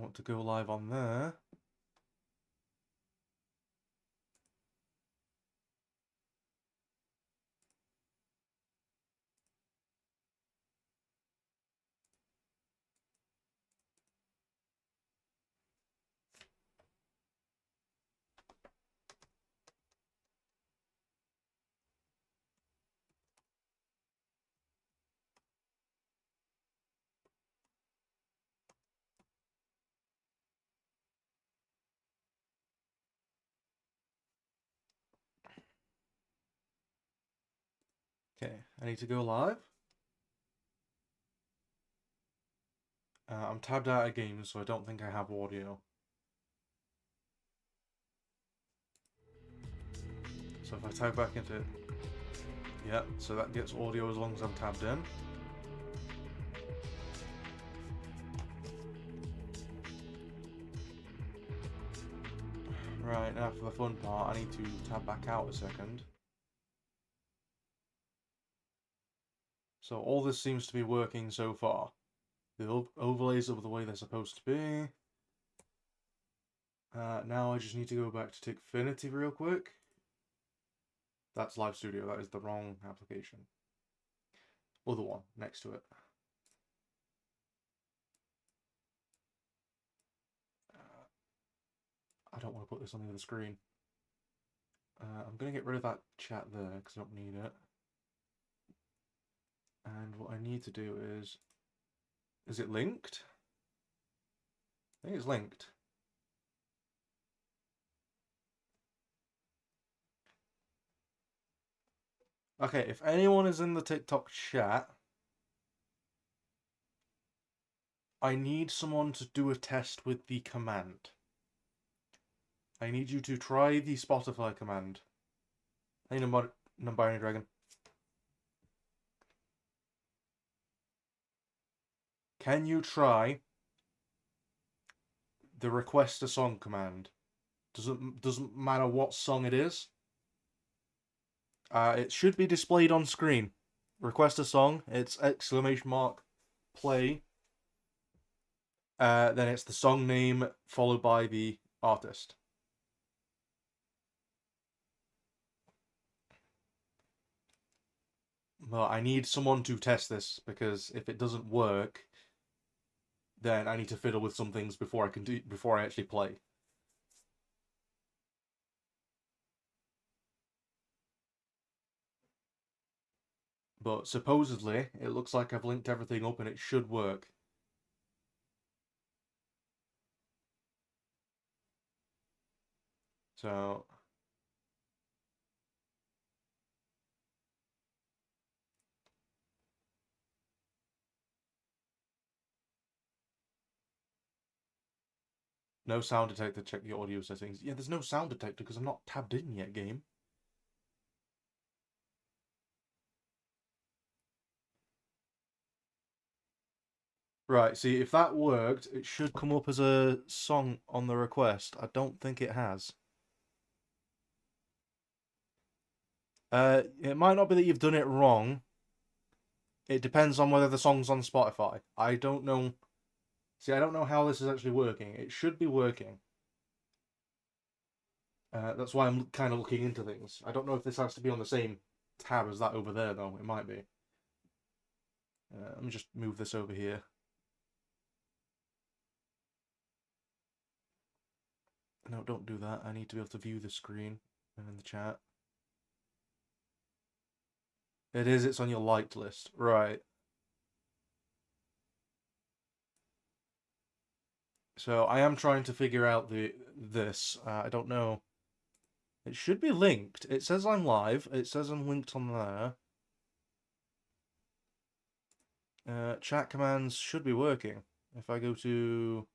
want to go live on there. Okay, I need to go live. I'm tabbed out of games, so I don't think I have audio. So if I tag back into it, yeah, so that gets audio as long as I'm tabbed in. Right, now for the fun part, I need to tab back out a second. So all this seems to be working so far. The overlays are the way they're supposed to be. Now I just need to go back to Tickfinity real quick. That's Live Studio, that is the wrong application. Other one, next to it. I don't want to put this on the other screen. I'm going to get rid of that chat there because I don't need it. And what I need to do is it linked? I think it's linked. Okay, if anyone is in the TikTok chat, I need someone to do a test with the command. I need you to try the Spotify command. Hey, non-binary dragon. Can you try the request a song command? Doesn't matter what song it is. It should be displayed on screen. Request a song. It's exclamation mark play. Then it's the song name followed by the artist. Well, I need someone to test this because if it doesn't work, then I need to fiddle with some things before I actually play. But supposedly, it looks like I've linked everything up and it should work. So no sound detector, check the audio settings. Yeah, there's no sound detector because I'm not tabbed in yet, game. Right, see, if that worked, it should come up as a song on the request. I don't think it has. It might not be that you've done it wrong. It depends on whether the song's on Spotify. I don't know. See, I don't know how this is actually working. It should be working. That's why I'm kind of looking into things. I don't know if this has to be on the same tab as that over there, though. It might be. Let me just move this over here. No, don't do that. I need to be able to view the screen and in the chat. It is, it's on your liked list. Right. So I am trying to figure out this. I don't know. It should be linked. It says I'm live. It says I'm linked on there. Chat commands should be working. If I go to...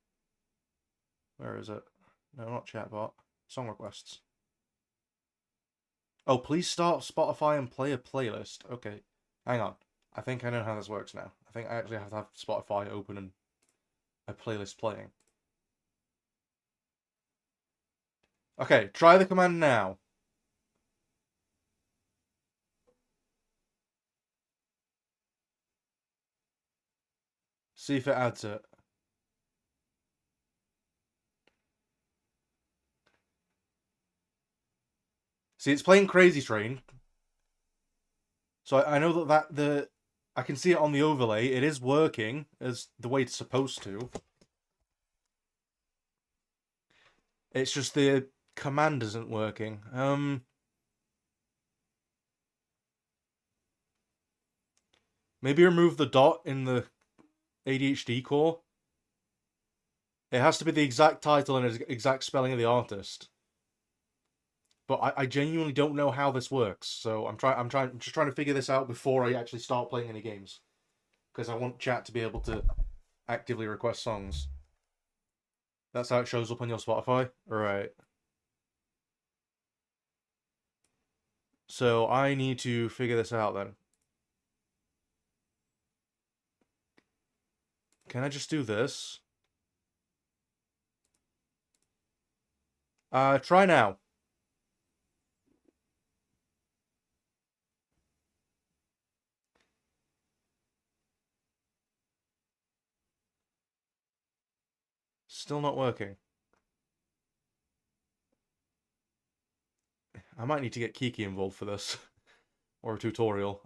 Where is it? No, not chatbot. Song requests. Oh, please start Spotify and play a playlist. Okay, hang on. I think I know how this works now. I think I actually have to have Spotify open and a playlist playing. Okay, try the command now. See if it adds it. See, it's playing Crazy Train. So I know that I can see it on the overlay. It is working as the way it's supposed to. It's just the command isn't working. Maybe remove the dot in the ADHD core. It has to be the exact title and exact spelling of the artist. But I genuinely don't know how this works. So I'm just trying to figure this out before I actually start playing any games. Because I want chat to be able to actively request songs. That's how it shows up on your Spotify? Right. So I need to figure this out then. Can I just do this? Try now. Still not working. I might need to get Kiki involved for this. Or a tutorial.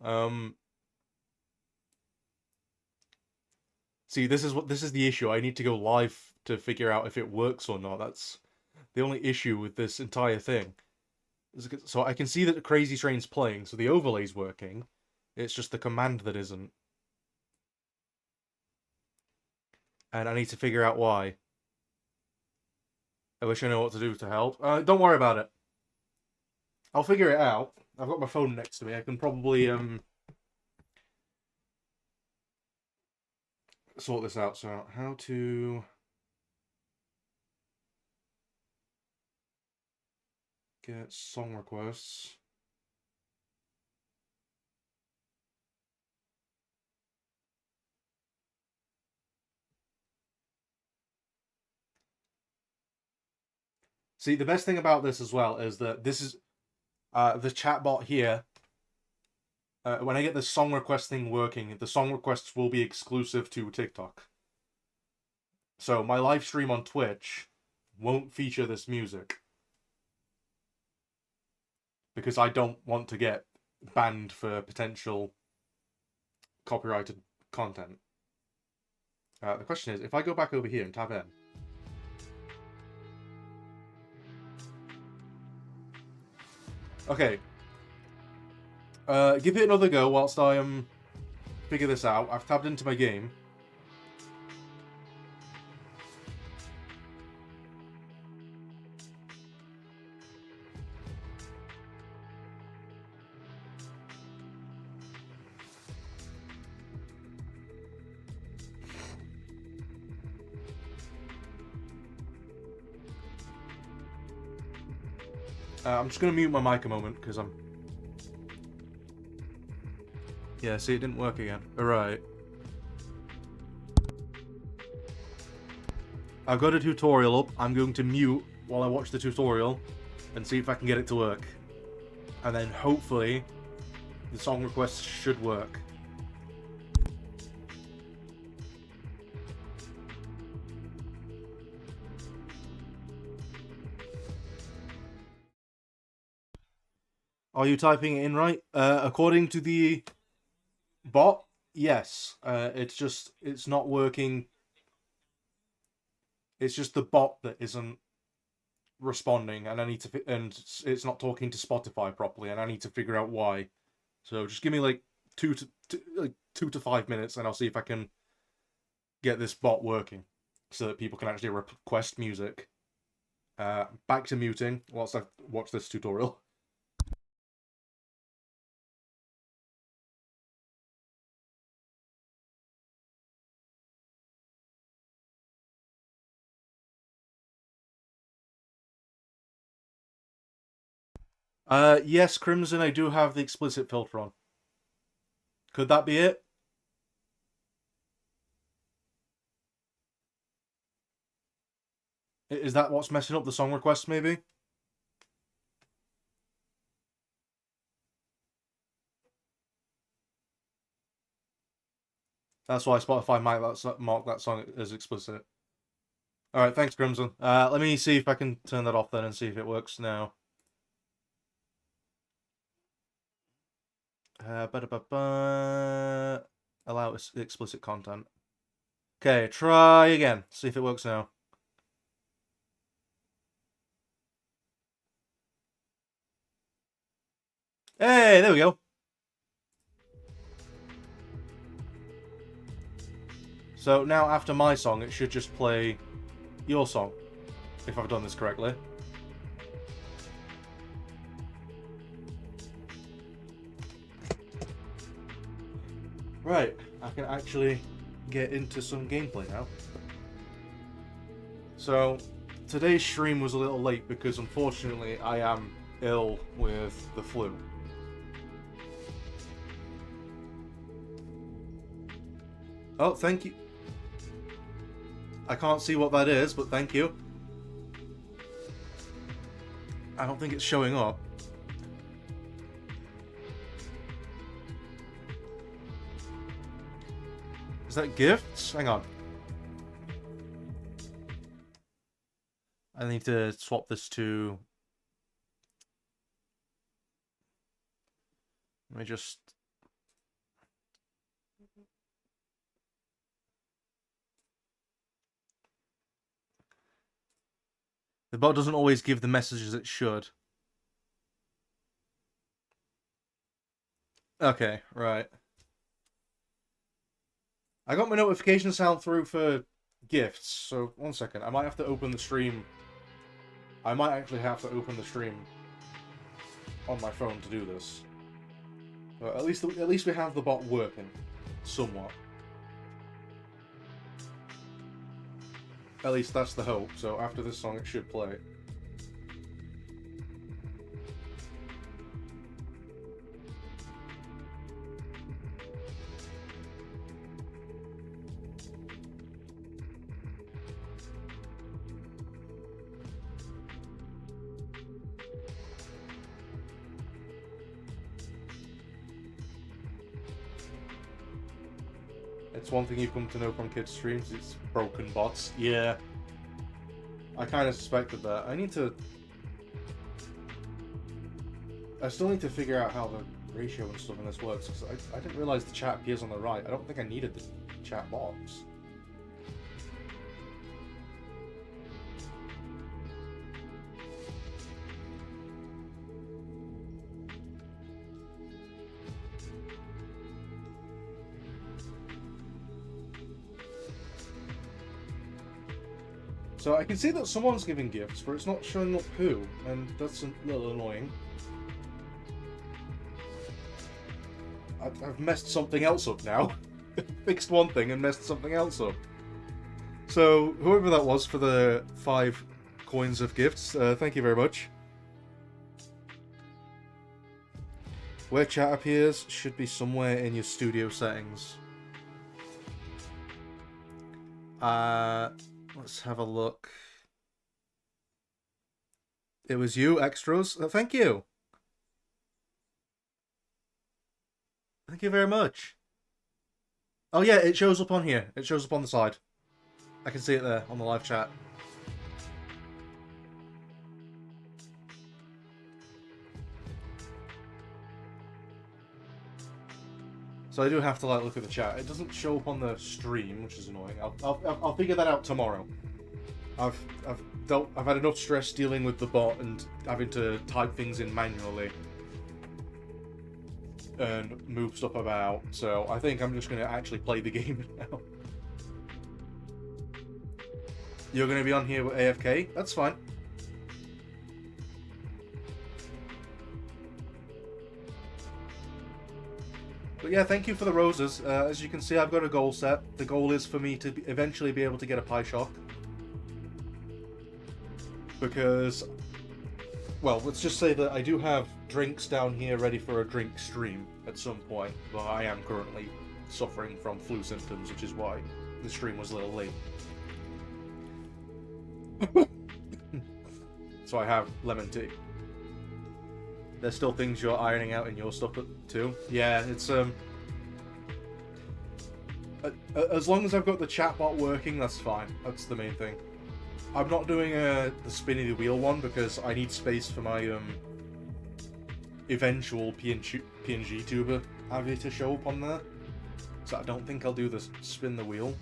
See, this is the issue. I need to go live to figure out if it works or not. That's the only issue with this entire thing. So I can see that the Crazy Train's playing, so the overlay's working. It's just the command that isn't. And I need to figure out why. I wish I know what to do to help. Don't worry about it. I'll figure it out. I've got my phone next to me. I can probably sort this out. So how to get song requests. See, the best thing about this as well is that this is the chatbot here. When I get the song request thing working, the song requests will be exclusive to TikTok. So my live stream on Twitch won't feature this music. Because I don't want to get banned for potential copyrighted content. The question is, if I go back over here and tab in, okay. Give it another go whilst I figure this out. I've tabbed into my game. I'm just gonna mute my mic a moment because I'm. Yeah, see, it didn't work again. Alright. I've got a tutorial up. I'm going to mute while I watch the tutorial and see if I can get it to work. And then hopefully the song requests should work. Are you typing it in right? According to the bot, yes. It's not working. It's just the bot that isn't responding, and it's not talking to Spotify properly, and I need to figure out why. So just give me like 2 to 5 minutes, and I'll see if I can get this bot working, so that people can actually request music. Back to muting whilst I watch this tutorial. Yes, Crimson, I do have the explicit filter on. Could that be it? Is that what's messing up the song requests, maybe? That's why Spotify might mark that song as explicit. Alright, thanks, Crimson. Let me see if I can turn that off then and see if it works now. Allow explicit content. Okay, try again. See if it works now. Hey, there we go. So now after my song, it should just play your song, if I've done this correctly. Right, I can actually get into some gameplay now. So, today's stream was a little late because unfortunately I am ill with the flu. Oh, thank you. I can't see what that is, but thank you. I don't think it's showing up. Is that gifts? Hang on. I need to swap this to... Let me just... The bot doesn't always give the messages it should. Okay, right. I got my notification sound through for gifts, so 1 second. I might have to open the stream. I might actually have to open the stream on my phone to do this. But at least we have the bot working, somewhat. At least that's the hope. So after this song, it should play. It's one thing you've come to know from kids' streams, it's broken bots. Yeah. I kind of suspected that. I still need to figure out how the ratio and stuff in this works, because I didn't realize the chat appears on the right. I don't think I needed the chat box. So I can see that someone's giving gifts, but it's not showing up who, and that's a little annoying. I've messed something else up now. Fixed one thing and messed something else up. So, whoever that was for the 5 coins of gifts, thank you very much. Where chat appears should be somewhere in your studio settings. Let's have a look. It was you, extras. Thank you. Thank you very much. Oh yeah, it shows up on here. It shows up on the side. I can see it there on the live chat. So I do have to like look at the chat. It doesn't show up on the stream, which is annoying. I'll figure that out tomorrow. I've had enough stress dealing with the bot and having to type things in manually and move stuff about. So I think I'm just gonna actually play the game now. You're gonna be on here with AFK? That's fine. But yeah, thank you for the roses. As you can see, I've got a goal set. The goal is for me to eventually be able to get a pie shock. Because, well, let's just say that I do have drinks down here ready for a drink stream at some point. But I am currently suffering from flu symptoms, which is why the stream was a little late. So I have lemon tea. There's still things you're ironing out in your stuff too. Yeah, it's as long as I've got the chatbot working, that's fine. That's the main thing. I'm not doing the spinning the wheel one because I need space for my eventual PNG tuber avatar show up on there. So I don't think I'll do the spin the wheel.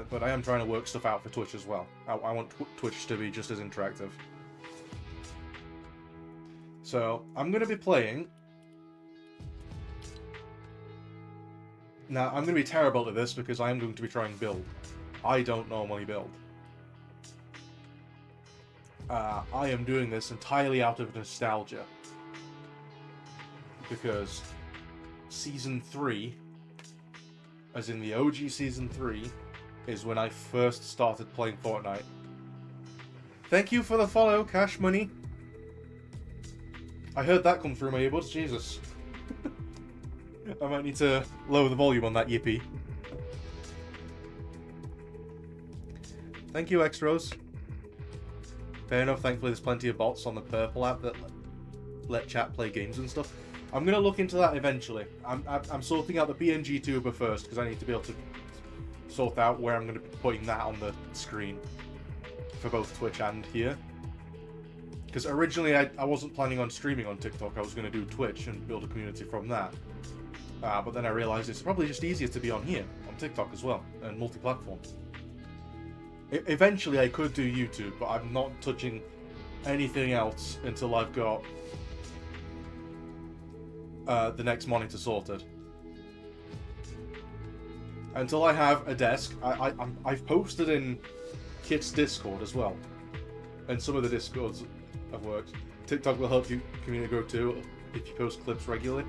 But I am trying to work stuff out for Twitch as well. I want Twitch to be just as interactive. So, I'm going to be playing... Now, I'm going to be terrible at this because I am going to be trying build. I don't normally build. I am doing this entirely out of nostalgia. Because Season 3, as in the OG Season 3, is when I first started playing Fortnite. Thank you for the follow, Cash Money. I heard that come through my earbuds, Jesus. I might need to lower the volume on that yippee. Thank you, X-Rose. Fair enough, thankfully there's plenty of bots on the purple app that let chat play games and stuff. I'm going to look into that eventually. I'm sorting out the PNG tuber first, because I need to be able to sort out where I'm going to be putting that on the screen for both Twitch and here. Because originally I wasn't planning on streaming on TikTok, I was going to do Twitch and build a community from that. But then I realised it's probably just easier to be on here, on TikTok as well, and multi-platform. Eventually I could do YouTube, but I'm not touching anything else until I've got the next monitor sorted. Until I have a desk, I've posted in Kit's Discord as well, and some of the Discords have worked. TikTok will help you community grow too if you post clips regularly.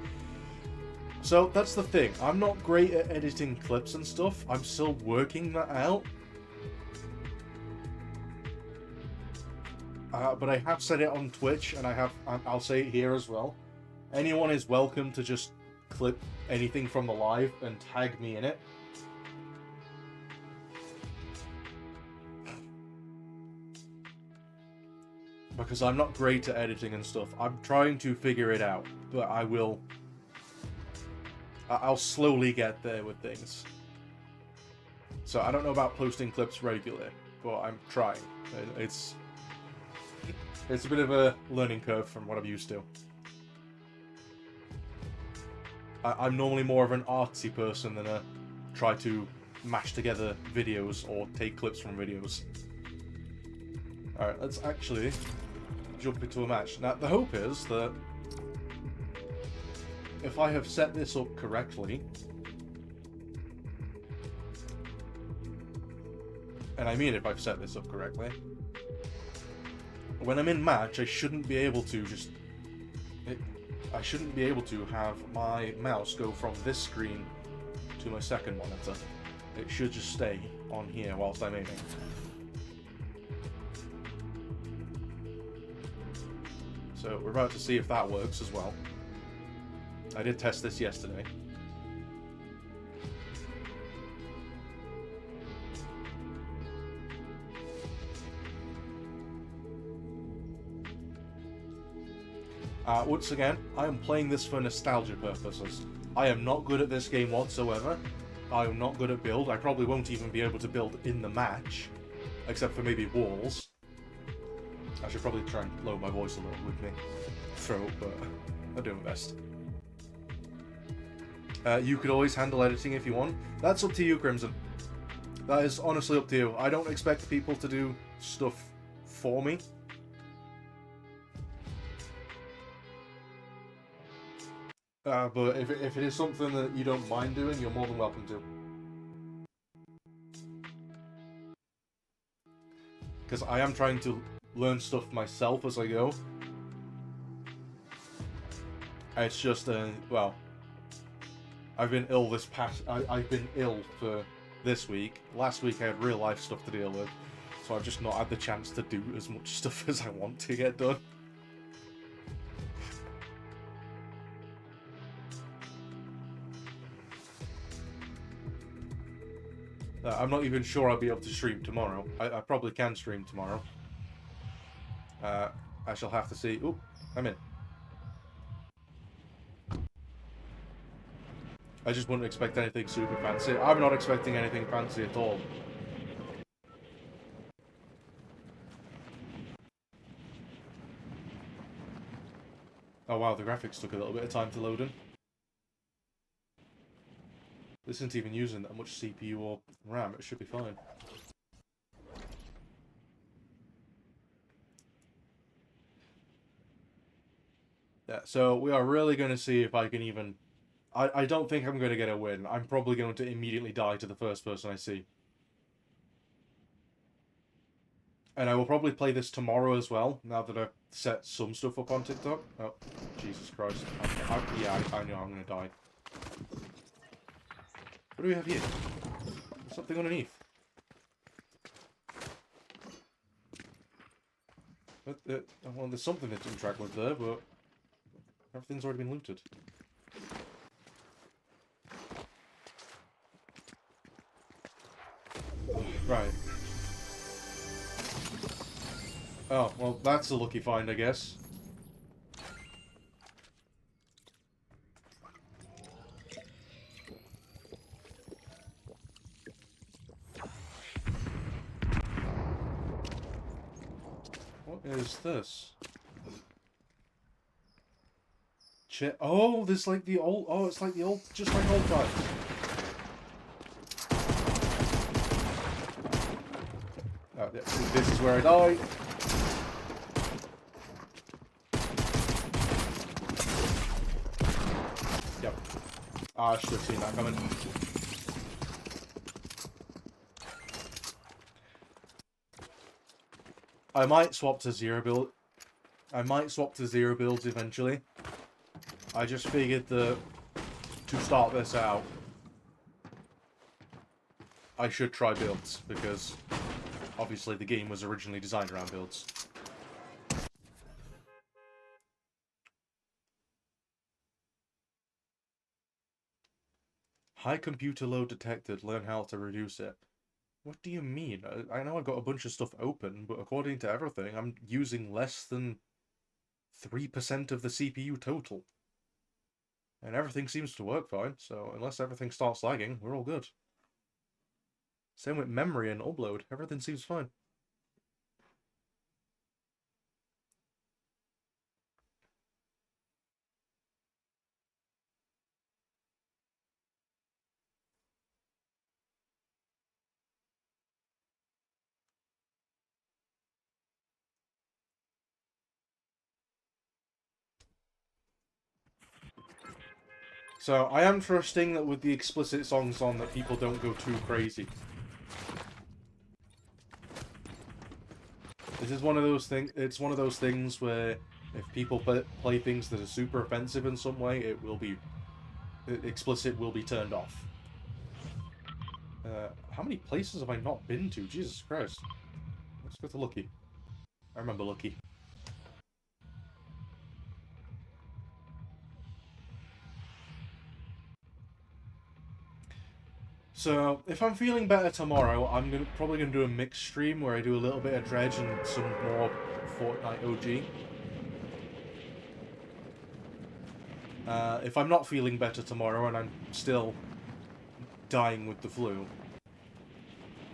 So that's the thing, I'm not great at editing clips and stuff, I'm still working that out. But I have said it on Twitch, and I'll say it here as well. Anyone is welcome to just clip anything from the live and tag me in it. Because I'm not great at editing and stuff. I'm trying to figure it out, but I'll slowly get there with things. So I don't know about posting clips regularly, but I'm trying. It's a bit of a learning curve from what I'm used to. I'm normally more of an artsy person than a try to mash together videos or take clips from videos. Alright, let's actually jump into a match. Now, the hope is that if I have set this up correctly, and I mean if I've set this up correctly, when I'm in match, I shouldn't be able to just... I shouldn't be able to have my mouse go from this screen to my second monitor. It should just stay on here whilst I'm aiming. So we're about to see if that works as well. I did test this yesterday. Once again, I am playing this for nostalgia purposes. I am not good at this game whatsoever. I am not good at build. I probably won't even be able to build in the match, except for maybe walls. I should probably try and lower my voice a little with me throat, but I'll do my best. You could always handle editing if you want. That's up to you, Crimson. That is honestly up to you. I don't expect people to do stuff for me. But if it is something that you don't mind doing, you're more than welcome to. Because I am trying to learn stuff myself as I go. It's just, well, I've been ill this past... I've been ill for this week. Last week I had real life stuff to deal with. So I've just not had the chance to do as much stuff as I want to get done. I'm not even sure I'll be able to stream tomorrow. I probably can stream tomorrow. I shall have to see. Ooh, I'm in. I just wouldn't expect anything super fancy. I'm not expecting anything fancy at all. Oh wow, the graphics took a little bit of time to load in. This isn't even using that much CPU or RAM, it should be fine. Yeah, so we are really going to see if I can even... I don't think I'm going to get a win. I'm probably going to immediately die to the first person I see. And I will probably play this tomorrow as well, now that I've set some stuff up on TikTok. Oh, Jesus Christ. Yeah, I know I'm going to die. What do we have here? There's something underneath. Well, there's something to interact with there, but everything's already been looted. Right. Oh, well, that's a lucky find, I guess. What is this? Oh, there's like the old... Oh, it's like the old... Just like old times. Oh, this is where I die. Yep. I should have seen that coming. I might swap to zero build. I might swap to zero builds eventually. I just figured that to start this out, I should try builds, because obviously the game was originally designed around builds. High computer load detected, learn how to reduce it. What do you mean? I know I've got a bunch of stuff open, but according to everything, I'm using less than 3% of the CPU total. And everything seems to work fine, so unless everything starts lagging, we're all good. Same with memory and upload, everything seems fine. So, I am trusting that with the explicit songs on that people don't go too crazy. This is one of those things, it's one of those things where if people play things that are super offensive in some way, it will be, explicit will be turned off. How many places have I not been to? Jesus Christ. Let's go to Lucky. I remember Lucky. So, if I'm feeling better tomorrow, I'm probably gonna do a mixed stream where I do a little bit of Dredge and some more Fortnite OG. If I'm not feeling better tomorrow and I'm still dying with the flu,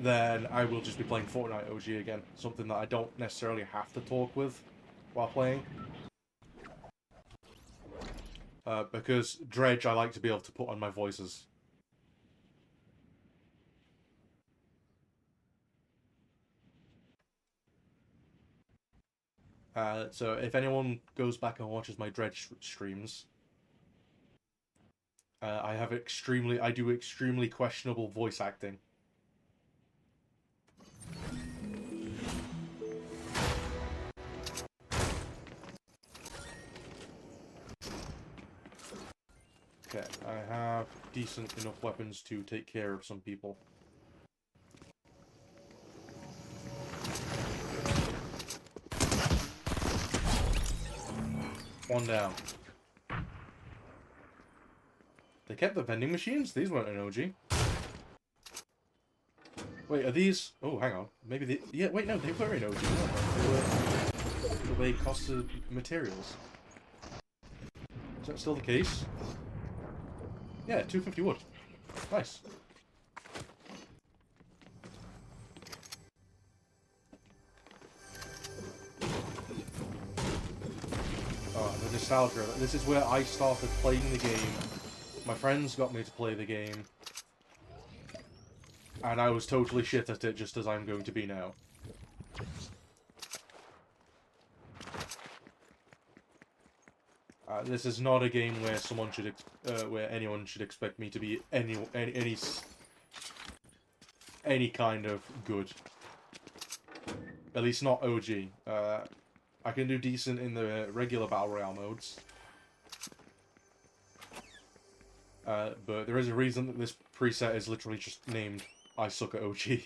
then I will just be playing Fortnite OG again. Something that I don't necessarily have to talk with while playing. Because Dredge I like to be able to put on my voices. So if anyone goes back and watches my Dredge streams, I do extremely questionable voice acting. Okay, I have decent enough weapons to take care of some people. One down. They kept the vending machines? These weren't an OG. Wait, are these... Oh, hang on. Maybe they... Yeah, wait, no, they were an OG, weren't they? They costed materials. Is that still the case? Yeah, 250 wood. Nice. Oh, nostalgia. This is where I started playing the game. My friends got me to play the game. And I was totally shit at it, just as I'm going to be now. This is not a game where someone should, where anyone should expect me to be any kind of good. At least not OG. I can do decent in the regular Battle Royale modes. But there is a reason that this preset is literally just named I Suck at OG.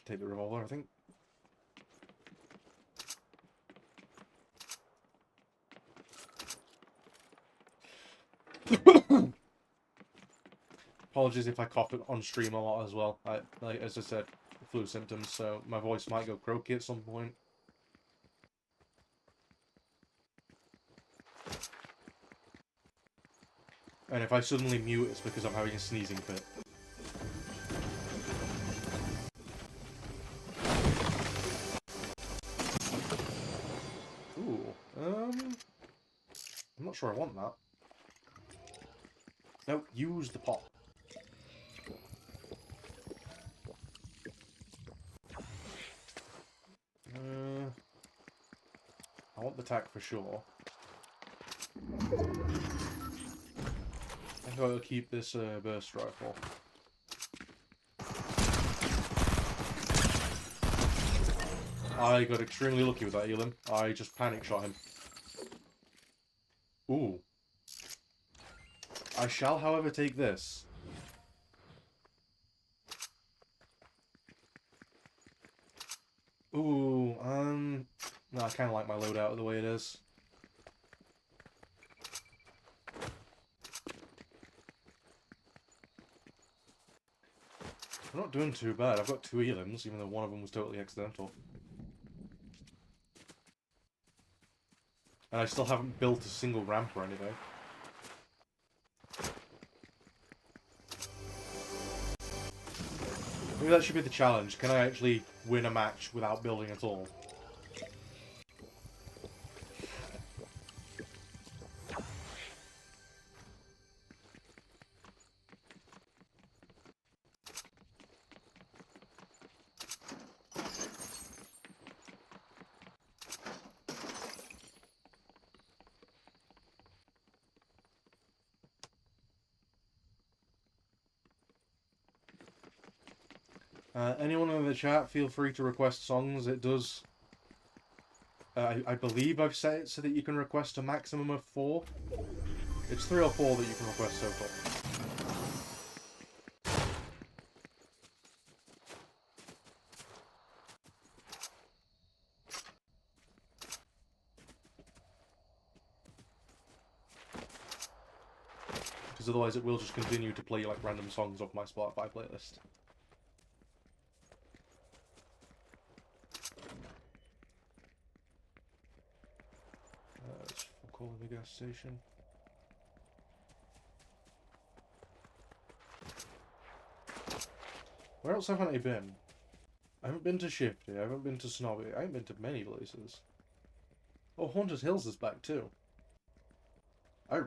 Take the revolver, I think. Apologies if I cough it on stream a lot as well. Like as I said, flu symptoms, so my voice might go croaky at some point. And if I suddenly mute, it's because I'm having a sneezing fit. Ooh, I'm not sure I want that. No, use the pot. I want the tack for sure. I think I'll keep this burst rifle. I got extremely lucky with that Elim. I just panic shot him. Ooh. I shall, however, take this. Ooh, no, I kind of like my loadout the way it is. I'm not doing too bad. I've got 2 Elims, even though one of them was totally accidental. And I still haven't built a single ramp or anything. Maybe that should be the challenge. Can I actually win a match without building at all? Anyone in the chat, feel free to request songs. It does... I believe I've set it so that you can request a maximum of 4. It's 3 or 4 that you can request so far. Because otherwise it will just continue to play like random songs off my Spotify playlist. Let's call the gas station. Where else haven't I been? I haven't been to Shifty, I haven't been to Snobby, I haven't been to many places. Oh, Haunted Hills is back too. I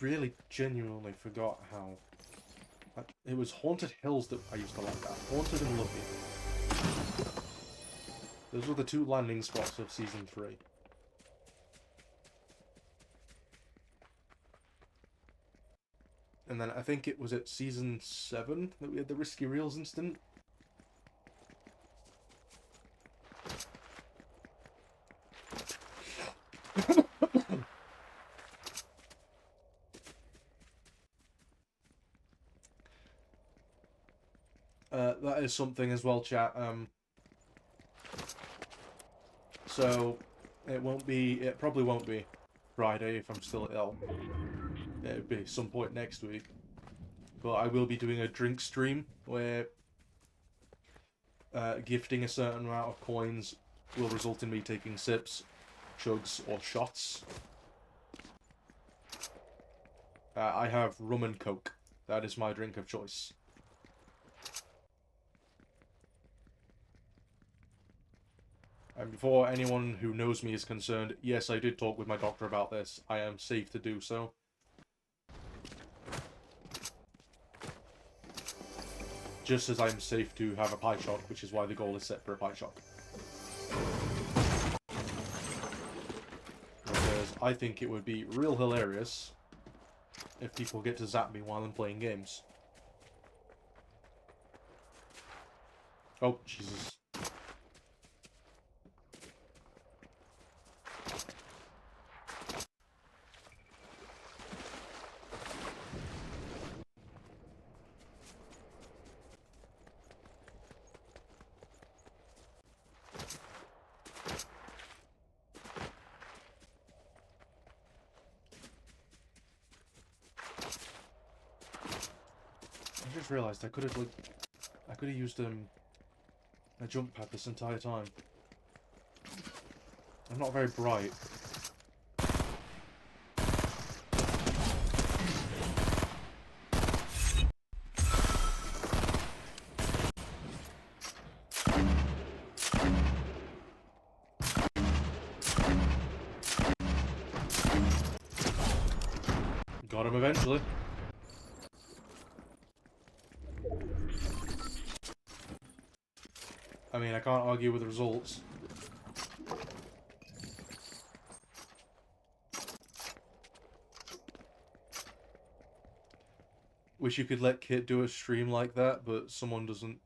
really genuinely forgot how... It was Haunted Hills that I used to like that. Haunted and Lucky. Those were the 2 landing spots of Season 3. And then I think it was at Season 7 that we had the Risky Reels incident. That is something as well, chat. So, it probably won't be Friday if I'm still ill. It'll be some point next week. But I will be doing a drink stream where gifting a certain amount of coins will result in me taking sips, chugs, or shots. I have rum and coke. That is my drink of choice. And before anyone who knows me is concerned, yes, I did talk with my doctor about this. I am safe to do so. Just as I'm safe to have a pie shot, which is why the goal is set for a pie shot. Because I think it would be real hilarious if people get to zap me while I'm playing games. Oh, Jesus. I just realised I could have used a jump pad this entire time. I'm not very bright. Got him eventually. I mean, I can't argue with the results. Wish you could let Kit do a stream like that, but someone doesn't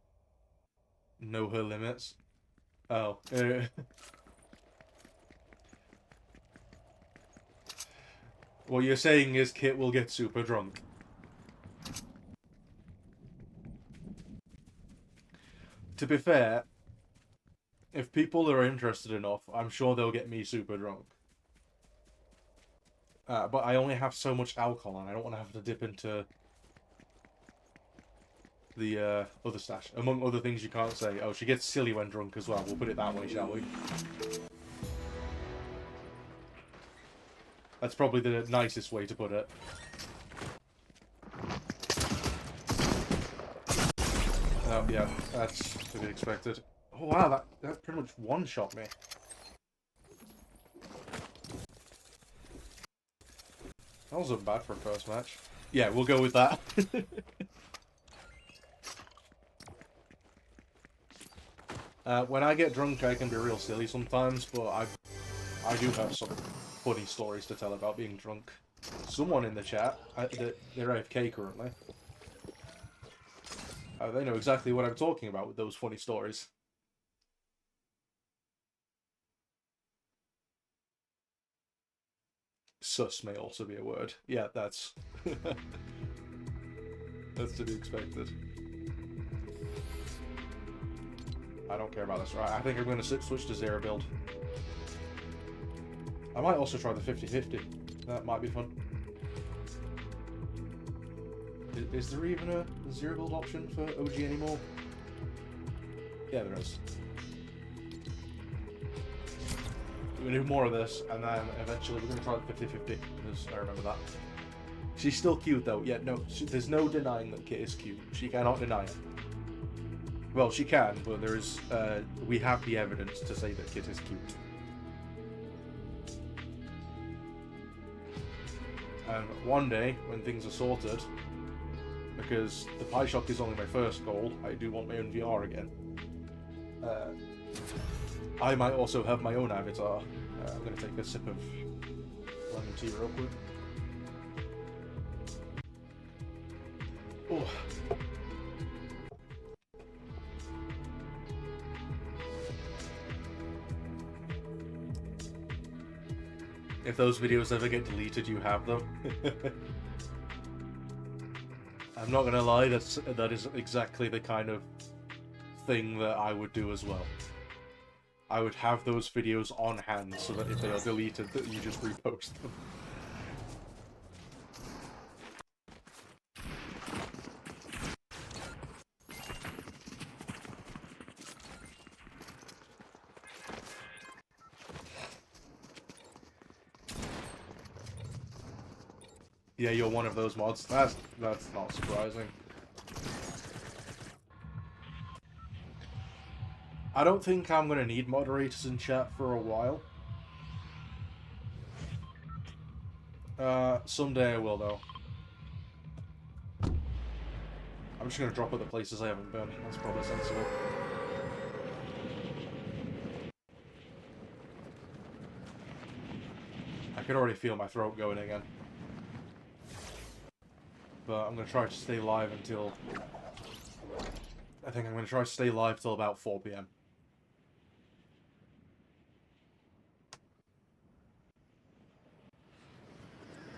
know her limits. Oh. What you're saying is Kit will get super drunk. To be fair, if people are interested enough, I'm sure they'll get me super drunk. But I only have so much alcohol, and I don't want to have to dip into the other stash. Among other things you can't say. Oh, she gets silly when drunk as well. We'll put it that way, shall we? That's probably the nicest way to put it. Oh, yeah, that's to be expected. Oh, wow, that pretty much one-shot me. That wasn't bad for a first match. Yeah, we'll go with that. When I get drunk, I can be real silly sometimes, but I do have some funny stories to tell about being drunk. Someone in the chat, they're AFK currently. They know exactly what I'm talking about with those funny stories. Sus may also be a word. Yeah, that's... that's to be expected. I don't care about this. Right, I think I'm going to switch to zero build. I might also try the 50-50. That might be fun. Is there even a zero build option for OG anymore? Yeah, there is. We're going to do more of this, and then eventually we're going to try the 50-50, because I remember that. She's still cute, though. Yeah, no, there's no denying that Kit is cute. She cannot deny it. Well, she can, but there is, we have the evidence to say that Kit is cute. And one day, when things are sorted, because the Pie Shock is only my first goal, I do want my own VR again. I might also have my own avatar. I'm going to take a sip of lemon tea real quick. Oh. If those videos ever get deleted, you have them. I'm not gonna lie, that is exactly the kind of thing that I would do as well. I would have those videos on hand so that if they are deleted, that you just repost them. Yeah, you're one of those mods. That's not surprising. I don't think I'm gonna need moderators in chat for a while. Someday I will, though. I'm just gonna drop other places I haven't been. That's probably sensible. I can already feel my throat going again. But I'm gonna try to stay live until... I think I'm gonna try to stay live till about 4 PM.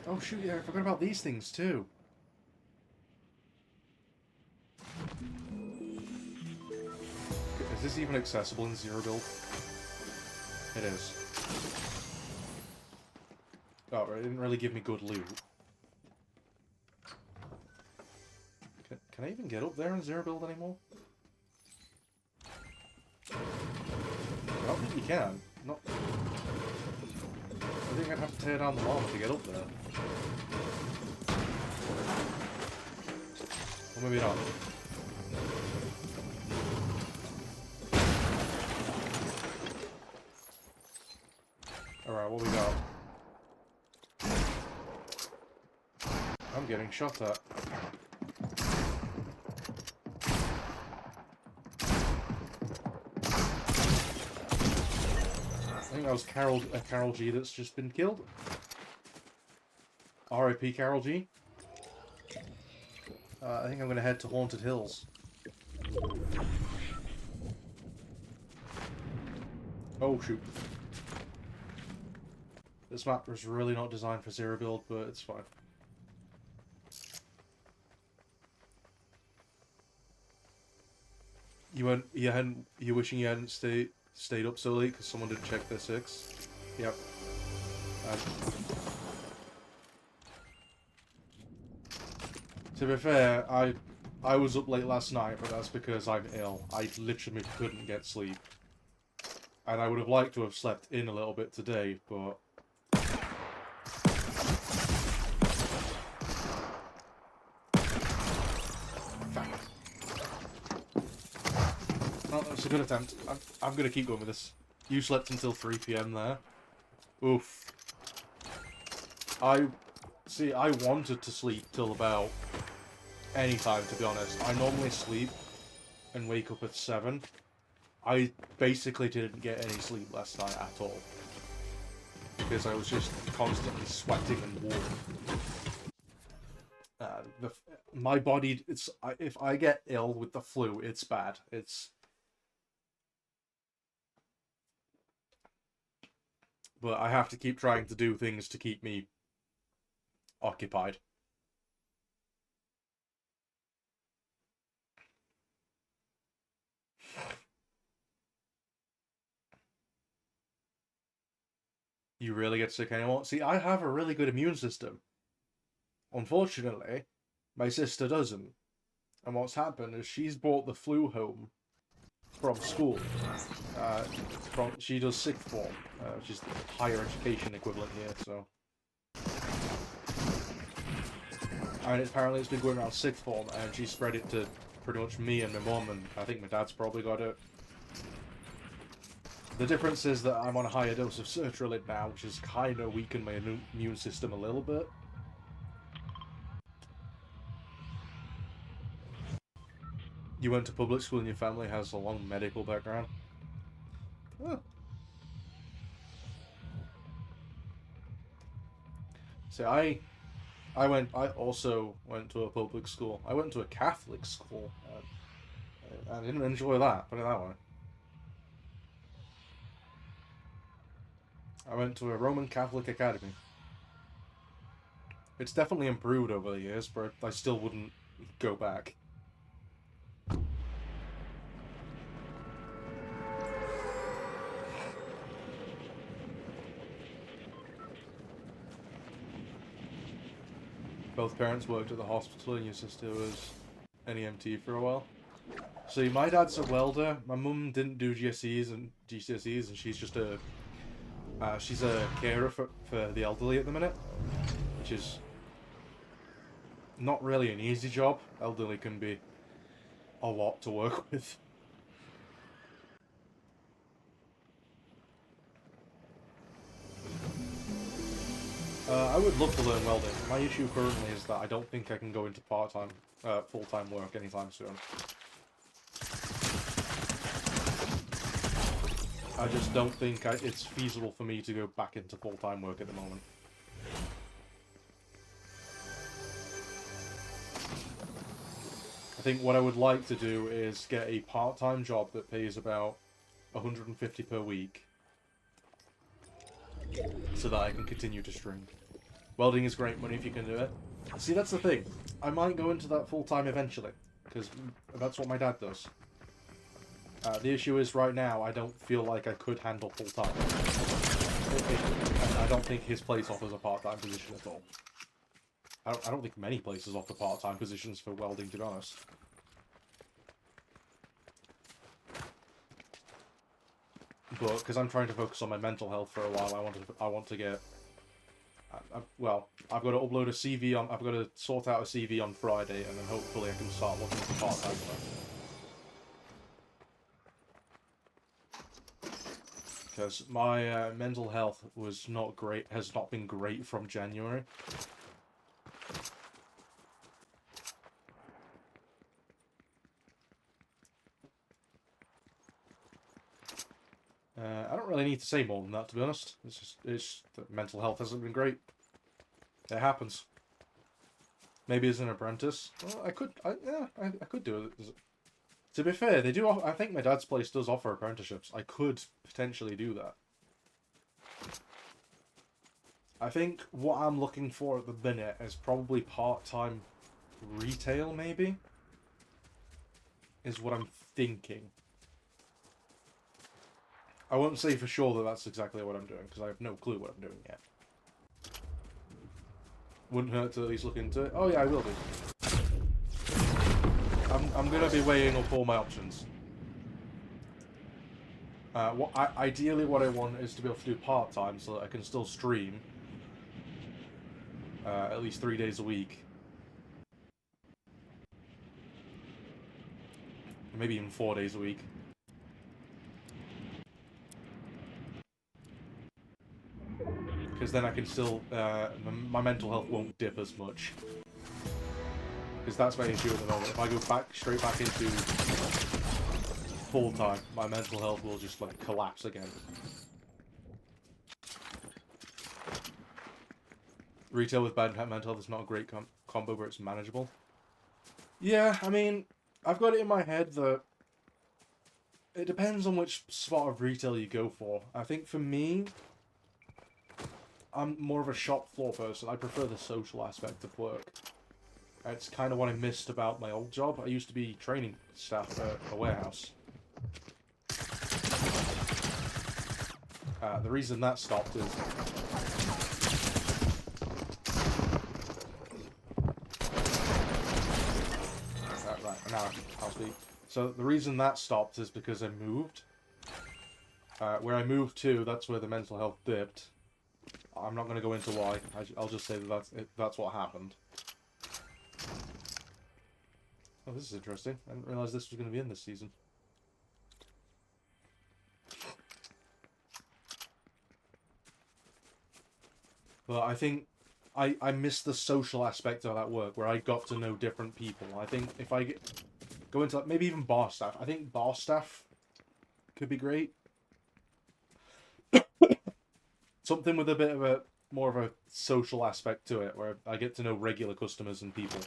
Oh shoot, yeah, I forgot about these things too. Is this even accessible in Zero Build? It is. Oh, it didn't really give me good loot. Can I even get up there in Zero Build anymore? I don't think you can. Not... I think I'd have to tear down the llama to get up there. Or maybe not. Alright, what we got? I'm getting shot at. I think that was Carol G that's just been killed. R.I.P. Carol G. I think I'm going to head to Haunted Hills. Oh, shoot. This map was really not designed for Zero Build, but it's fine. You wishing you hadn't stayed up so late because someone didn't check their 6? Yep. To be fair, I was up late last night, but that's because I'm ill. I literally couldn't get sleep. And I would have liked to have slept in a little bit today, but... Well, that was a good attempt. I'm going to keep going with this. You slept until 3 PM there. Oof. I wanted to sleep till about any time, to be honest. I normally sleep and wake up at 7. I basically didn't get any sleep last night at all. Because I was just constantly sweating and warm. My body, if I get ill with the flu, it's bad. But I have to keep trying to do things to keep me occupied. You really get sick anymore? See, I have a really good immune system. Unfortunately, my sister doesn't. And what's happened is she's brought the flu home from school. She does sixth form, which is the higher education equivalent here, so... And apparently it's been going around sixth form, and she spread it to pretty much me and my mum, and I think my dad's probably got it. The difference is that I'm on a higher dose of sertraline now, which has kind of weakened my immune system a little bit. You went to public school and your family has a long medical background? Huh. See, I also went to a public school. I went to a Catholic school. I didn't enjoy that, put it that way. I went to a Roman Catholic academy. It's definitely improved over the years, but I still wouldn't go back. Both parents worked at the hospital and your sister was an EMT for a while. See, my dad's a welder. My mum didn't do GCSEs, and she's just a... she's a carer for the elderly at the minute, which is not really an easy job. Elderly can be a lot to work with. I would love to learn welding. My issue currently is that I don't think I can go into part-time, full-time work anytime soon. I just don't think it's feasible for me to go back into full-time work at the moment. I think what I would like to do is get a part-time job that pays about 150 per week, so that I can continue to stream. Welding is great money if you can do it. See, that's the thing. I might go into that full-time eventually, because that's what my dad does. The issue is, right now, I don't feel like I could handle full-time. And I don't think his place offers a part-time position at all. I don't think many places offer part-time positions for welding, to be honest. But because I'm trying to focus on my mental health for a while, I want to get. Well, I've got to upload a CV on. I've got to sort out a CV on Friday, and then hopefully I can start looking for part-time work. Because my mental health was not great. Has not been great from January. I don't really need to say more than that, to be honest. It's that mental health hasn't been great. It happens. Maybe as an apprentice, well, I could do it. To be fair, they do. I think my dad's place does offer apprenticeships. I could potentially do that. I think what I'm looking for at the minute is probably part-time retail, maybe. Is what I'm thinking. I won't say for sure that that's exactly what I'm doing, because I have no clue what I'm doing yet. Wouldn't hurt to at least look into it. Oh yeah, I will do. I'm gonna be weighing up all my options. Ideally what I want is to be able to do part-time so that I can still stream at least 3 days a week. Maybe even 4 days a week. Because then I can still, my mental health won't dip as much. Because that's my issue at the moment. If I go straight back into full-time, my mental health will just, like, collapse again. Retail with bad mental health is not a great combo, but it's manageable. Yeah, I mean, I've got it in my head that it depends on which spot of retail you go for. I think for me, I'm more of a shop floor person. I prefer the social aspect of work. It's kind of what I missed about my old job. I used to be training staff at a warehouse. The reason that stopped is... Right, now I'll speak. So the reason that stopped is because I moved. Where I moved to, that's where the mental health dipped. I'm not going to go into why. I'll just say that that's what happened. Oh, this is interesting. I didn't realise this was going to be in this season. But I think I missed the social aspect of that work, where I got to know different people. I think if I go into like, maybe even bar staff, I think bar staff could be great. Something with a bit of a more of a social aspect to it, where I get to know regular customers and people.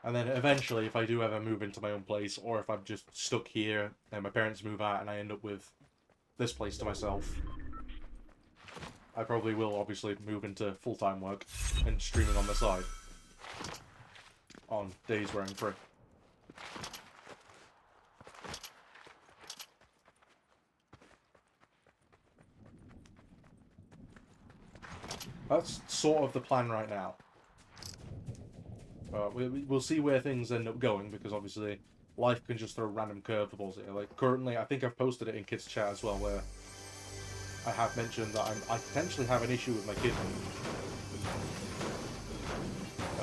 And then eventually, if I do ever move into my own place, or if I'm just stuck here and my parents move out and I end up with this place to myself, I probably will obviously move into full-time work and streaming on the side on days where I'm free. That's sort of the plan right now. We'll see where things end up going, because obviously life can just throw random curveballs at you. Like currently, I think I've posted it in Kids Chat as well, where I have mentioned that I potentially have an issue with my kidney.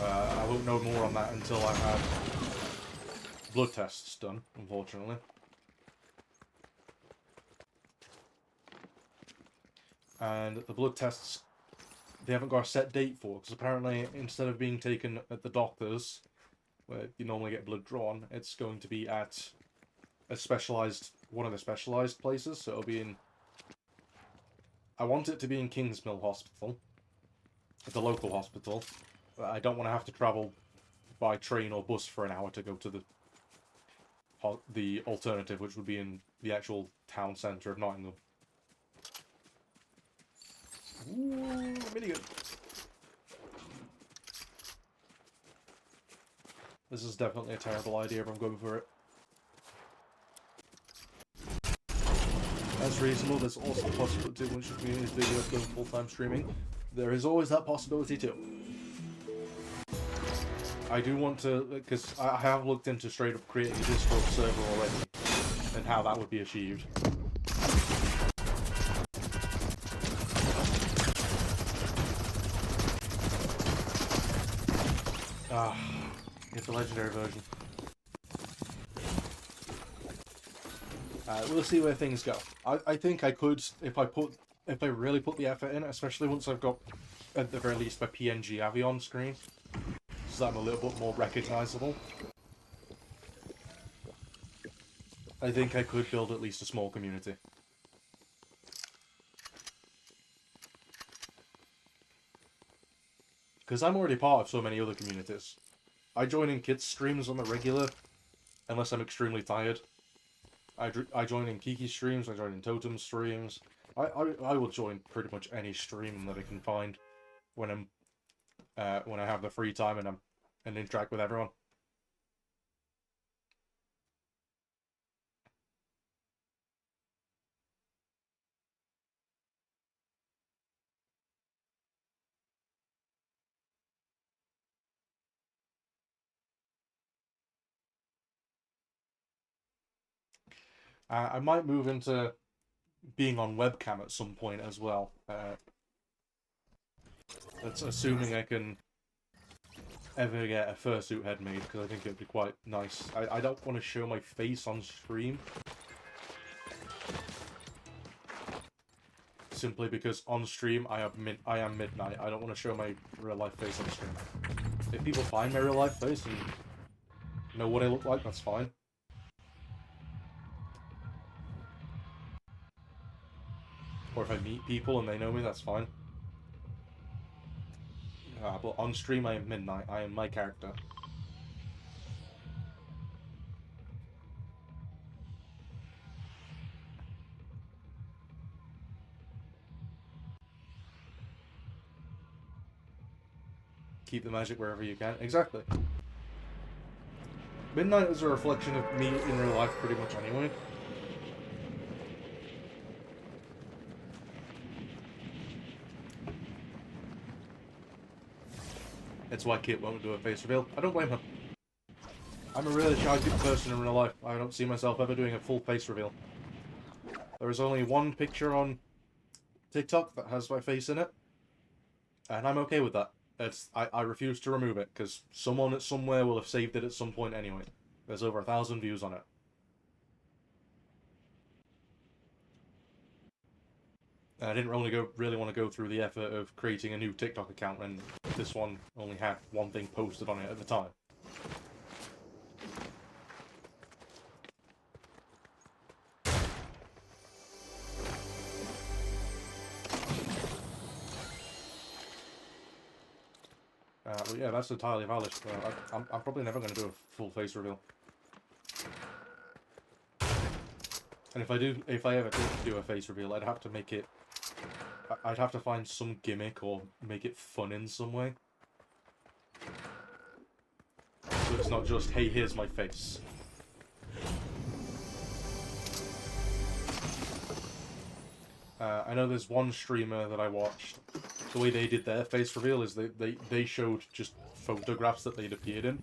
I won't know more on that until I have blood tests done, unfortunately. And the blood tests, they haven't got a set date for, because apparently instead of being taken at the doctor's, where you normally get blood drawn, it's going to be at a specialised, one of the specialised places, so it'll be in... I want it to be in Kingsmill Hospital, at the local hospital. I don't want to have to travel by train or bus for an hour to go to the alternative, which would be in the actual town centre of Nottingham. Ooh, minigun. This is definitely a terrible idea, but I'm going for it. That's reasonable. There's also the possibility once your community is big enough going full-time streaming. There is always that possibility too. I do want to, because I have looked into straight up creating a Discord server already, and how that would be achieved. Get the legendary version. We'll see where things go. I think I could, if I really put the effort in, especially once I've got, at the very least, my PNG Avion screen, so that I'm a little bit more recognisable. I think I could build at least a small community. Because I'm already part of so many other communities. I join in kids' streams on the regular, unless I'm extremely tired. I join in Kiki streams, I join in Totem streams. I will join pretty much any stream that I can find when I have the free time and interact with everyone. I might move into being on webcam at some point as well. That's assuming I can ever get a fursuit head made, because I think it would be quite nice. I don't want to show my face on stream. Simply because on stream I am midnight. I don't want to show my real life face on stream. If people find my real life face and know what I look like, that's fine. Or if I meet people and they know me, that's fine. But on stream I am midnight. I am my character. Keep the magic wherever you can. Exactly. Midnight is a reflection of me in real life pretty much anyway. It's why Kit won't do a face reveal. I don't blame her. I'm a really shy person in real life. I don't see myself ever doing a full face reveal. There is only one picture on TikTok that has my face in it, and I'm okay with that. I refuse to remove it, because someone at somewhere will have saved it at some point anyway. There's over 1,000 views on it. And I didn't really want to go through the effort of creating a new TikTok account when this one only had one thing posted on it at the time. But yeah, that's entirely valid. I'm probably never going to do a full face reveal. And if I ever did do a face reveal, I'd have to make it... I'd have to find some gimmick or make it fun in some way. So it's not just, hey, here's my face. I know there's one streamer that I watched. The way they did their face reveal is they showed just photographs that they'd appeared in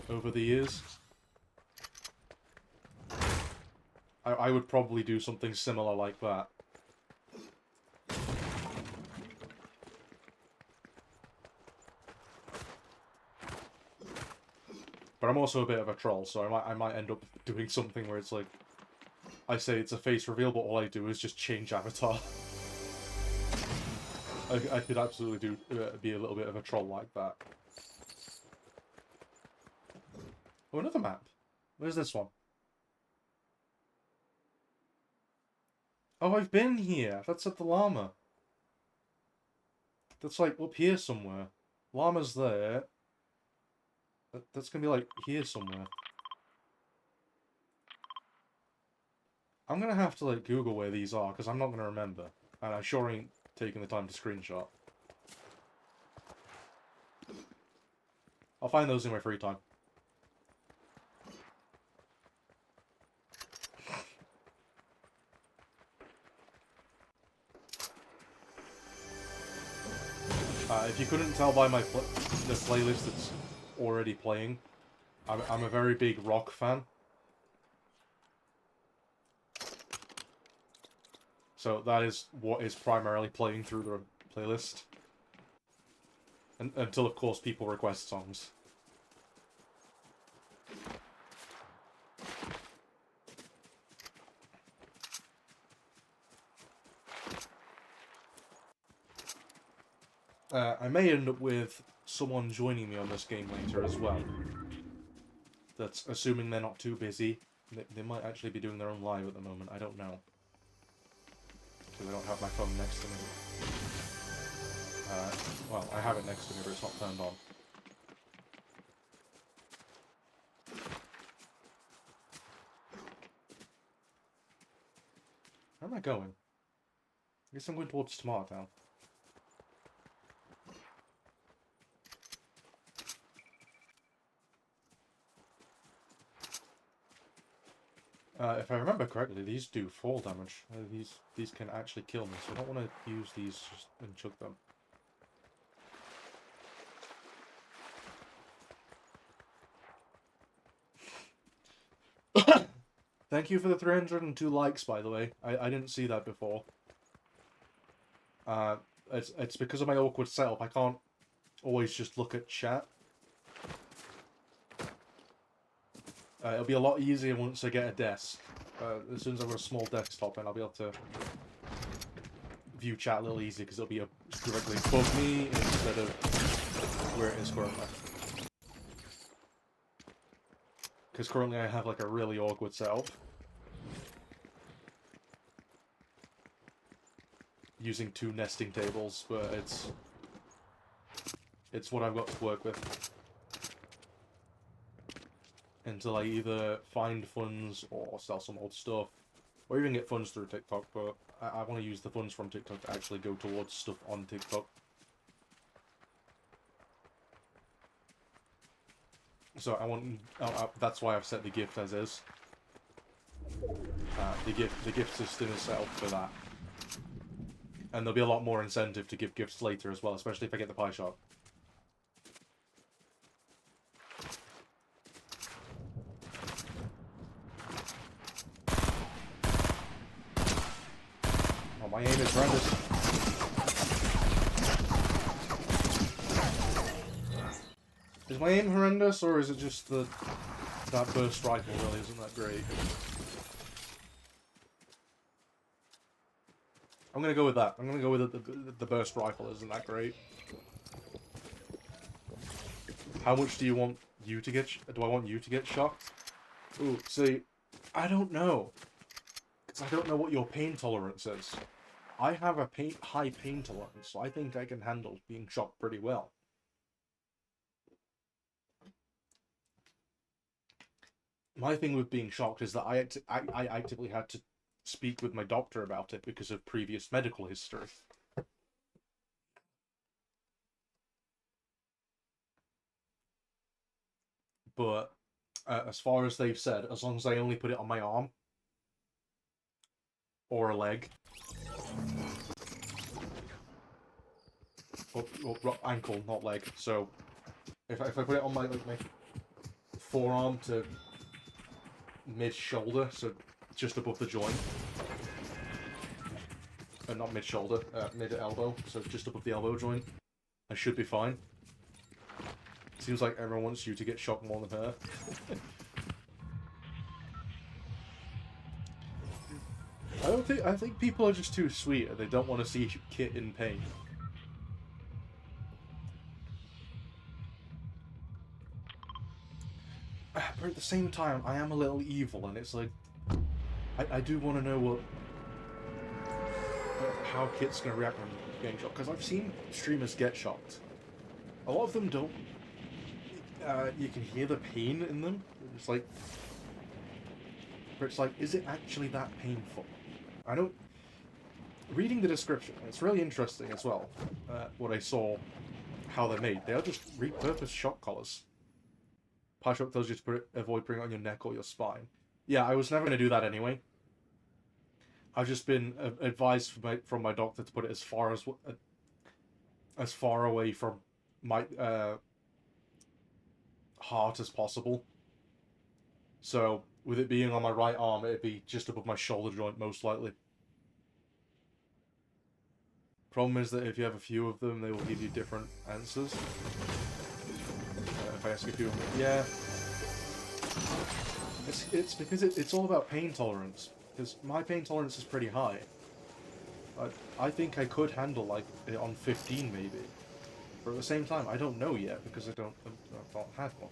over the years. I would probably do something similar like that. But I'm also a bit of a troll, so I might end up doing something where it's like, I say it's a face reveal, but all I do is just change avatar. I could absolutely be a little bit of a troll like that. Oh, another map. Where's this one? Oh, I've been here. That's at the llama. That's like up here somewhere. Llama's there. That's gonna be like here somewhere. I'm gonna have to like Google where these are, because I'm not gonna remember. And I sure ain't taking the time to screenshot. I'll find those in my free time. If you couldn't tell by the playlist that's already playing, I'm a very big rock fan. So that is what is primarily playing through the playlist. Until, of course, people request songs. I may end up with someone joining me on this game later as well. That's assuming they're not too busy. They might actually be doing their own live at the moment, I don't know. Because I don't have my phone next to me. Well, I have it next to me, but it's not turned on. Where am I going? I guess I'm going towards Tomato Town. If I remember correctly, these do fall damage. These can actually kill me, so I don't want to use these just and chuck them. Thank you for the 302 likes, by the way. I didn't see that before. It's because of my awkward setup. I can't always just look at chat. It'll be a lot easier once I get a desk. As soon as I've got a small desktop, and I'll be able to view chat a little easier, because it'll be directly above me instead of where it is currently. Because currently I have like a really awkward setup. Using 2 nesting tables, but it's what I've got to work with. Until I either find funds or sell some old stuff, or even get funds through TikTok, but I want to use the funds from TikTok to actually go towards stuff on TikTok. So I want, that's why I've set the gift as is. The gift system is set up for that. And there'll be a lot more incentive to give gifts later as well, especially if I get the pie shop. Oh, my aim is horrendous. Is my aim horrendous, or is it just that burst rifle really isn't that great? I'm gonna go with that. I'm gonna go with the burst rifle isn't that great. How much do you want you to get? Do I want you to get shocked? Ooh, see, I don't know. Because I don't know what your pain tolerance is. I have a high pain tolerance, so I think I can handle being shocked pretty well. My thing with being shocked is that I actively had to speak with my doctor about it because of previous medical history. But as far as they've said, as long as I only put it on my arm or a leg, or ankle, not leg. So if I put it on my forearm to mid shoulder, so just above the joint. Not mid-shoulder, mid-elbow, so just above the elbow joint. I should be fine. Seems like everyone wants you to get shocked more than her. I think people are just too sweet and they don't want to see Kit in pain. But at the same time, I am a little evil, and it's like, I do want to know what, how Kit's going to react when getting shocked, because I've seen streamers get shocked. A lot of them don't. You can hear the pain in them. It's like, but it's like, is it actually that painful? I don't. Reading the description, it's really interesting as well. What I saw, how they're made. They are just repurposed shock collars. Shock tells you to avoid putting it on your neck or your spine. Yeah, I was never going to do that anyway. I've just been advised from my doctor to put it as far away from my heart as possible. So, with it being on my right arm, it'd be just above my shoulder joint, most likely. Problem is that if you have a few of them, they will give you different answers. If I ask a few of them, yeah. It's because it's all about pain tolerance. Because my pain tolerance is pretty high. I think I could handle, like, it on 15 maybe. But at the same time, I don't know yet, because I've not had one.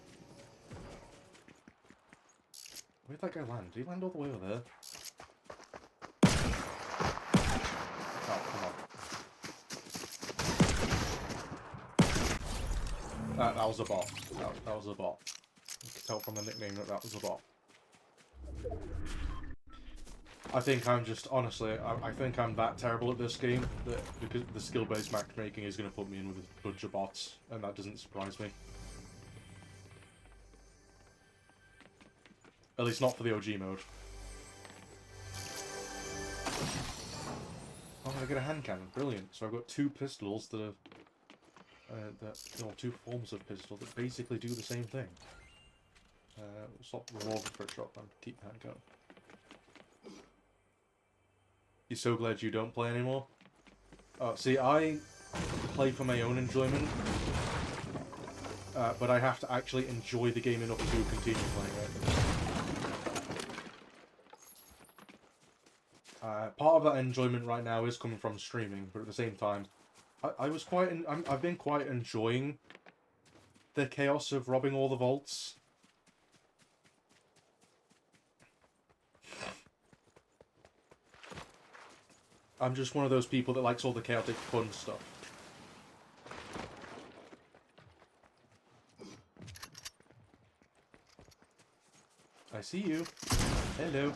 Where'd that guy land? Did he land all the way over there? Oh, come on. That was a bot. That was a bot. You can tell from the nickname that was a bot. I think I'm just, honestly, I think I'm that terrible at this game that because the skill-based matchmaking is going to put me in with a bunch of bots, and that doesn't surprise me. At least not for the OG mode. Oh, I get a hand cannon. Brilliant. So I've got two pistols that are... two forms of pistol that basically do the same thing. Swap revolver for a shotgun. Keep hand cannon. You're so glad you don't play anymore? See, I play for my own enjoyment. But I have to actually enjoy the game enough to continue playing it. Part of that enjoyment right now is coming from streaming, but at the same time, I've been quite enjoying the chaos of robbing all the vaults. I'm just one of those people that likes all the chaotic fun stuff. I see you. Hello.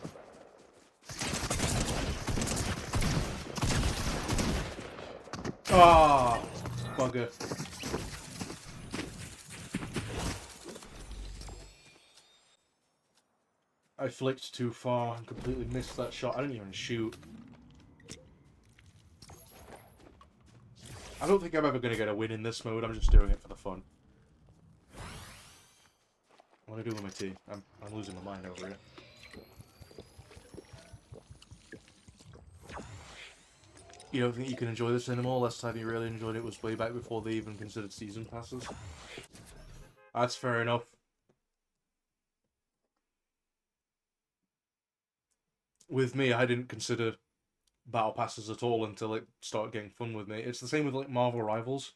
Ah, bugger. I flicked too far and completely missed that shot. I didn't even shoot. I don't think I'm ever going to get a win in this mode. I'm just doing it for the fun. What do I do with my tea? I'm losing my mind over here. You don't think you can enjoy this anymore? Last time you really enjoyed it was way back before they even considered season passes. That's fair enough. With me, I didn't consider battle passes at all until it started getting fun with me. It's the same with like Marvel Rivals.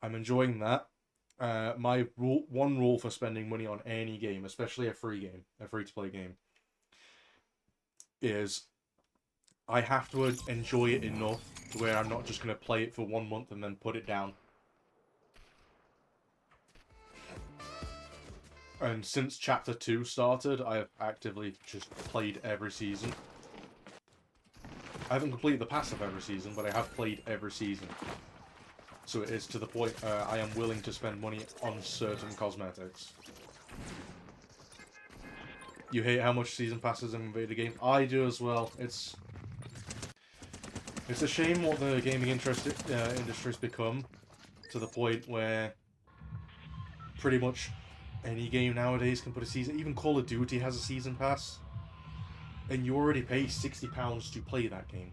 I'm enjoying that. My one rule for spending money on any game, especially a free-to-play game, is I have to enjoy it enough to where I'm not just going to play it for 1 month and then put it down. And since Chapter 2 started, I have actively just played every season. I haven't completed the pass of every season, but I have played every season. So it is to the point I am willing to spend money on certain cosmetics. You hate how much season passes invade the game? I do as well. It's a shame what the gaming industry's become, to the point where pretty much any game nowadays can put a season. Even Call of Duty has a season pass. and you already pay £60 to play that game.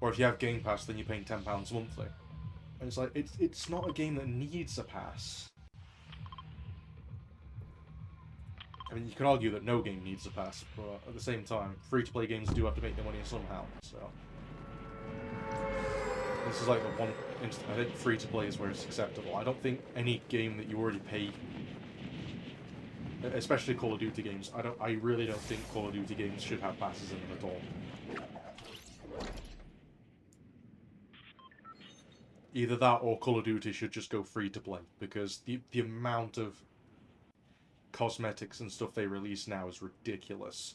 Or if you have Game Pass, then you're paying £10 monthly. And it's like, it's not a game that needs a pass. I mean, you can argue that no game needs a pass, but at the same time, free-to-play games do have to make their money somehow, so... This is like the one instance, I think free-to-play is where it's acceptable. I don't think any game that you already pay, especially Call of Duty games, I really don't think Call of Duty games should have passes in them at all. Either that or Call of Duty should just go free-to-play, because the amount of cosmetics and stuff they release now is ridiculous.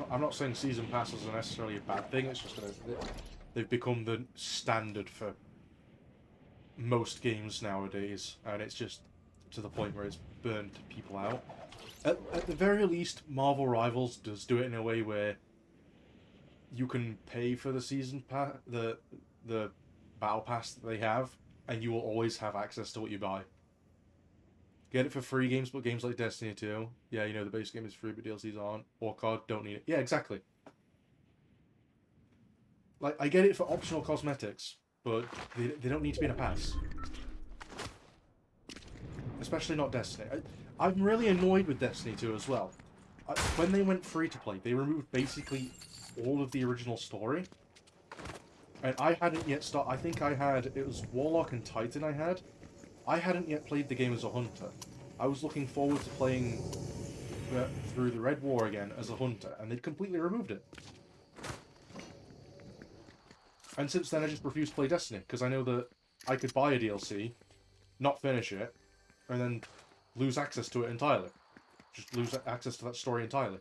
I'm not saying season passes are necessarily a bad thing, it's just that they've become the standard for most games nowadays, and it's just to the point where it's burnt people out. At the very least, Marvel Rivals does do it in a way where you can pay for the season pass, the battle pass that they have, and you will always have access to what you buy. Get it for free games, but games like Destiny 2, yeah, you know, the base game is free, but DLCs aren't. Or COD, don't need it. Yeah, exactly. Like, I get it for optional cosmetics, but they don't need to be in a pass. Especially not Destiny. I'm really annoyed with Destiny 2 as well. When they went free-to-play, they removed basically all of the original story. And I hadn't yet started... I think I had... It was Warlock and Titan I had. I hadn't yet played the game as a hunter. I was looking forward to playing through the Red War again as a hunter, and they'd completely removed it. And since then I just refused to play Destiny, because I know that I could buy a DLC, not finish it, and then lose access to it entirely. Just lose access to that story entirely.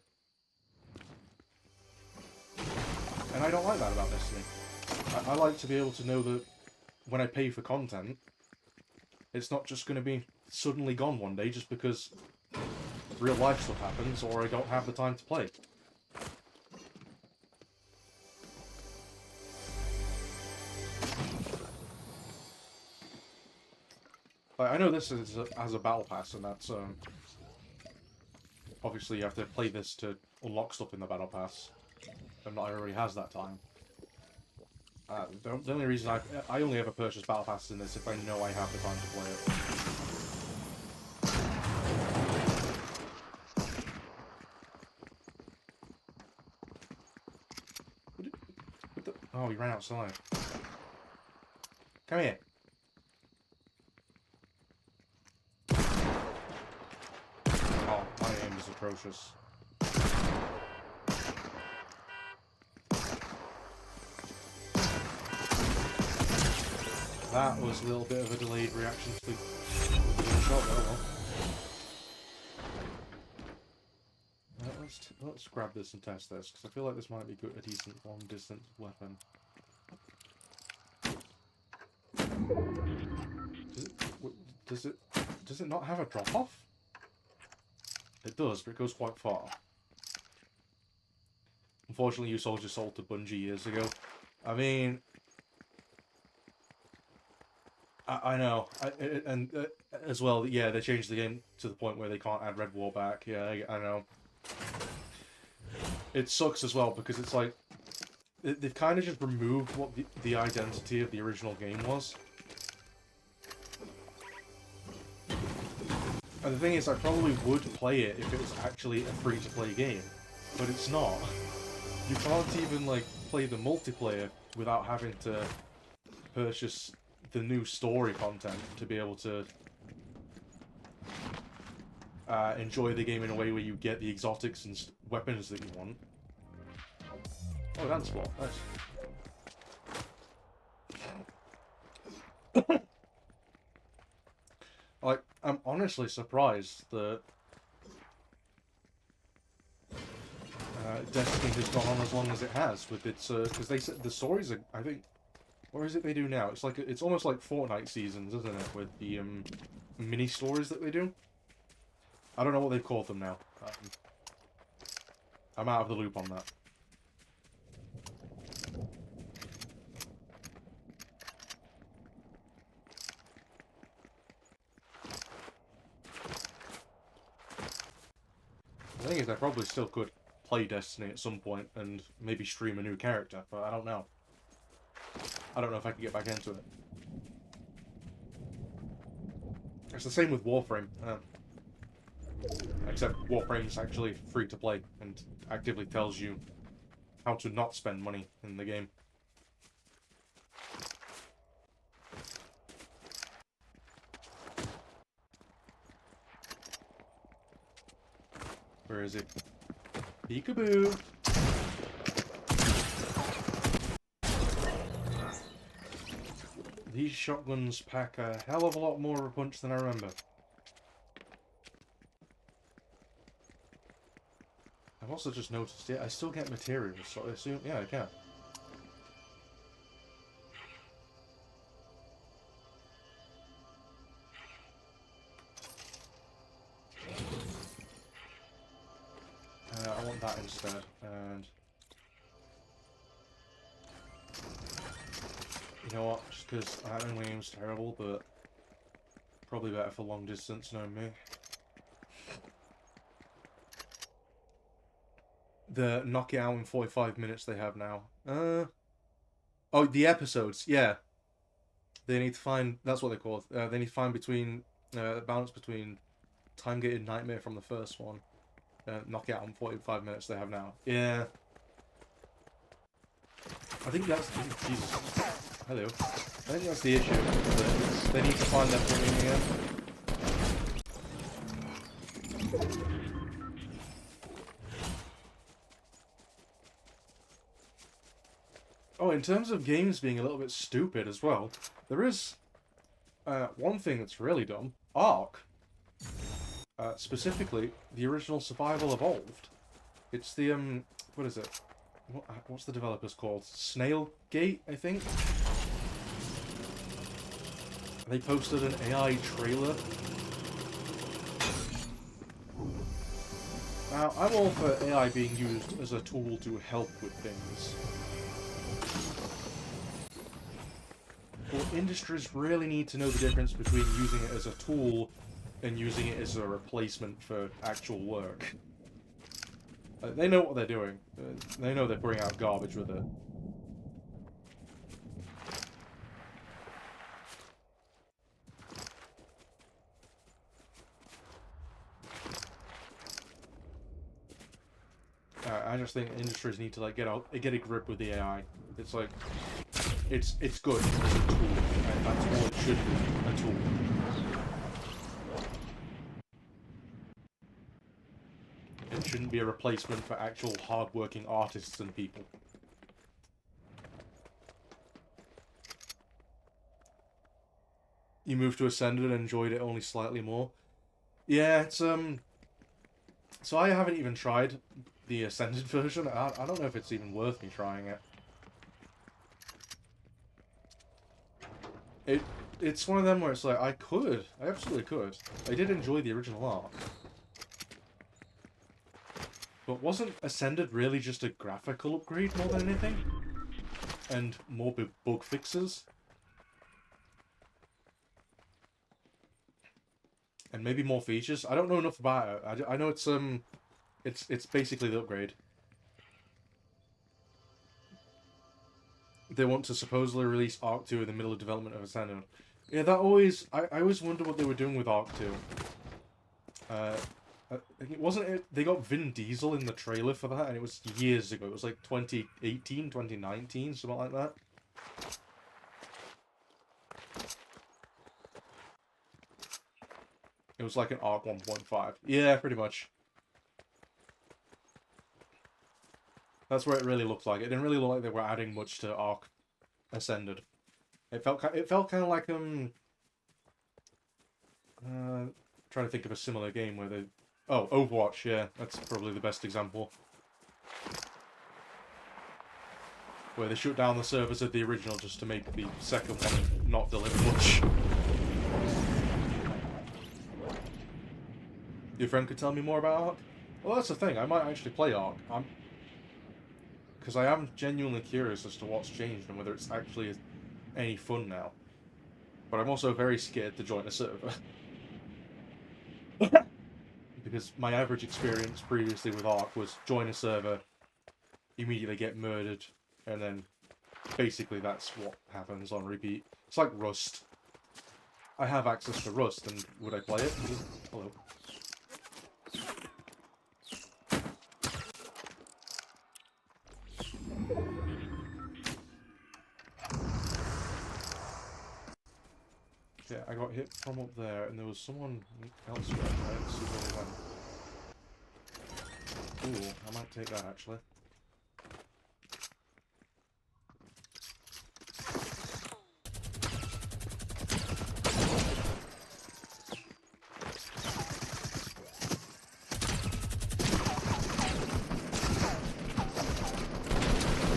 And I don't like that about Destiny. I like to be able to know that when I pay for content, it's not just going to be suddenly gone one day just because real life stuff happens or I don't have the time to play. I know this has a battle pass, and that's obviously you have to play this to unlock stuff in the battle pass, and not everybody has that time. The only reason I only ever purchase battle passes in this if I know I have the time to play it. Oh, he ran outside. Come here. Oh, my aim is atrocious. That was a little bit of a delayed reaction to the shot, well. Let's grab this and test this, because I feel like this might be a decent long-distance weapon. Does it not have a drop-off? It does, but it goes quite far. Unfortunately, you soldiers sold to Bungie years ago. I mean... I know, and as well, yeah, they changed the game to the point where they can't add Red War back. Yeah, I know. It sucks as well because it's like they've kind of just removed what the identity of the original game was. And the thing is, I probably would play it if it was actually a free-to-play game, but it's not. You can't even like play the multiplayer without having to purchase the new story content to be able to enjoy the game in a way where you get the exotics and weapons that you want. Oh, dance floor, nice. Like, I'm honestly surprised that Destiny has gone on as long as it has with its because they said the stories are, I think. Or is it they do now? It's like it's almost like Fortnite seasons, isn't it? With the mini stories that they do. I don't know what they've called them now. I'm out of the loop on that. The thing is, I probably still could play Destiny at some point and maybe stream a new character, but I don't know. I don't know if I can get back into it. It's the same with Warframe. Except Warframe's actually free to play and actively tells you how to not spend money in the game. Where is it? Peekaboo! These shotguns pack a hell of a lot more of a punch than I remember. I've also just noticed, yeah, I still get materials, so I assume, yeah, I can. I want that instead, and... You know what, just because Iron Aim's terrible, but probably better for long distance, knowing me. The knock it out in 45 minutes they have now. Oh, the episodes, yeah. They need to find, that's what they call it. They need to find between, balance between time-gated Nightmare from the first one, knock it out in 45 minutes they have now. Yeah. I think that's, Jesus. Hello. I think that's the issue. They need to find that point again. Oh, in terms of games being a little bit stupid as well, there is one thing that's really dumb. Ark. Specifically, the original Survival Evolved. It's the, what is it? What's the developers called? Snailgate, I think? They posted an AI trailer. Now, I'm all for AI being used as a tool to help with things. But industries really need to know the difference between using it as a tool and using it as a replacement for actual work. They know what they're doing. They know they're putting out garbage with it. I just think industries need to like get a grip with the AI. It's like it's good. It's a tool, and that's all it should be, a tool. It shouldn't be a replacement for actual hard-working artists and people. You moved to Ascended and enjoyed it only slightly more. Yeah, it's so I haven't even tried the Ascended version. I don't know if it's even worth me trying it. It's one of them where it's like, I absolutely could. I did enjoy the original art. But wasn't Ascended really just a graphical upgrade more than anything? And more bug fixes? And maybe more features? I don't know enough about it. I know it's basically the upgrade. They want to supposedly release Arc 2 in the middle of development of Ascended. Yeah, that always... I always wonder what they were doing with Arc 2. It wasn't it, they got Vin Diesel in the trailer for that, and it was years ago. It was like 2018, 2019, something like that. It was like an Arc 1.5. Yeah, pretty much. That's where it really looked like. It didn't really look like they were adding much to Arc Ascended. It felt kind of like trying to think of a similar game where they... Oh, Overwatch, yeah. That's probably the best example. Where they shut down the servers of the original just to make the second one not deliver much. Your friend could tell me more about Ark? Well, that's the thing. I might actually play Ark. Because I am genuinely curious as to what's changed and whether it's actually any fun now. But I'm also very scared to join a server. Because my average experience previously with Ark was join a server, immediately get murdered, and then basically that's what happens on repeat. It's like Rust. I have access to Rust, and would I play it? Hello. Yeah, I got hit from up there, and there was someone elsewhere. I didn't see where they went. Ooh, I might take that actually.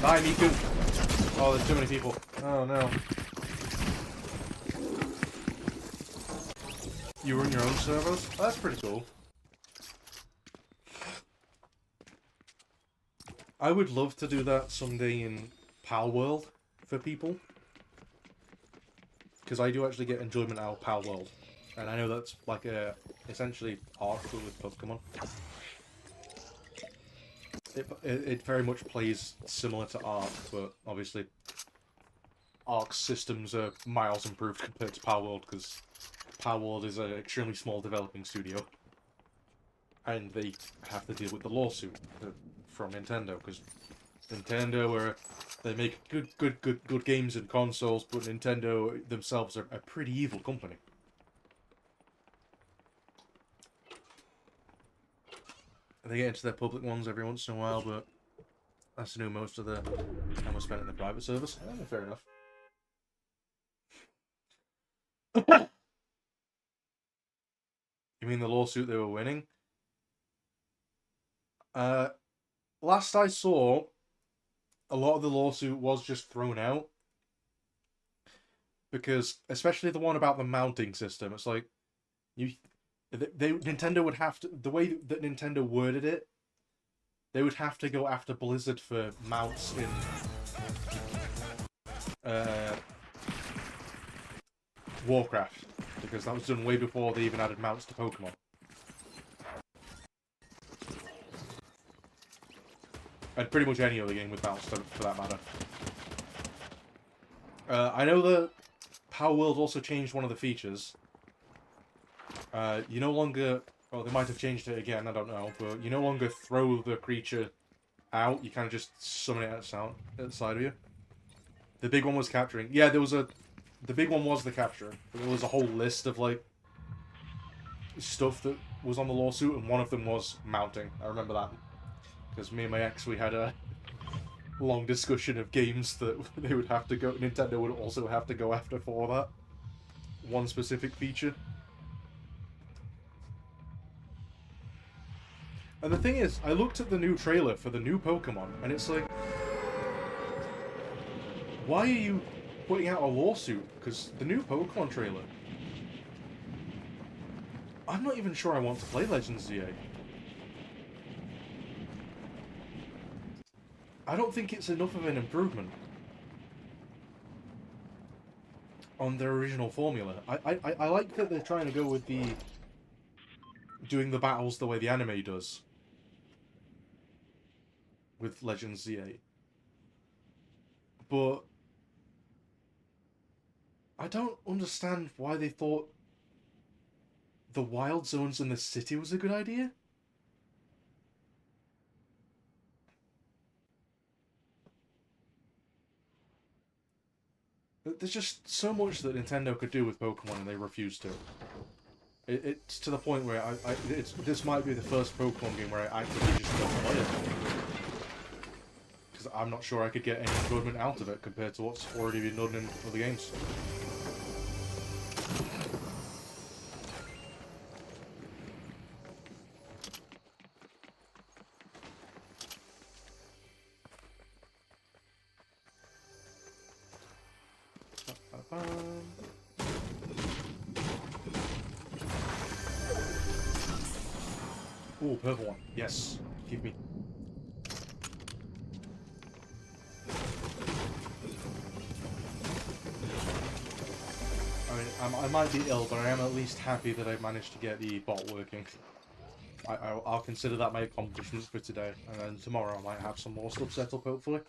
Die, Miku! Oh, there's too many people. Oh no. You run your own servers? Oh, that's pretty cool. I would love to do that someday in Pal World for people. Because I do actually get enjoyment out of Pal World. And I know that's like a essentially Ark but with Pokemon. It very much plays similar to Ark, but obviously Ark's systems are miles improved compared to Pal World, because Pal World is an extremely small developing studio. And they have to deal with the lawsuit from Nintendo, because Nintendo they make good games and consoles, but Nintendo themselves are a pretty evil company. They get into their public ones every once in a while, but that's to do most of the time was spent in the private service. Fair enough. You mean the lawsuit they were winning? Last I saw, a lot of the lawsuit was just thrown out. Because, especially the one about the mounting system, it's like, Nintendo would have to, the way that Nintendo worded it, they would have to go after Blizzard for mounts in Warcraft, because that was done way before they even added mounts to Pokemon. And pretty much any other game with mounts, for that matter. I know that Power World also changed one of the features. You no longer... Well, they might have changed it again, I don't know. But you no longer throw the creature out. You kind of just summon it outside of you. The big one was capturing. Yeah, there was a... The big one was the capture. But there was a whole list of, like, stuff that was on the lawsuit, and one of them was mounting. I remember that. Because me and my ex, we had a long discussion of games that they would have to go... Nintendo would also have to go after for that. One specific feature. And the thing is, I looked at the new trailer for the new Pokemon, and it's like... Why are you putting out a lawsuit? Because the new Pokemon trailer... I'm not even sure I want to play Legends ZA. I don't think it's enough of an improvement on their original formula. I like that they're trying to go with the... doing the battles the way the anime does. With Legends ZA. But... I don't understand why they thought the wild zones in the city was a good idea. There's just so much that Nintendo could do with Pokemon, and they refuse to. It's to the point where this might be the first Pokemon game where I actively just don't play it. Because I'm not sure I could get any enjoyment out of it compared to what's already been done in other games. Ooh, purple one. Yes. Give me. I mean, I might be ill, but I am at least happy that I managed to get the bot working. I'll consider that my accomplishment for today, and then tomorrow I might have some more stuff set up, hopefully.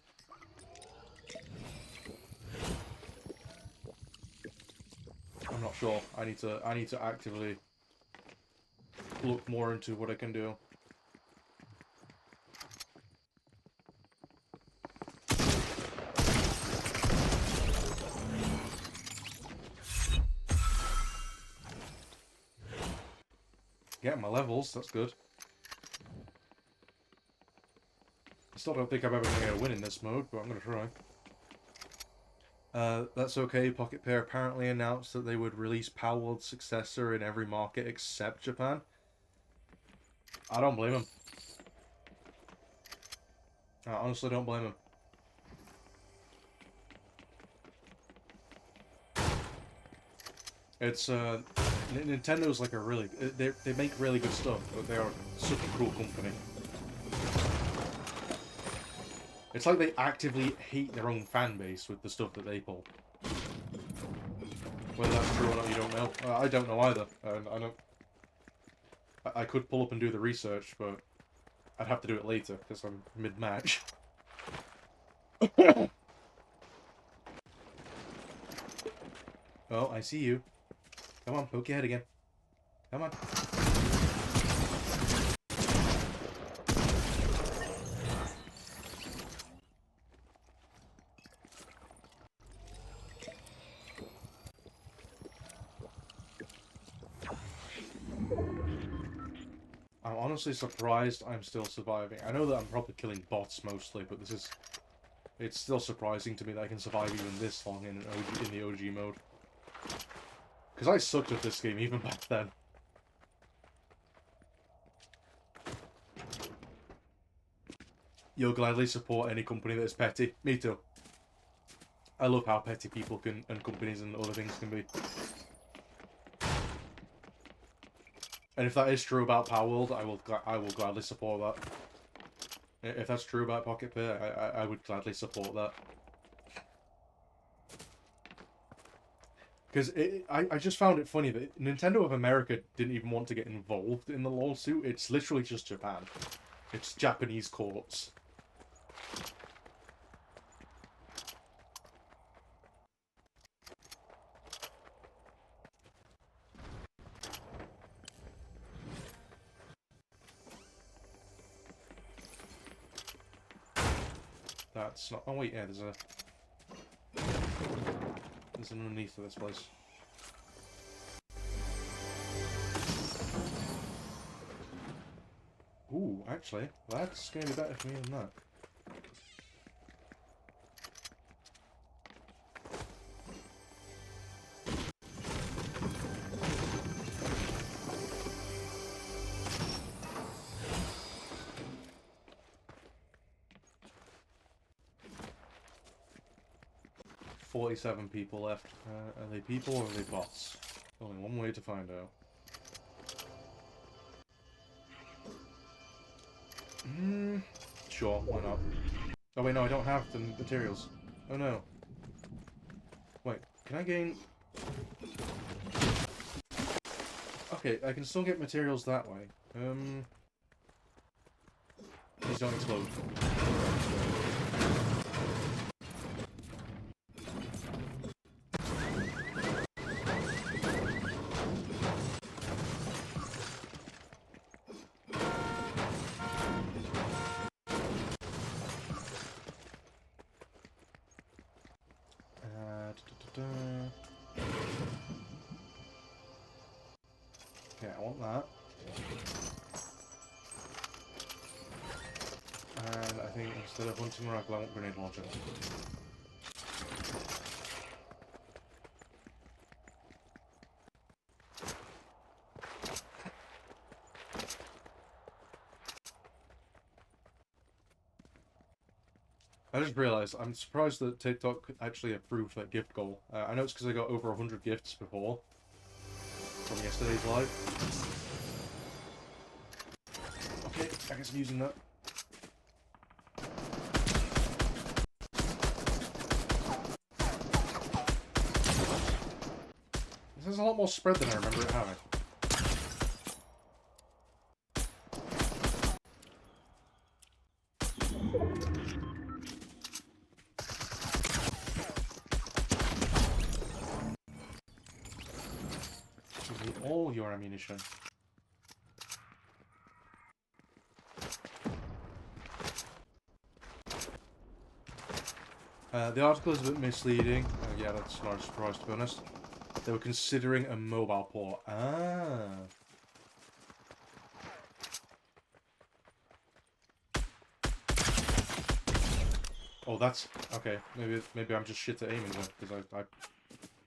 I'm not sure. I need to actively look more into what I can do. Getting my levels, that's good. I still don't think I'm ever going to get a win in this mode, but I'm going to try. That's okay. Pocket Pair apparently announced that they would release Palworld's successor in every market except Japan. I don't blame them. I honestly don't blame them. It's, Nintendo's like a really... They make really good stuff, but they are such a cool company. It's like they actively hate their own fan base with the stuff that they pull. Whether that's true or not, you don't know. I don't know either. I could pull up and do the research, but I'd have to do it later, because I'm mid-match. Oh, I see you. Come on, poke your head again. Come on. I'm honestly surprised I'm still surviving. I know that I'm probably killing bots mostly, but this is... It's still surprising to me that I can survive even this long in the OG mode. Because I sucked at this game even back then. You'll gladly support any company that is petty. Me too. I love how petty people can, and companies and other things can be. And if that is true about Palworld, I will gladly support that. If that's true about Pocket Pair, I would gladly support that. Because I just found it funny that Nintendo of America didn't even want to get involved in the lawsuit. It's literally just Japan. It's Japanese courts. That's not... Oh wait, yeah, there's an underneath of this place. Ooh, actually, that's going to be better for me than that. "47 people left. Are they people or are they bots? Only one way to find out." Sure, why not? Oh wait, no, I don't have the materials. Oh no. Wait, can I gain... Okay, I can still get materials that way. Please don't explode. Okay, I want that. And I think instead of hunting rifle, I want grenade launcher. I just realised, I'm surprised that TikTok actually approved that gift goal. I know it's because I got over 100 gifts before, from yesterday's live. Okay, I guess I'm using that. This has a lot more spread than I remember it having. Give me all your ammunition. The article is a bit misleading. Yeah, that's not a surprise, to be honest. They were considering a mobile port. Ah. Oh, that's... Okay, maybe I'm just shit at aiming then, because I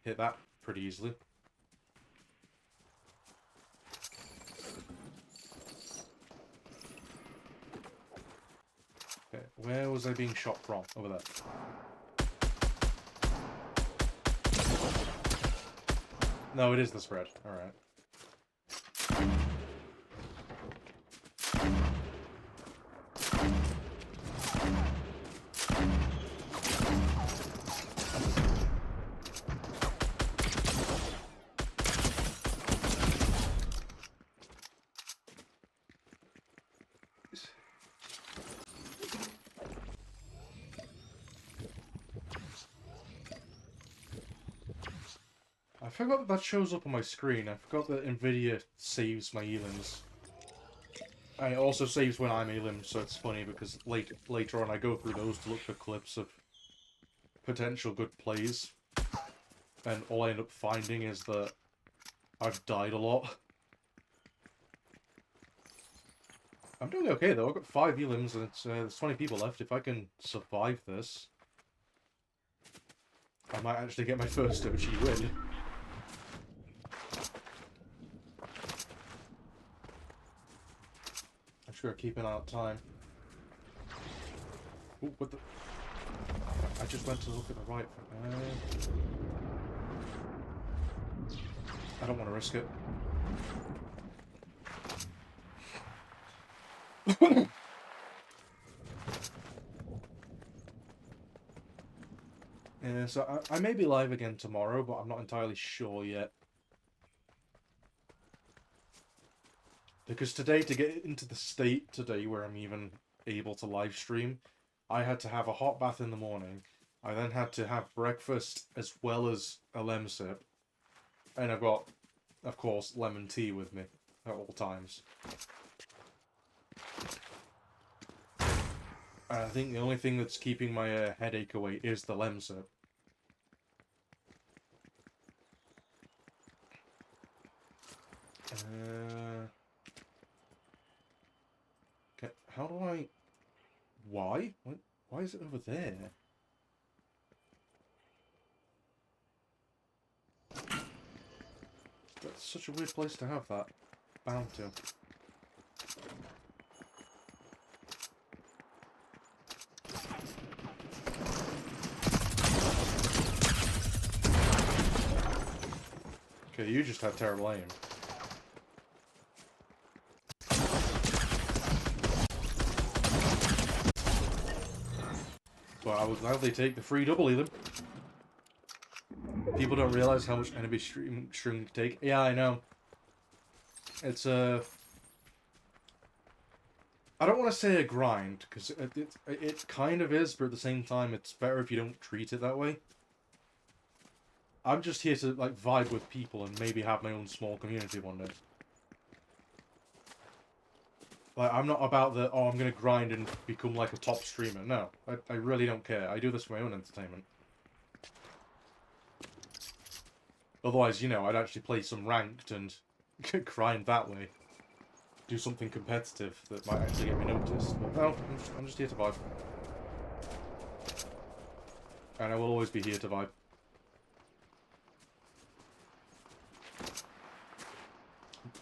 hit that pretty easily. Okay, where was I being shot from? Over there. No, it is the spread. Alright. I forgot that shows up on my screen. I forgot that Nvidia saves my elims. And it also saves when I'm elim, so it's funny because later on I go through those to look for clips of potential good plays. And all I end up finding is that I've died a lot. I'm doing okay though, I've got 5 elims and there's 20 people left. If I can survive this, I might actually get my first OG win. I'm just gonna keep an eye on time. Ooh, what the... I just went to look at the right... I don't want to risk it. Yeah, so I may be live again tomorrow, but I'm not entirely sure yet. Because today, to get into the state today where I'm even able to live stream, I had to have a hot bath in the morning. I then had to have breakfast as well as a lemon sip. And I've got, of course, lemon tea with me at all times. And I think the only thing that's keeping my headache away is the lemon sip. Okay, how do I... Why? Why is it over there? That's such a weird place to have that bound to. Okay, you just have terrible aim. Well, I would gladly take the free double elim. People don't realize how much enemy stream can take. Yeah, I know. It's I don't want to say a grind, because it kind of is, but at the same time, it's better if you don't treat it that way. I'm just here to, like, vibe with people and maybe have my own small community one day. Like, I'm not about the, oh, I'm gonna grind and become, like, a top streamer. No, I really don't care. I do this for my own entertainment. Otherwise, you know, I'd actually play some ranked and grind that way. Do something competitive that might actually get me noticed. But no, I'm just here to vibe. And I will always be here to vibe.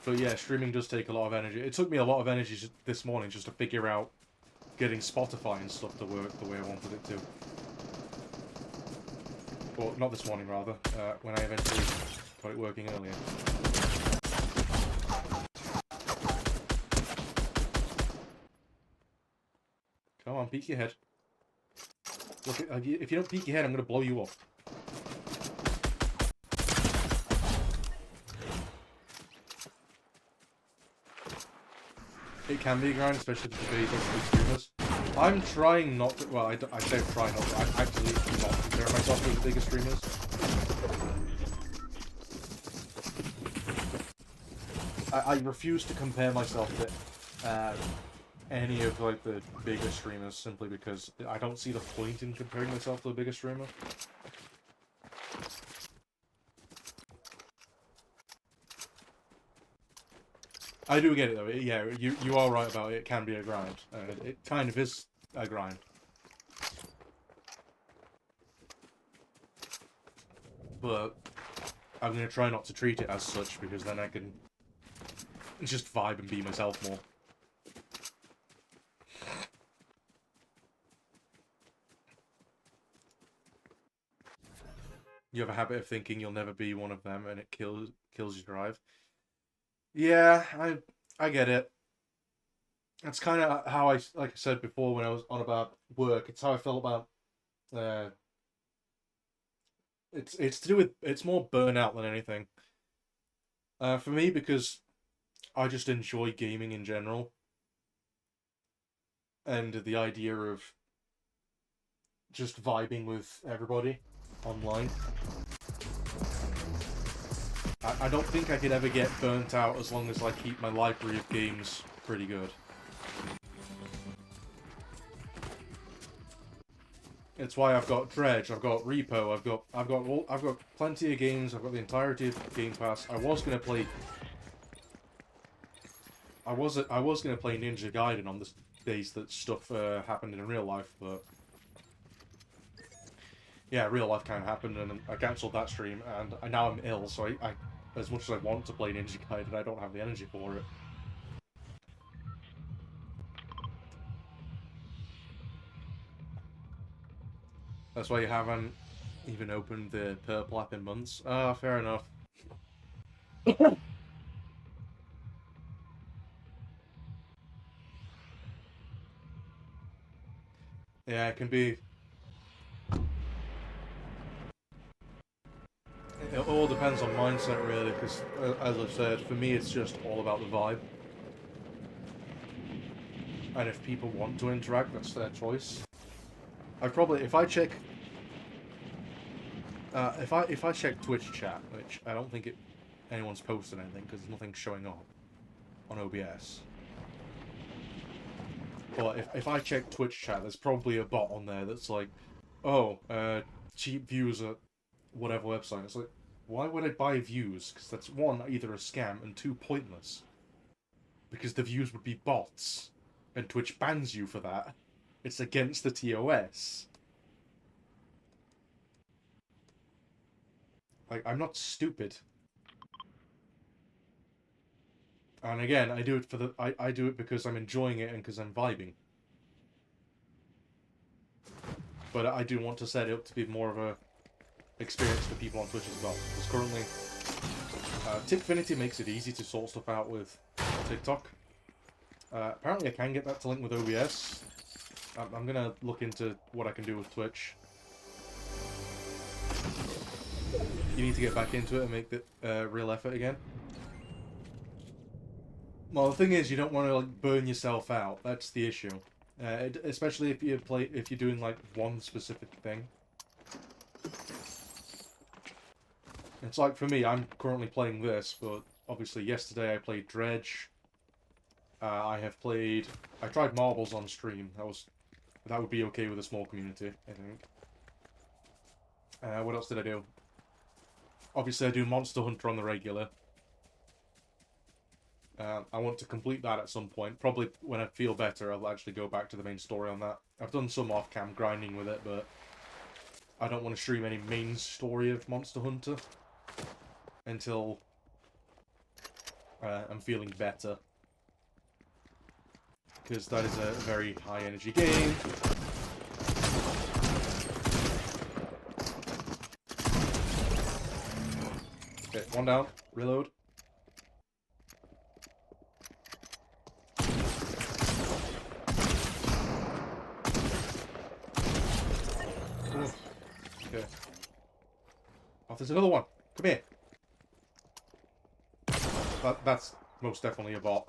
But yeah, streaming does take a lot of energy. It took me a lot of energy this morning just to figure out getting Spotify and stuff to work the way I wanted it to. Well, not this morning, rather. When I eventually got it working earlier. on, peek your head. Look, if you don't peek your head, I'm gonna blow you up. It can be a grind, especially if you're big streamers. I'm trying not to. Well, I say I'm trying not to. I'm actually not comparing myself to the bigger streamers. I refuse to compare myself to any of like the bigger streamers simply because I don't see the point in comparing myself to a bigger streamer. I do get it though. Yeah, you are right about it. It can be a grind. It kind of is a grind. But I'm gonna try not to treat it as such because then I can just vibe and be myself more. You have a habit of thinking you'll never be one of them, and it kills your drive. Yeah, I get it. That's kind of how like I said before when I was on about work. It's how I felt about. It's to do with it's more burnout than anything. For me, because I just enjoy gaming in general, and the idea of just vibing with everybody online. I don't think I could ever get burnt out as long as I keep my library of games pretty good. It's why I've got Dredge, I've got Repo, I've got plenty of games. I've got the entirety of Game Pass. I was gonna play Ninja Gaiden on the days that stuff happened in real life, but yeah, real life kind of happened, and I cancelled that stream, and now I'm ill, so I as much as I want to play Ninja Gaiden, I don't have the energy for it. That's why you haven't even opened the Purple app in months. Ah, fair enough. Yeah, it can be. It all depends on mindset, really, because, as I've said, for me it's just all about the vibe. And if people want to interact, that's their choice. If I check Twitch chat, which I don't think anyone's posted anything because nothing's showing up on OBS. But if I check Twitch chat, there's probably a bot on there that's like, oh, cheap views at whatever website. It's like, why would I buy views? Because that's one, either a scam, and two, pointless. Because the views would be bots, and Twitch bans you for that. It's against the TOS. Like, I'm not stupid. And again, I do it for the I do it because I'm enjoying it and because I'm vibing. But I do want to set it up to be more of a experience for people on Twitch as well. Because currently, Tickfinity makes it easy to sort stuff out with TikTok. Apparently I can get that to link with OBS. I'm gonna look into what I can do with Twitch. You need to get back into it and make the real effort again. Well, the thing is, you don't want to like burn yourself out. That's the issue. Especially if you're doing like one specific thing. It's like for me, I'm currently playing this, but obviously yesterday I played Dredge. I tried Marbles on stream. That would be okay with a small community, I think. What else did I do? Obviously, I do Monster Hunter on the regular. I want to complete that at some point. Probably when I feel better, I'll actually go back to the main story on that. I've done some off-cam grinding with it, but I don't want to stream any main story of Monster Hunter until I'm feeling better. Because that is a very high-energy game. Okay, one down. Reload. Okay. Oh, there's another one. Come here. That's most definitely a bot.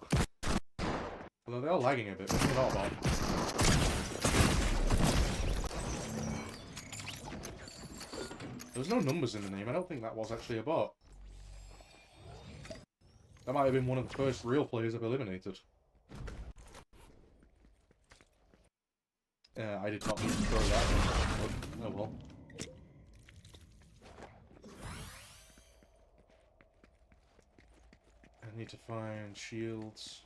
Although they are lagging a bit, maybe they're not a bot. There's no numbers in the name. I don't think that was actually a bot. That might have been one of the first real players I've eliminated. I did not mean to throw that. Oh well. I need to find shields.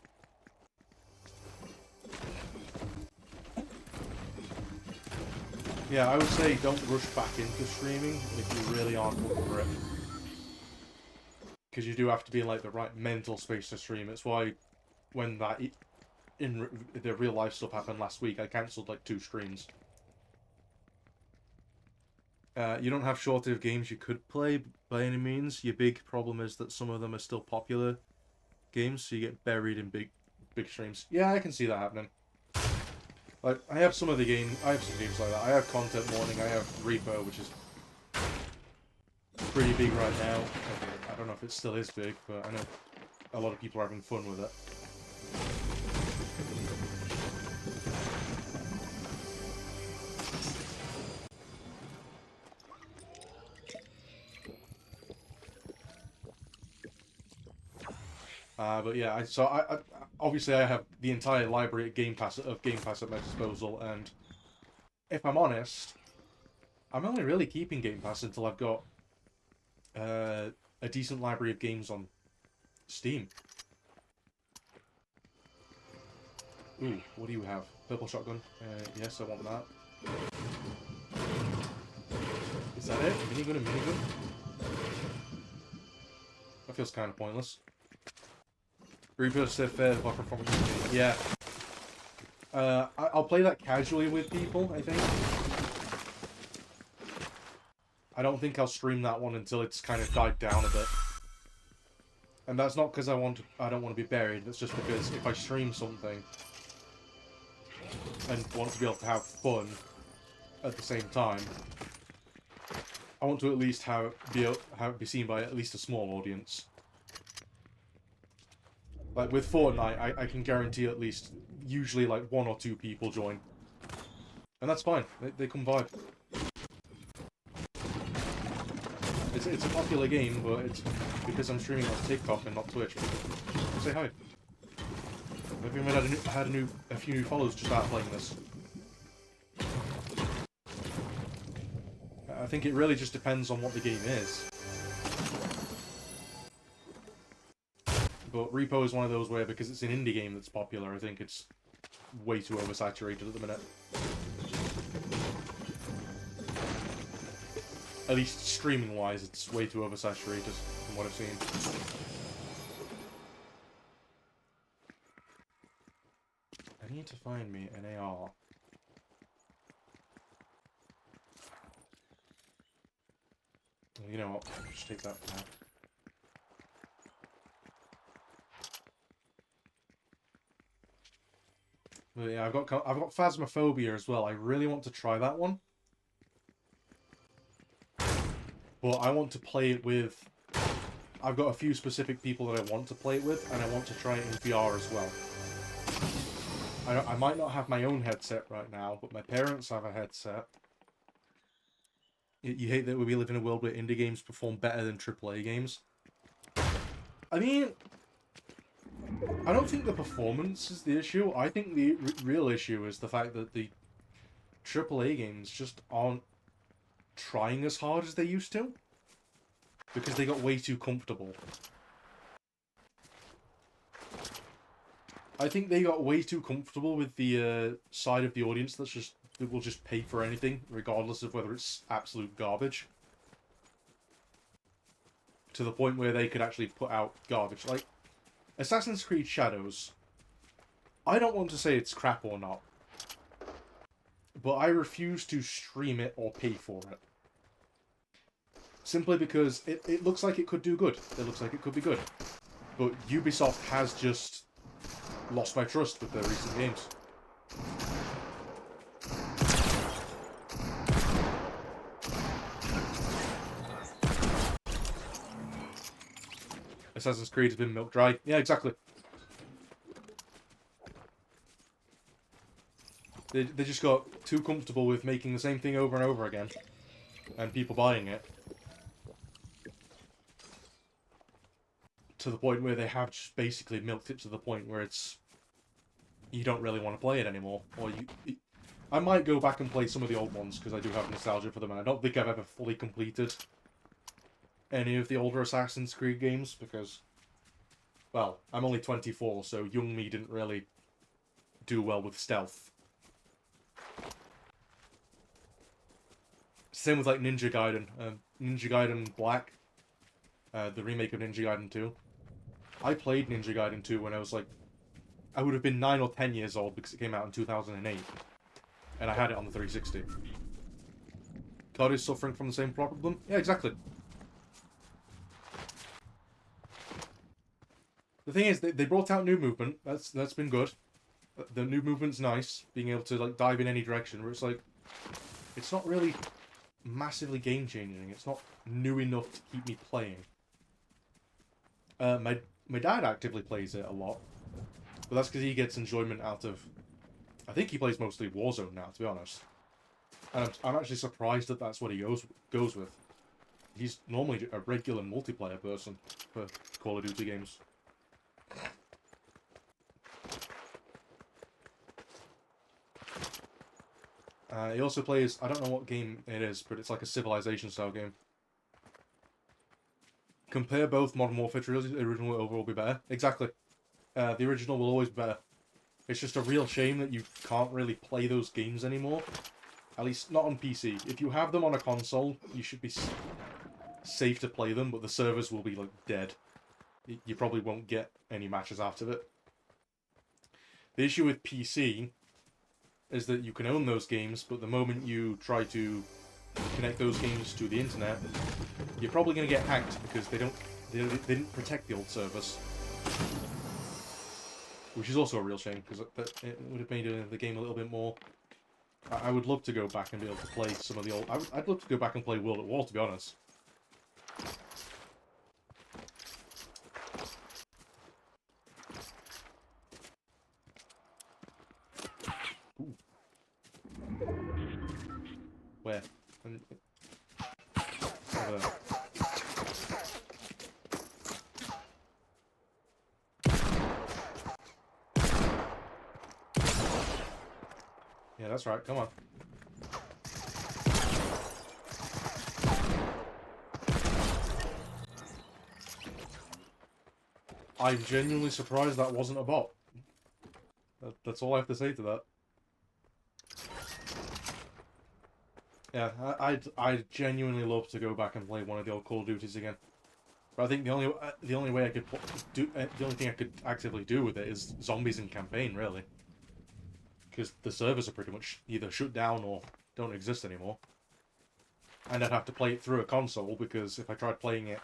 Yeah, I would say don't rush back into streaming if you really aren't looking for it. Because you do have to be in like the right mental space to stream. It's why when that in the real life stuff happened last week, I cancelled like 2 streams. You don't have shortage of games you could play by any means. Your big problem is that some of them are still popular games, so you get buried in big streams. Yeah, I can see that happening. Like, I have some games like that. I have Content Warning, I have Repo, which is pretty big right now. Okay, I don't know if it still is big, but I know a lot of people are having fun with it. But yeah, I obviously I have the entire library of Game Pass at my disposal, and if I'm honest, I'm only really keeping Game Pass until I've got a decent library of games on Steam. Ooh, what do you have? Purple shotgun. Yes, I want that. Is that it? Minigun and minigun? That feels kind of pointless. Repost if block performance. Yeah. I'll play that casually with people, I think. I don't think I'll stream that one until it's kind of died down a bit. And that's not because I don't want to be buried, that's just because if I stream something and want to be able to have fun at the same time, I want to at least have it be seen by at least a small audience. Like with Fortnite, I can guarantee at least usually like 1 or 2 people join. And that's fine, they come vibe. It's a popular game, but it's because I'm streaming on TikTok and not Twitch. Say hi. Maybe I had a few new followers just out playing this. I think it really just depends on what the game is. But Repo is one of those where, because it's an indie game that's popular, I think it's way too oversaturated at the minute. At least streaming-wise, it's way too oversaturated from what I've seen. I need to find me an AR. Well, you know what? I'll just take that now. But yeah, I've got Phasmophobia as well. I really want to try that one. But I want to play it with... I've got a few specific people that I want to play it with, and I want to try it in VR as well. I might not have my own headset right now, but my parents have a headset. You hate that we live in a world where indie games perform better than AAA games? I mean... I don't think the performance is the issue. I think the real issue is the fact that the AAA games just aren't trying as hard as they used to. Because they got way too comfortable. I think they got way too comfortable with the side of the audience that will just pay for anything, regardless of whether it's absolute garbage. To the point where they could actually put out garbage. Like, Assassin's Creed Shadows, I don't want to say it's crap or not, but I refuse to stream it or pay for it. Simply because it looks like it could do good. It looks like it could be good. But Ubisoft has just lost my trust with their recent games. Assassin's Creed has been milk dry. Yeah, exactly. They just got too comfortable with making the same thing over and over again, and people buying it, to the point where they have just basically milked it to the point where it's you don't really want to play it anymore. Or I might go back and play some of the old ones because I do have nostalgia for them, and I don't think I've ever fully completed any of the older Assassin's Creed games because, well, I'm only 24, so young me didn't really do well with stealth. Same with like Ninja Gaiden. Ninja Gaiden Black, the remake of Ninja Gaiden 2. I played Ninja Gaiden 2 when I was like, I would have been 9 or 10 years old because it came out in 2008. And I had it on the 360. God is suffering from the same problem? Yeah, exactly. The thing is, they brought out new movement. That's been good. The new movement's nice, being able to like dive in any direction. Where it's like, it's not really massively game changing. It's not new enough to keep me playing. My dad actively plays it a lot, but that's because he gets enjoyment out of. I think he plays mostly Warzone now, to be honest. And I'm actually surprised that that's what he goes with. He's normally a regular multiplayer person for Call of Duty games. He also plays, I don't know what game it is, but it's like a Civilization style game. Compare both Modern Warfare trilogies, the original will overall be better. Exactly. The original will always be better. It's just a real shame that you can't really play those games anymore. At least not on PC. If you have them on a console, you should be safe to play them, but the servers will be like dead. You probably won't get any matches after it. The issue with PC is that you can own those games, but the moment you try to connect those games to the internet, you're probably going to get hacked because they didn't protect the old servers. Which is also a real shame, because it would have made the game a little bit more. I would love to go back and be able to play some of the old. I'd love to go back and play World at War, to be honest. Ooh. Where? Over there. Yeah, that's right. Come on. I'm genuinely surprised that wasn't a bot. That's all I have to say to that. Yeah, I'd genuinely love to go back and play one of the old Call of Duties again. But I think the only way I could do the only thing I could actively do with it is zombies in campaign, really. Because the servers are pretty much either shut down or don't exist anymore. And I'd have to play it through a console, because if I tried playing it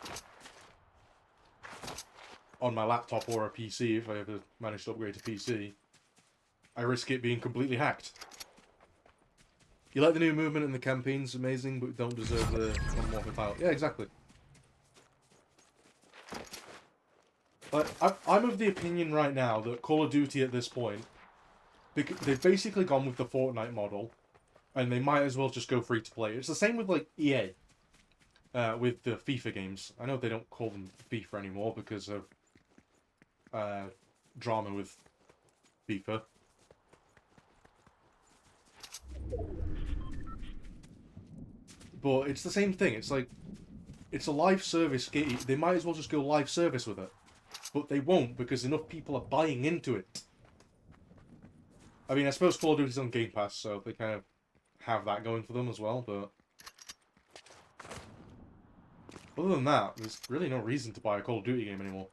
on my laptop or a PC, if I ever managed to upgrade to PC, I risk it being completely hacked. You like the new movement in the campaign's amazing, but don't deserve the Modern Warfare title. Yeah, exactly. But I'm of the opinion right now that Call of Duty at this point, they've basically gone with the Fortnite model, and they might as well just go free to play. It's the same with like EA, with the FIFA games. I know they don't call them FIFA anymore because of drama with FIFA. But it's the same thing. It's like, it's a live service game. They might as well just go live service with it. But they won't, because enough people are buying into it. I mean, I suppose Call of Duty's on Game Pass, so they kind of have that going for them as well, but other than that, there's really no reason to buy a Call of Duty game anymore.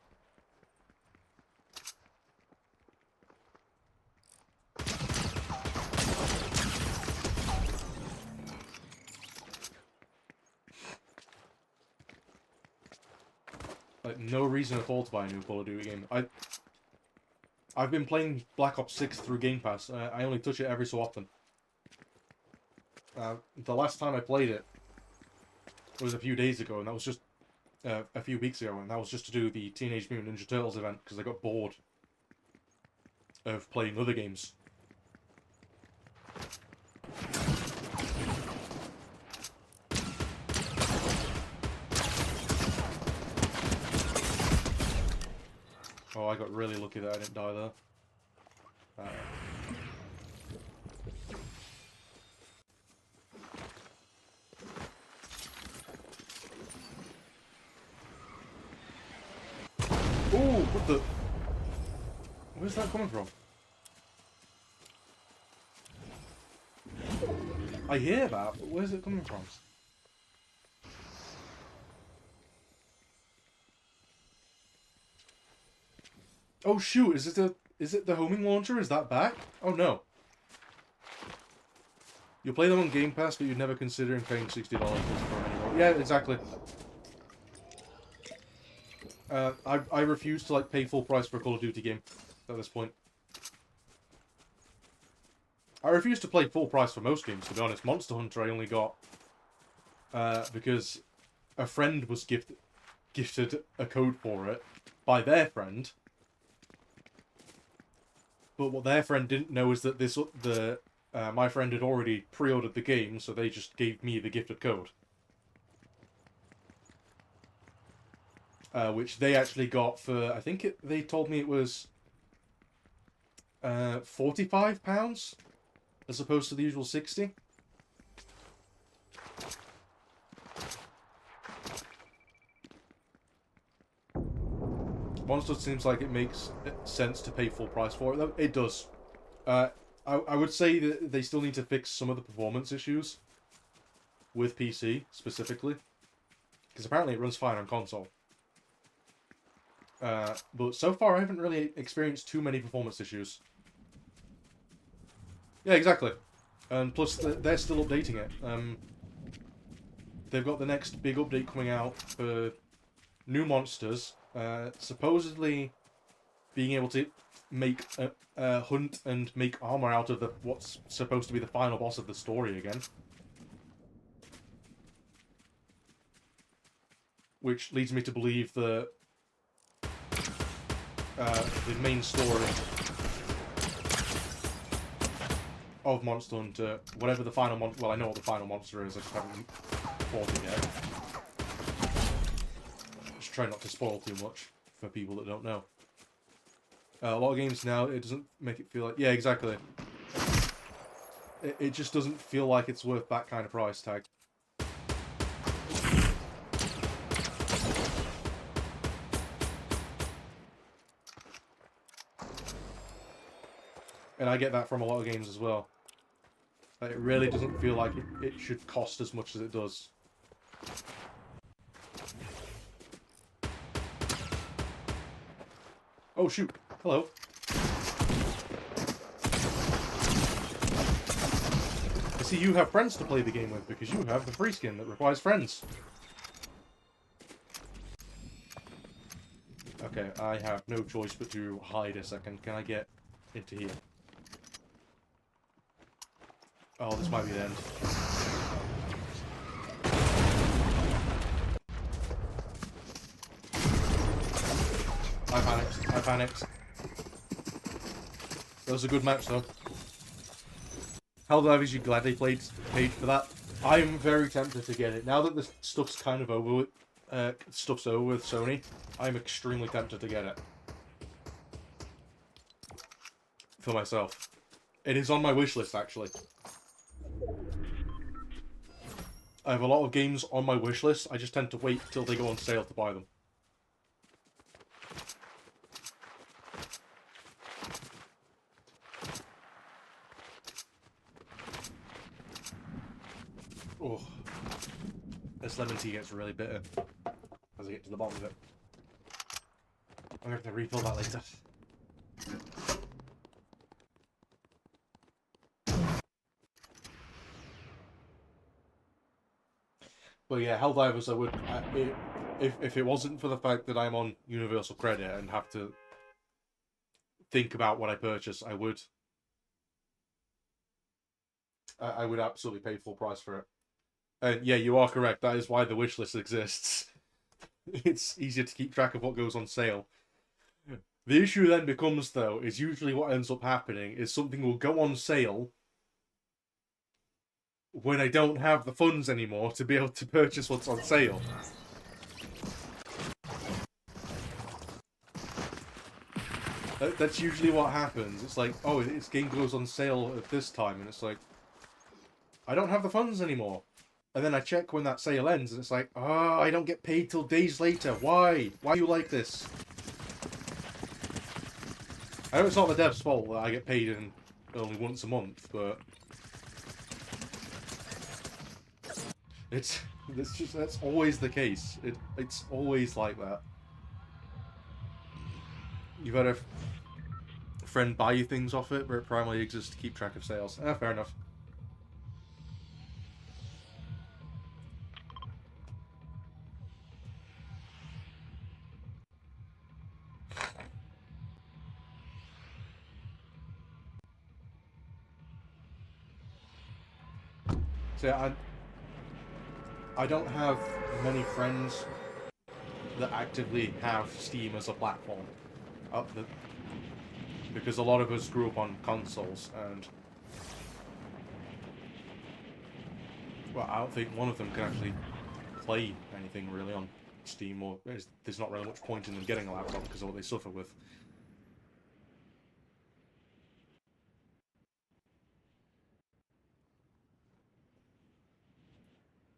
Like, no reason at all to buy a new Call of Duty game. I've been playing Black Ops 6 through Game Pass. I only touch it every so often. The last time I played it was a few days ago, and that was just a few weeks ago, and that was just to do the Teenage Mutant Ninja Turtles event because I got bored of playing other games. Oh, I got really lucky that I didn't die there. Oh, what the? Where's that coming from? I hear that, but where's it coming from? Oh shoot, is it the homing launcher? Is that back? Oh no. You'll play them on Game Pass, but you're never considering paying $60 for them anymore. Yeah, exactly. I refuse to like pay full price for a Call of Duty game at this point. I refuse to play full price for most games, to be honest. Monster Hunter I only got because a friend was gifted a code for it by their friend. But what their friend didn't know is that my friend had already pre-ordered the game, so they just gave me the gifted code. Which they actually got for, I think they told me it was £45 as opposed to the usual 60. Monster seems like it makes sense to pay full price for it, though. It does. I would say that they still need to fix some of the performance issues with PC, specifically. Because apparently it runs fine on console. But so far I haven't really experienced too many performance issues. Yeah, exactly. And plus, they're still updating it. They've got the next big update coming out for new monsters. Supposedly being able to make hunt and make armor out of what's supposed to be the final boss of the story again. Which leads me to believe that the main story of Monster Hunter, whatever the final monster... Well, I know what the final monster is, I just haven't fought it yet. Just try not to spoil too much for people that don't know. A lot of games now, it doesn't make it feel like... Yeah, exactly. It just doesn't feel like it's worth that kind of price tag. And I get that from a lot of games as well. It really doesn't feel like it should cost as much as it does. Oh shoot! Hello. I see you have friends to play the game with because you have the free skin that requires friends. Okay, I have no choice but to hide a second. Can I get into here? Oh, this might be the end. I panicked. That was a good match, though. Helldivers, you gladly paid for that? I'm very tempted to get it. Now that the stuff's kind of over with, Sony, I'm extremely tempted to get it. For myself. It is on my wish list, actually. I have a lot of games on my wish list. I just tend to wait till they go on sale to buy them. Oh, this lemon tea gets really bitter as I get to the bottom of it. I'm going to have to refill that later. But yeah, Helldivers, I would... if it wasn't for the fact that I'm on Universal Credit and have to think about what I purchase, I would absolutely pay full price for it. And yeah, you are correct. That is why the wishlist exists. It's easier to keep track of what goes on sale. The issue then becomes, though, is usually what ends up happening is something will go on sale when I don't have the funds anymore to be able to purchase what's on sale. That's usually what happens. It's like, oh, this game goes on sale at this time, and it's like, I don't have the funds anymore. And then I check when that sale ends, and it's like, oh, I don't get paid till days later. Why? Why are you like this? I know it's not the dev's fault that I get paid in only once a month, but that's always the case. It's always like that. You've had a friend buy you things off it, but it primarily exists to keep track of sales. Fair enough. So yeah, I don't have many friends that actively have Steam as a platform. Because a lot of us grew up on consoles, and well, I don't think one of them can actually play anything really on Steam, or there's not really much point in them getting a laptop because of what they suffer with.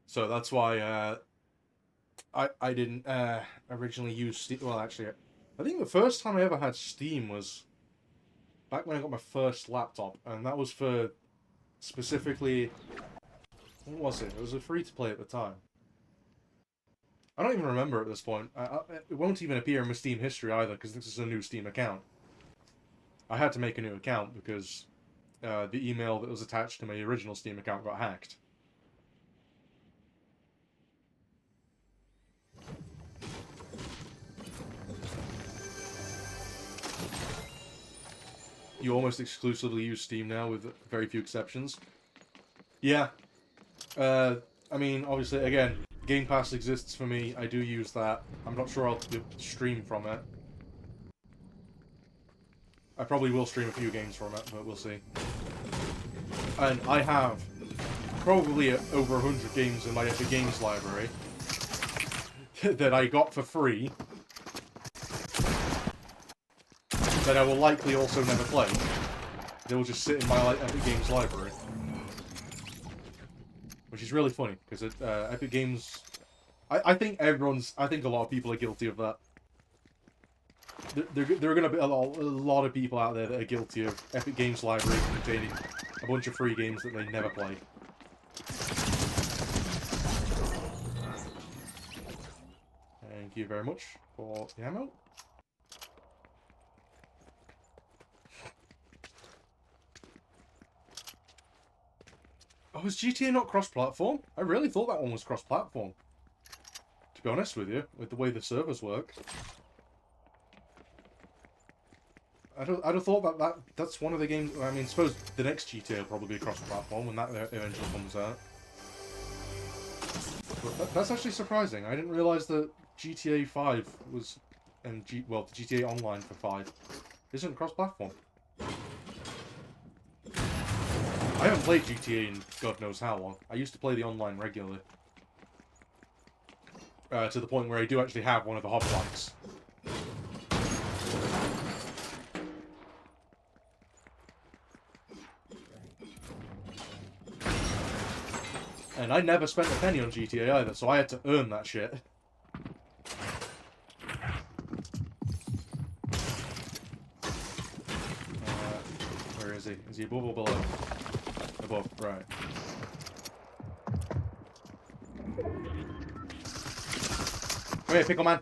So that's why I didn't originally use Steam. Well, actually, I think the first time I ever had Steam was back when I got my first laptop, and that was for specifically. What was it? It was a free-to-play at the time. I don't even remember at this point. It won't even appear in my Steam history either, because this is a new Steam account. I had to make a new account because the email that was attached to my original Steam account got hacked. You almost exclusively use Steam now, with very few exceptions. Yeah. I mean, obviously, again, Game Pass exists for me. I do use that. I'm not sure I'll stream from it. I probably will stream a few games from it, but we'll see. And I have probably over 100 games in my Epic Games library that I got for free that I will likely also never play. They will just sit in my Epic Games library. Which is really funny, because Epic Games... I think a lot of people are guilty of that. There are going to be a lot of people out there that are guilty of Epic Games library containing a bunch of free games that they never play. Thank you very much for the ammo. Oh, is GTA not cross-platform? I really thought that one was cross-platform. To be honest with you, with the way the servers work. I'd have thought that's one of the games... I mean, suppose the next GTA will probably be cross-platform when that eventually comes out. But that's actually surprising. I didn't realise that GTA 5 was... and the GTA Online for 5 isn't cross-platform. I haven't played GTA in God knows how long. I used to play the online regularly. To the point where I do actually have one of the hoplites. And I never spent a penny on GTA either, so I had to earn that shit. Where is he? Is he above or below? Above, right. Come here, pickle man.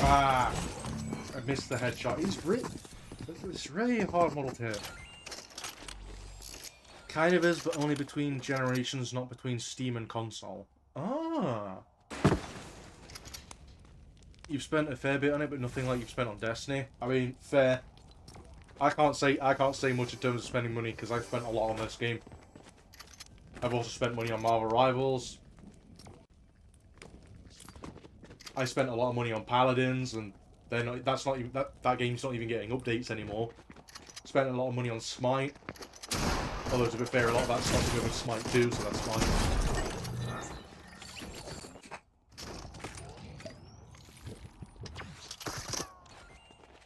Ah, I missed the headshot. It's really a hard model to hit. Kind of is, but only between generations, not between Steam and console. Ah. You've spent a fair bit on it, but nothing like you've spent on Destiny. I mean, fair. I can't say much in terms of spending money because I've spent a lot on this game. I've also spent money on Marvel Rivals. I spent a lot of money on Paladins, and that's not even that game's not even getting updates anymore. Spent a lot of money on Smite. Although to be fair, a lot of that stuff to go with Smite too, so that's fine.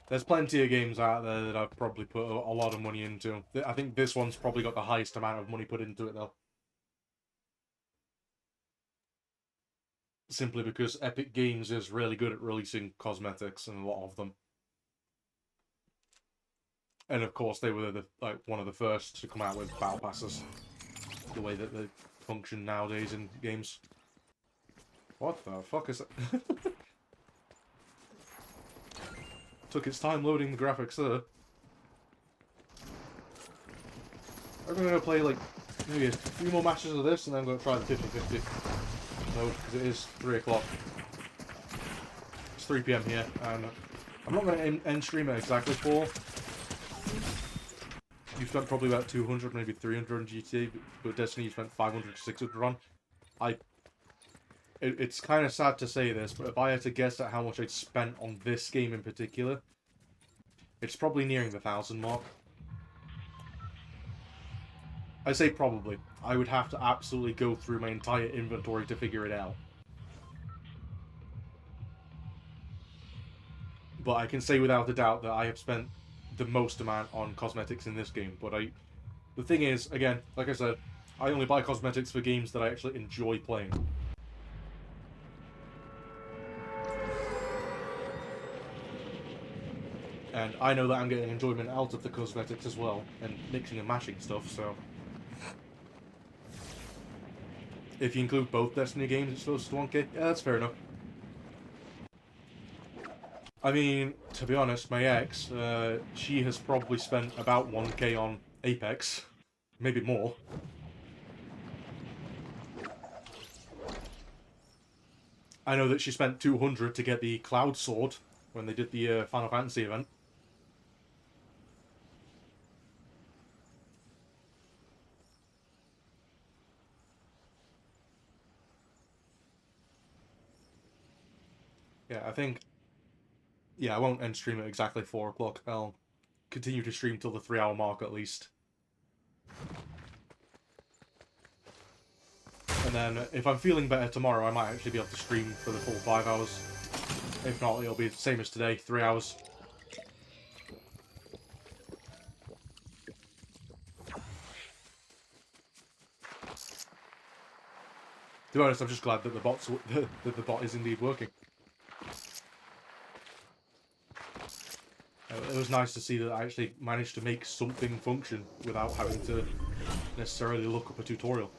There's plenty of games out there that I've probably put a lot of money into. I think this one's probably got the highest amount of money put into it, though. Simply because Epic Games is really good at releasing cosmetics, and a lot of them. And of course, they were one of the first to come out with battle passes. The way that they function nowadays in games. What the fuck is that? Took its time loading the graphics there. I'm gonna play like maybe a few more matches of this, and then I'm gonna try the 50-50 mode because it is 3 o'clock. It's 3 PM here, and I'm not gonna end stream at exactly 4. You've spent probably about 200, maybe 300 on GTA, but Destiny you spent 500 to 600 on. It's kind of sad to say this, but if I had to guess at how much I'd spent on this game in particular, it's probably nearing the 1,000 mark. I say probably. I would have to absolutely go through my entire inventory to figure it out. But I can say without a doubt that I have spent the most amount on cosmetics in this game. But the thing is, again, like I said, I only buy cosmetics for games that I actually enjoy playing. And I know that I'm getting enjoyment out of the cosmetics as well, and mixing and matching stuff, so... If you include both Destiny games, it's close to 1k. Yeah, that's fair enough. I mean, to be honest, my ex, she has probably spent about 1k on Apex. Maybe more. I know that she spent 200 to get the Cloud Sword when they did the Final Fantasy event. Yeah, I think... Yeah, I won't end stream at exactly 4 o'clock. I'll continue to stream till the 3-hour mark at least. And then, if I'm feeling better tomorrow, I might actually be able to stream for the full 5 hours. If not, it'll be the same as today, 3 hours. To be honest, I'm just glad that the bot is indeed working. It was nice to see that I actually managed to make something function without having to necessarily look up a tutorial.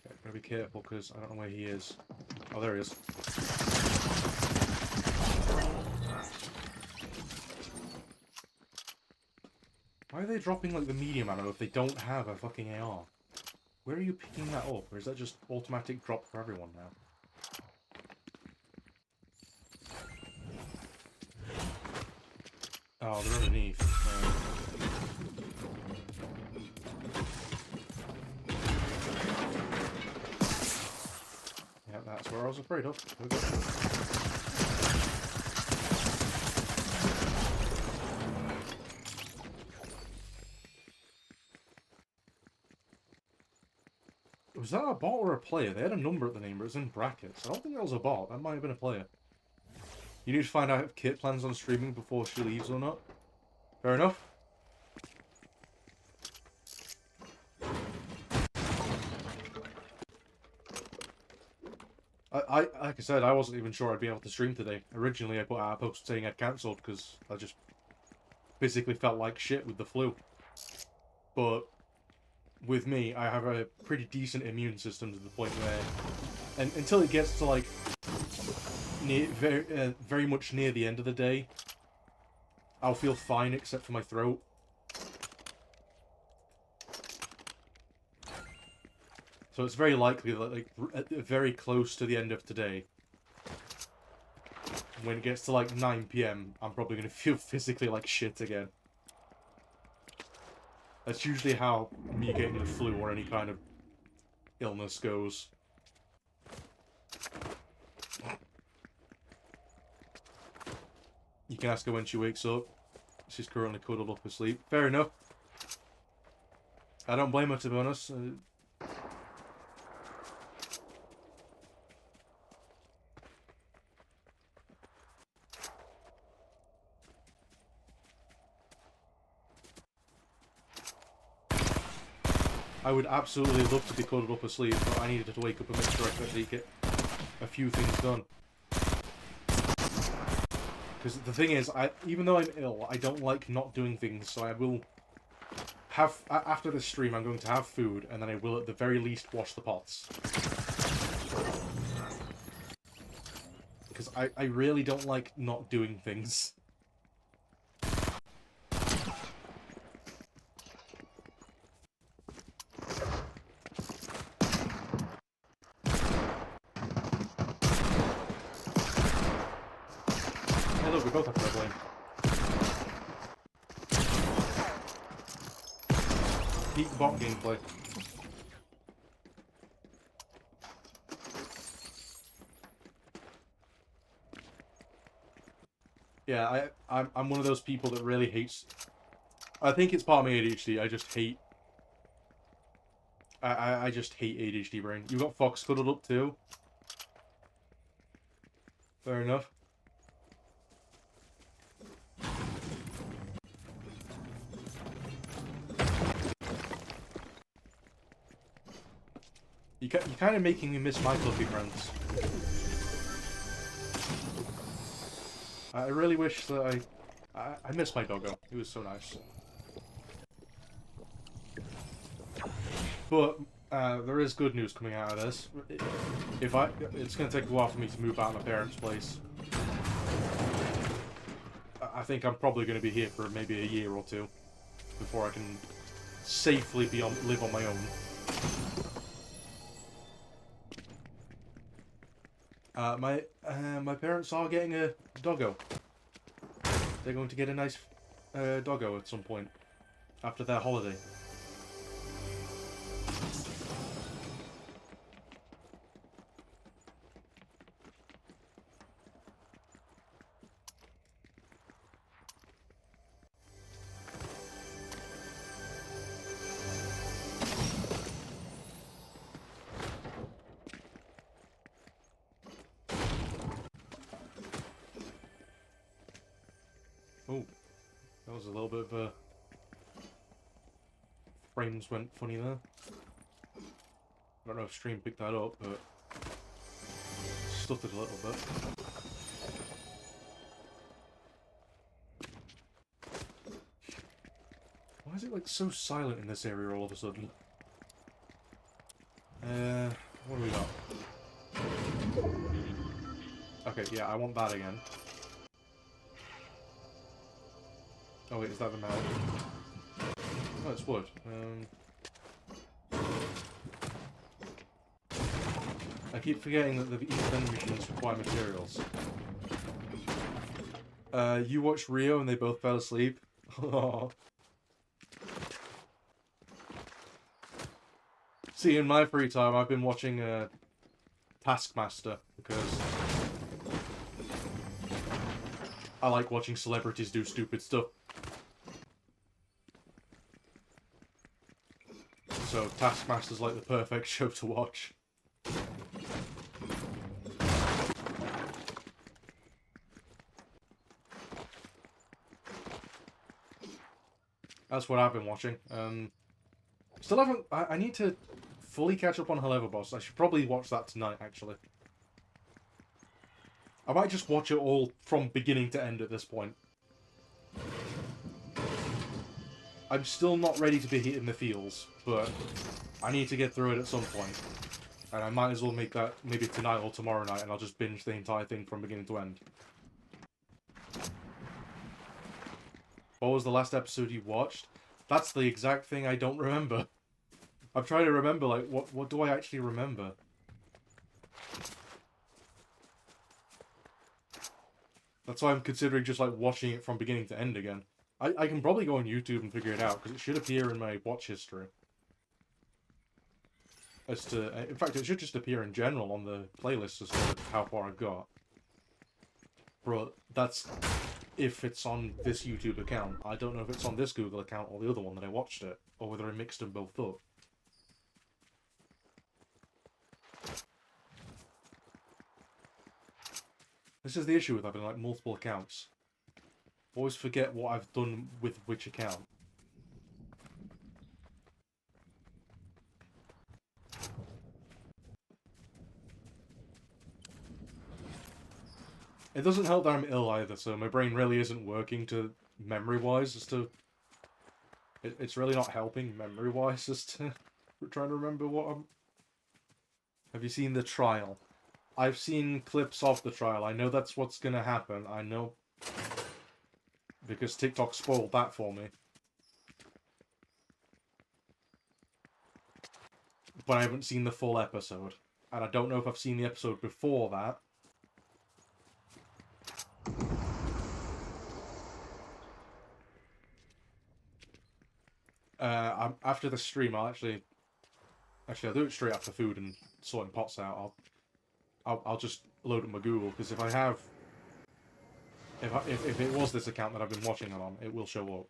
Okay, gotta be careful because I don't know where he is. Oh, there he is. Why are they dropping, like, the medium ammo if they don't have a fucking AR? Where are you picking that up? Or is that just automatic drop for everyone now? Oh, they're underneath. Yeah, that's where I was afraid of. Was that a bot or a player? They had a number at the name, but it was in brackets. I don't think that was a bot. That might have been a player. You need to find out if Kit plans on streaming before she leaves or not. Fair enough. Like I said, I wasn't even sure I'd be able to stream today. Originally, I put out a post saying I'd cancelled because I just physically felt like shit with the flu. But with me, I have a pretty decent immune system to the point where, and until it gets to like very much near the end of the day, I'll feel fine except for my throat. So it's very likely that, like, very close to the end of today, when it gets to, like, 9 PM, I'm probably going to feel physically like shit again. That's usually how me getting the flu or any kind of illness goes. You can ask her when she wakes up. She's currently cuddled up asleep. Fair enough. I don't blame her, to be honest. I would absolutely love to be cuddled up asleep, but I needed to wake up and make sure I could actually get a few things done. Because the thing is, even though I'm ill, I don't like not doing things, so I will have... After this stream, I'm going to have food, and then I will at the very least wash the pots. Because I really don't like not doing things. Hey look, we both have to blame. Peak bot gameplay. Yeah, I'm one of those people that really hates... I think it's part of my ADHD, I just hate... I just hate ADHD brain. You got Fox cuddled up too? Fair enough. You're kind of making me miss my fluffy friends. I really wish that I miss my doggo. He was so nice. But there is good news coming out of this. It's going to take a while for me to move out of my parents' place. I think I'm probably going to be here for maybe a year or two before I can safely live on my own. My parents are getting a doggo. They're going to get a nice doggo at some point after their holiday. Oh, that was a little bit of a... Frames went funny there. I don't know if stream picked that up, but... stuttered a little bit. Why is it like so silent in this area all of a sudden? What do we got? Okay, yeah, I want that again. Oh wait, is that the mount? Oh, it's wood. I keep forgetting that the vending machines require materials. You watched Rio and they both fell asleep? See, in my free time, I've been watching Taskmaster, because I like watching celebrities do stupid stuff. So Taskmaster's like the perfect show to watch. That's what I've been watching. Still haven't... I need to fully catch up on Hello Boss. I should probably watch that tonight, actually. I might just watch it all from beginning to end at this point. I'm still not ready to be hitting the feels, but I need to get through it at some point. And I might as well make that maybe tonight or tomorrow night, and I'll just binge the entire thing from beginning to end. What was the last episode you watched? That's the exact thing I don't remember. I'm trying to remember, like, what do I actually remember? That's why I'm considering just, like, watching it from beginning to end again. I can probably go on YouTube and figure it out, because it should appear in my watch history. As to... In fact, it should just appear in general on the playlist as to how far I've got. But that's if it's on this YouTube account. I don't know if it's on this Google account or the other one that I watched it, or whether I mixed them both up. This is the issue with having, like, multiple accounts. Always forget what I've done with which account. It doesn't help that I'm ill either, so my brain really isn't working to memory-wise as to... It's really not helping memory-wise as to trying to remember what I'm... Have you seen the trial? I've seen clips of the trial. I know that's what's gonna happen. I know... Because TikTok spoiled that for me. But I haven't seen the full episode. And I don't know if I've seen the episode before that. After the stream, I'll actually I'll do it straight after food and sorting pots out. I'll just load up my Google, because if I have... If it was this account that I've been watching it on, it will show up.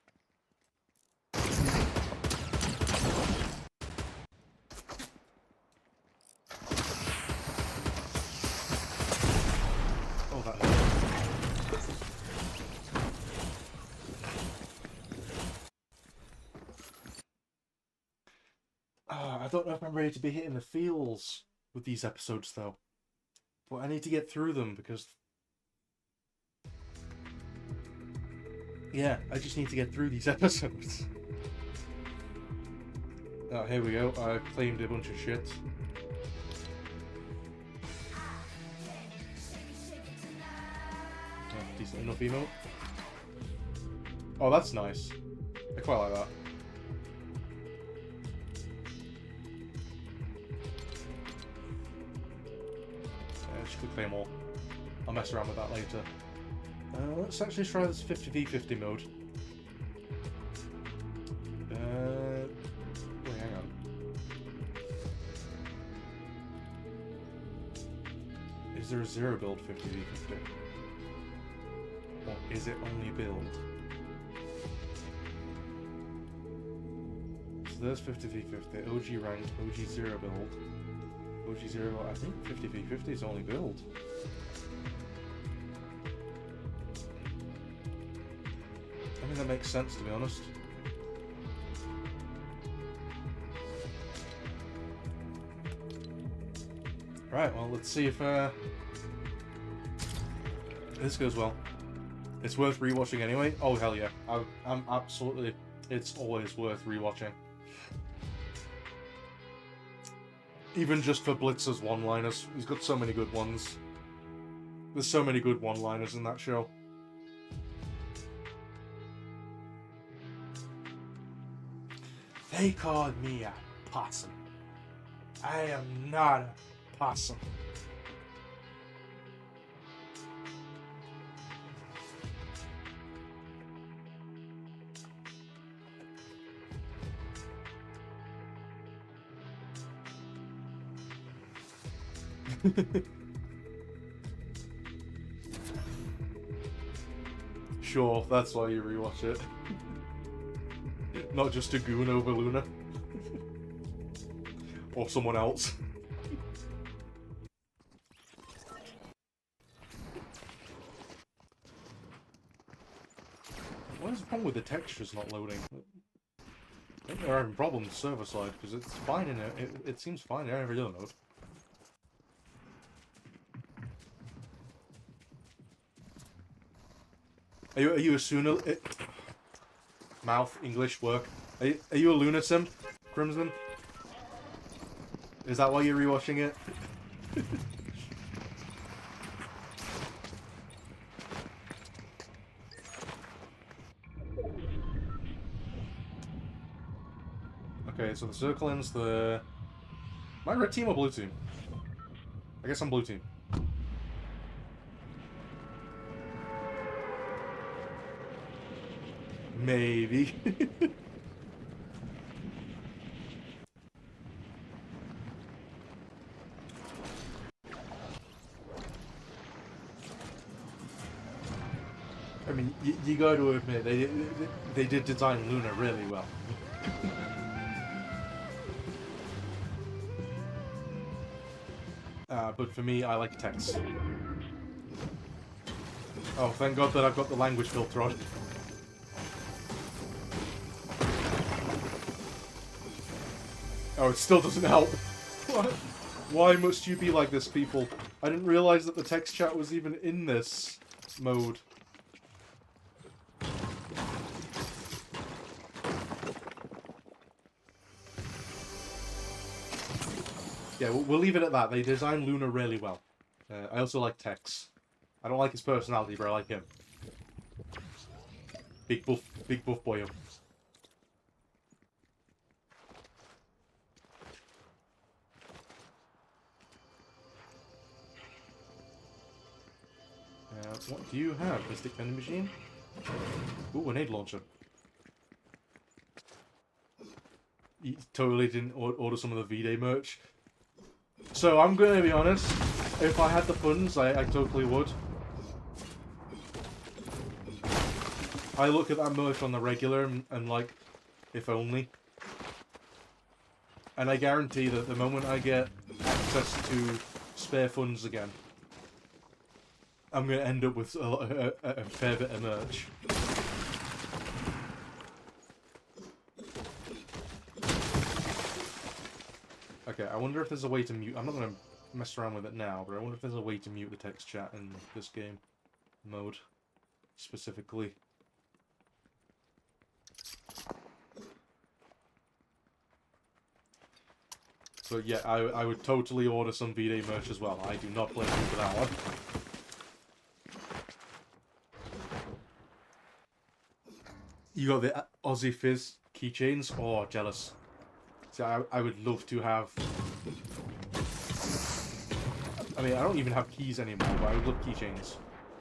Oh, that hurt. I don't know if I'm ready to be hitting the feels with these episodes, though. But I need to get through them, because... Yeah, I just need to get through these episodes. Oh, here we go. I've claimed a bunch of shit. Decent enough emote. Oh, that's nice. I quite like that. Just quick claim all. I'll mess around with that later. Let's actually try this 50v50 mode. Wait, hang on. Is there a zero build 50v50? Or is it only build? So there's 50v50, OG ranked, OG zero build. OG zero, I think 50v50 is only build. I mean, that makes sense, to be honest. Right, well, let's see if this goes well. It's worth rewatching anyway. Oh, hell yeah. I'm absolutely... It's always worth rewatching. Even just for Blitz's one-liners. He's got so many good ones. There's so many good one-liners in that show. They called me a possum. I am not a possum. Sure, that's why you rewatch it. Not just a goon over Luna. Or someone else. What is the problem with the textures not loading? I think they're having problems server side, because it's fine in it. It seems fine in every other mode. Are you a Suna... Mouth, English, work. Are you a Luna sim, Crimson? Is that why you're rewatching it? Okay, so the circle ends there. Am I red team or blue team? I guess I'm blue team. Maybe. I mean, you got to admit, they did design Luna really well. But for me, I like text. Oh, thank God that I've got the language filter on. Oh, it still doesn't help. Why must you be like this, people? I didn't realize that the text chat was even in this mode. Yeah, we'll leave it at that. They designed Luna really well. I also like Tex. I don't like his personality, but I like him. Big buff boy. What do you have? Mystic vending machine? Ooh, an aid launcher. You totally didn't order some of the V-Day merch. So, I'm going to be honest. If I had the funds, I totally would. I look at that merch on the regular and like, if only. And I guarantee that the moment I get access to spare funds again, I'm going to end up with a fair bit of merch. Okay, I wonder if there's a way to mute... I'm not going to mess around with it now, but I wonder if there's a way to mute the text chat in this game mode, specifically. So yeah, I would totally order some V-Day merch as well. I do not blame you for that one. You got the Aussie Fizz keychains? Oh, jealous. See, I would love to have... I mean, I don't even have keys anymore, but I would love keychains.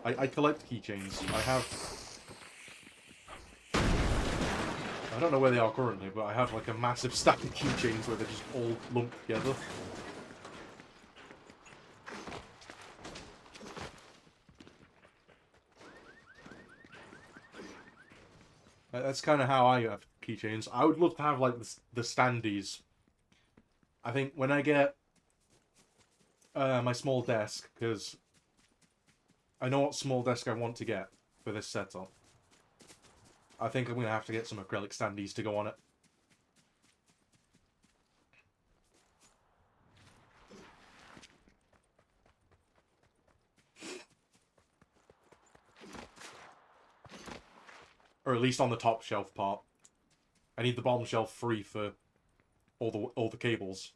I collect keychains. I have... I don't know where they are currently, but I have like a massive stack of keychains where they're just all lumped together. That's kind of how I have keychains. I would love to have like the standees. I think when I get my small desk, because I know what small desk I want to get for this setup. I think I'm going to have to get some acrylic standees to go on it. Or at least on the top shelf part. I need the bottom shelf free for all the cables.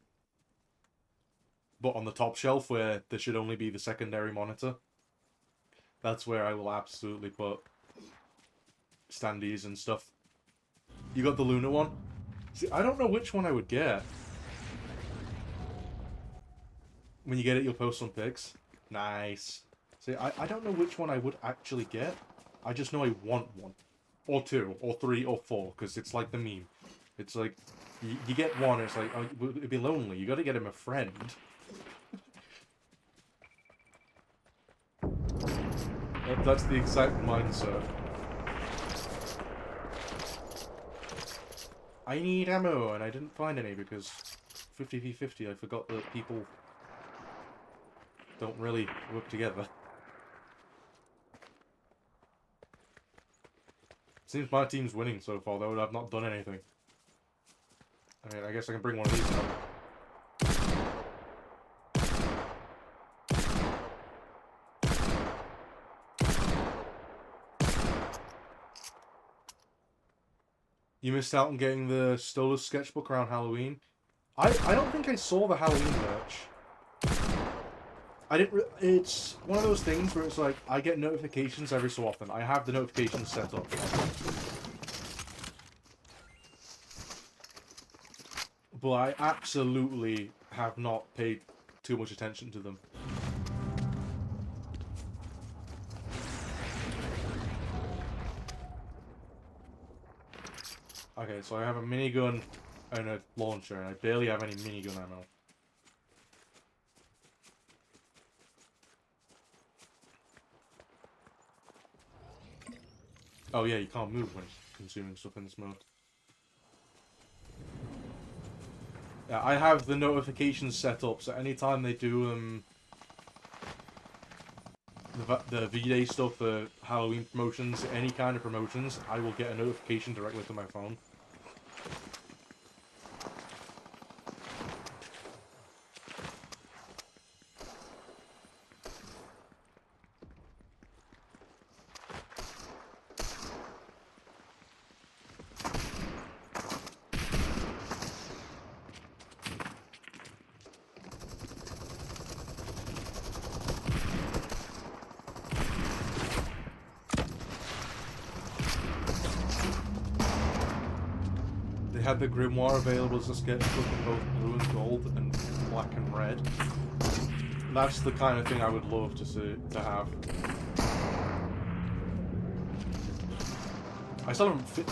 But on the top shelf, where there should only be the secondary monitor, that's where I will absolutely put standees and stuff. You got the Luna one? See, I don't know which one I would get. When you get it, you'll post some pics. Nice. See, I don't know which one I would actually get. I just know I want one. Or two, or three, or four, because it's like the meme. It's like, you get one, it's like, oh, it'd be lonely. You gotta get him a friend. That's the exact mindset. I need ammo, and I didn't find any because 50v50, I forgot that people don't really work together. Seems my team's winning so far, though, and I've not done anything. I mean, I guess I can bring one of these out. You missed out on getting the Stolas sketchbook around Halloween. I don't think I saw the Halloween merch. I didn't. It's one of those things where it's like I get notifications every so often. I have the notifications set up. but I absolutely have not paid too much attention to them. Okay, so I have a minigun and a launcher, and I barely have any minigun ammo. Oh yeah, you can't move when consuming stuff in this mode. Yeah, I have the notifications set up, so anytime they do the V-Day stuff, the Halloween promotions, any kind of promotions, I will get a notification directly to my phone. They had the Grimoire available as a sketchbook in both blue and gold and black and red. That's the kind of thing I would love to have. I still don't fit.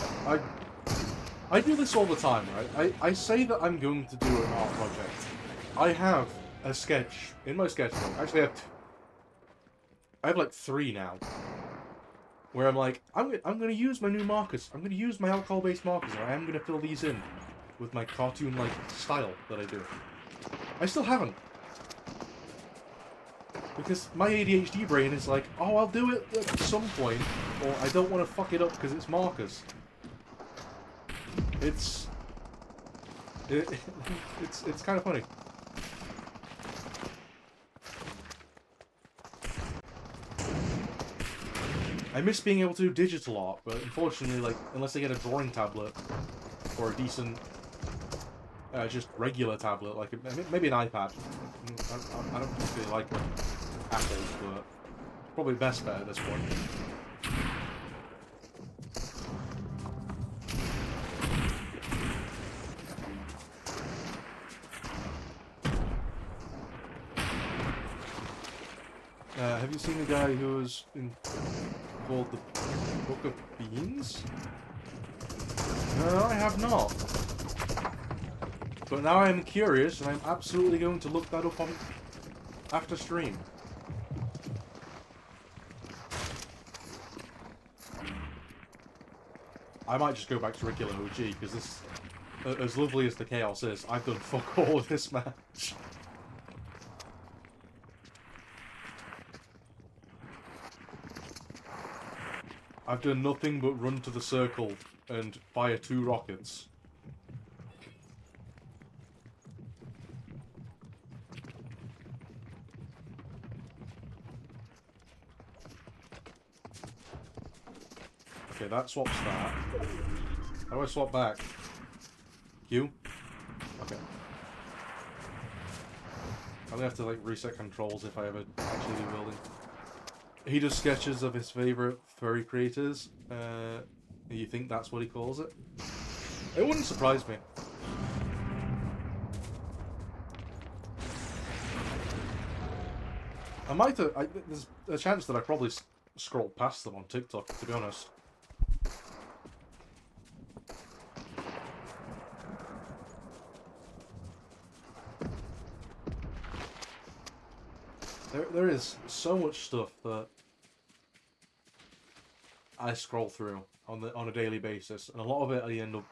I do this all the time, right? I say that I'm going to do an art project. I have a sketch in my sketchbook. Actually, I have like 3 now. Where I'm like, I'm going to use my new markers. I'm going to use my alcohol-based markers, and I am going to fill these in with my cartoon-like style that I do. I still haven't. Because my ADHD brain is like, oh, I'll do it at some point, or I don't want to fuck it up because it's markers. It's kind of funny. I miss being able to do digital art, but unfortunately, like, unless I get a drawing tablet or a decent, just regular tablet, like maybe an iPad. I don't particularly like Apple, but probably best bet at this point. Have you seen the guy who was called the Book of Beans? No, I have not. But now I'm curious, and I'm absolutely going to look that up on after stream. I might just go back to regular OG, because this, as lovely as the chaos is, I've done fuck all of this match. I've done nothing but run to the circle and fire 2 rockets. Okay, that swaps that. How do I swap back? Q? Okay. I'm gonna have to like reset controls if I ever actually do building. He does sketches of his favourite furry creators. You think that's what he calls it? It wouldn't surprise me. I might have... there's a chance that I probably scrolled past them on TikTok, to be honest. There is so much stuff that I scroll through on a daily basis, and a lot of it I end up...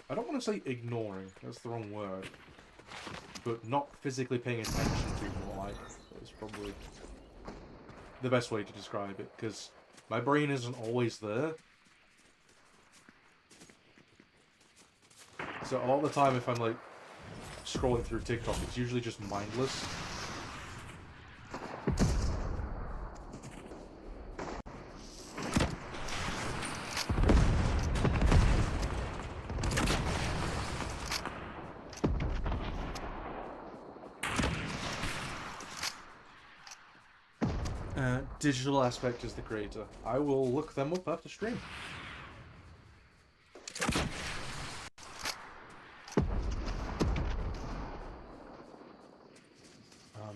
I don't want to say ignoring, that's the wrong word, but not physically paying attention to more like. That's probably the best way to describe it, because my brain isn't always there. So a lot of the time if I'm like scrolling through TikTok, it's usually just mindless. Digital Aspect is the creator. I will look them up after stream.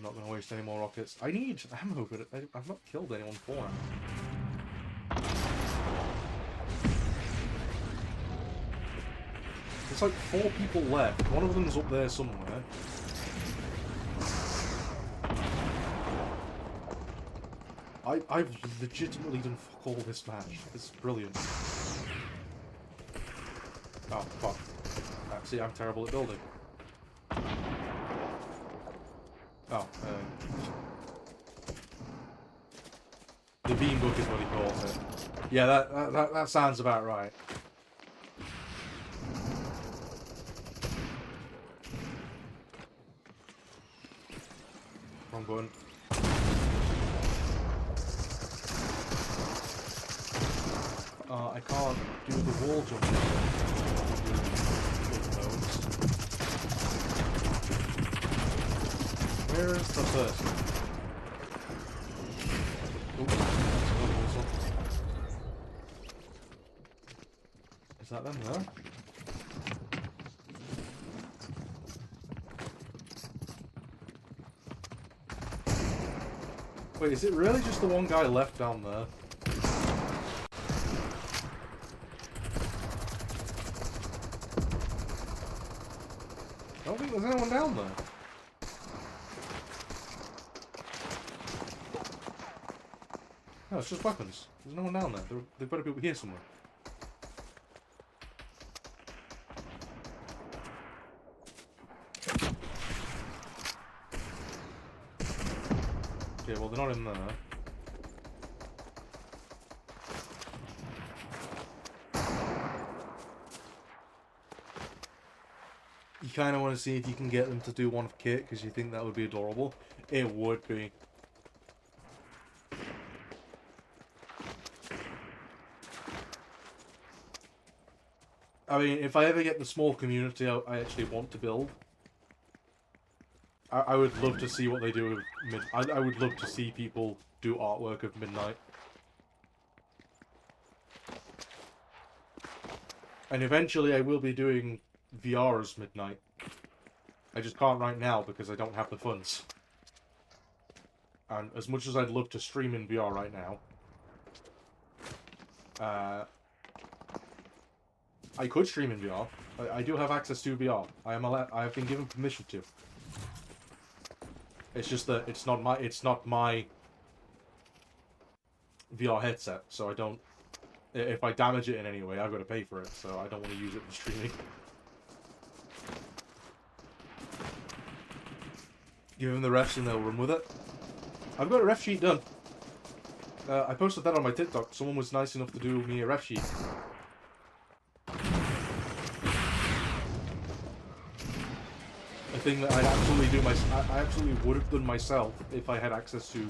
not going to waste any more rockets. I need ammo, but I've not killed anyone for it. There's like 4 people left. One of them's up there somewhere. I've legitimately done fuck all this match. It's brilliant. Oh, fuck. See, I'm terrible at building. Oh, the beam book is what he calls it. Yeah, that sounds about right. Wrong button. I can't do the wall jump. Where is the person? Is that them there? Wait, is it really just the one guy left down there? I don't think there's anyone down there. No, it's just weapons. There's no one down there. They've got to be over here somewhere. Okay, well, they're not in there. You kind of want to see if you can get them to do one of Kit, because you think that would be adorable. It would be. I mean, if I ever get the small community I actually want to build, I would love to see what they do with I would love to see people do artwork of Midnight. And eventually I will be doing VR as Midnight. I just can't right now because I don't have the funds. And as much as I'd love to stream in VR right now, I could stream in VR. I do have access to VR. I have been given permission to. It's just that it's not my VR headset, so I don't. If I damage it in any way, I've got to pay for it, so I don't want to use it for streaming. Give them the refs and they'll run with it. I've got a ref sheet done. I posted that on my TikTok. Someone was nice enough to do me a ref sheet. A thing that I'd absolutely do I absolutely would have done myself if I had access to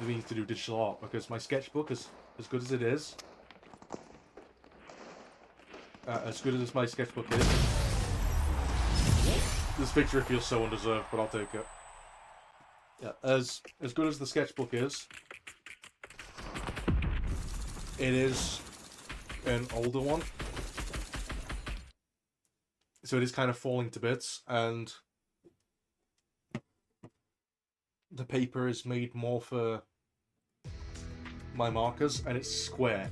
the means to do digital art, because my sketchbook is as good as it is. As good as my sketchbook is. This picture feels so undeserved, but I'll take it. Yeah, as good as the sketchbook is, it is an older one. So it is kind of falling to bits, and the paper is made more for my markers, and it's square.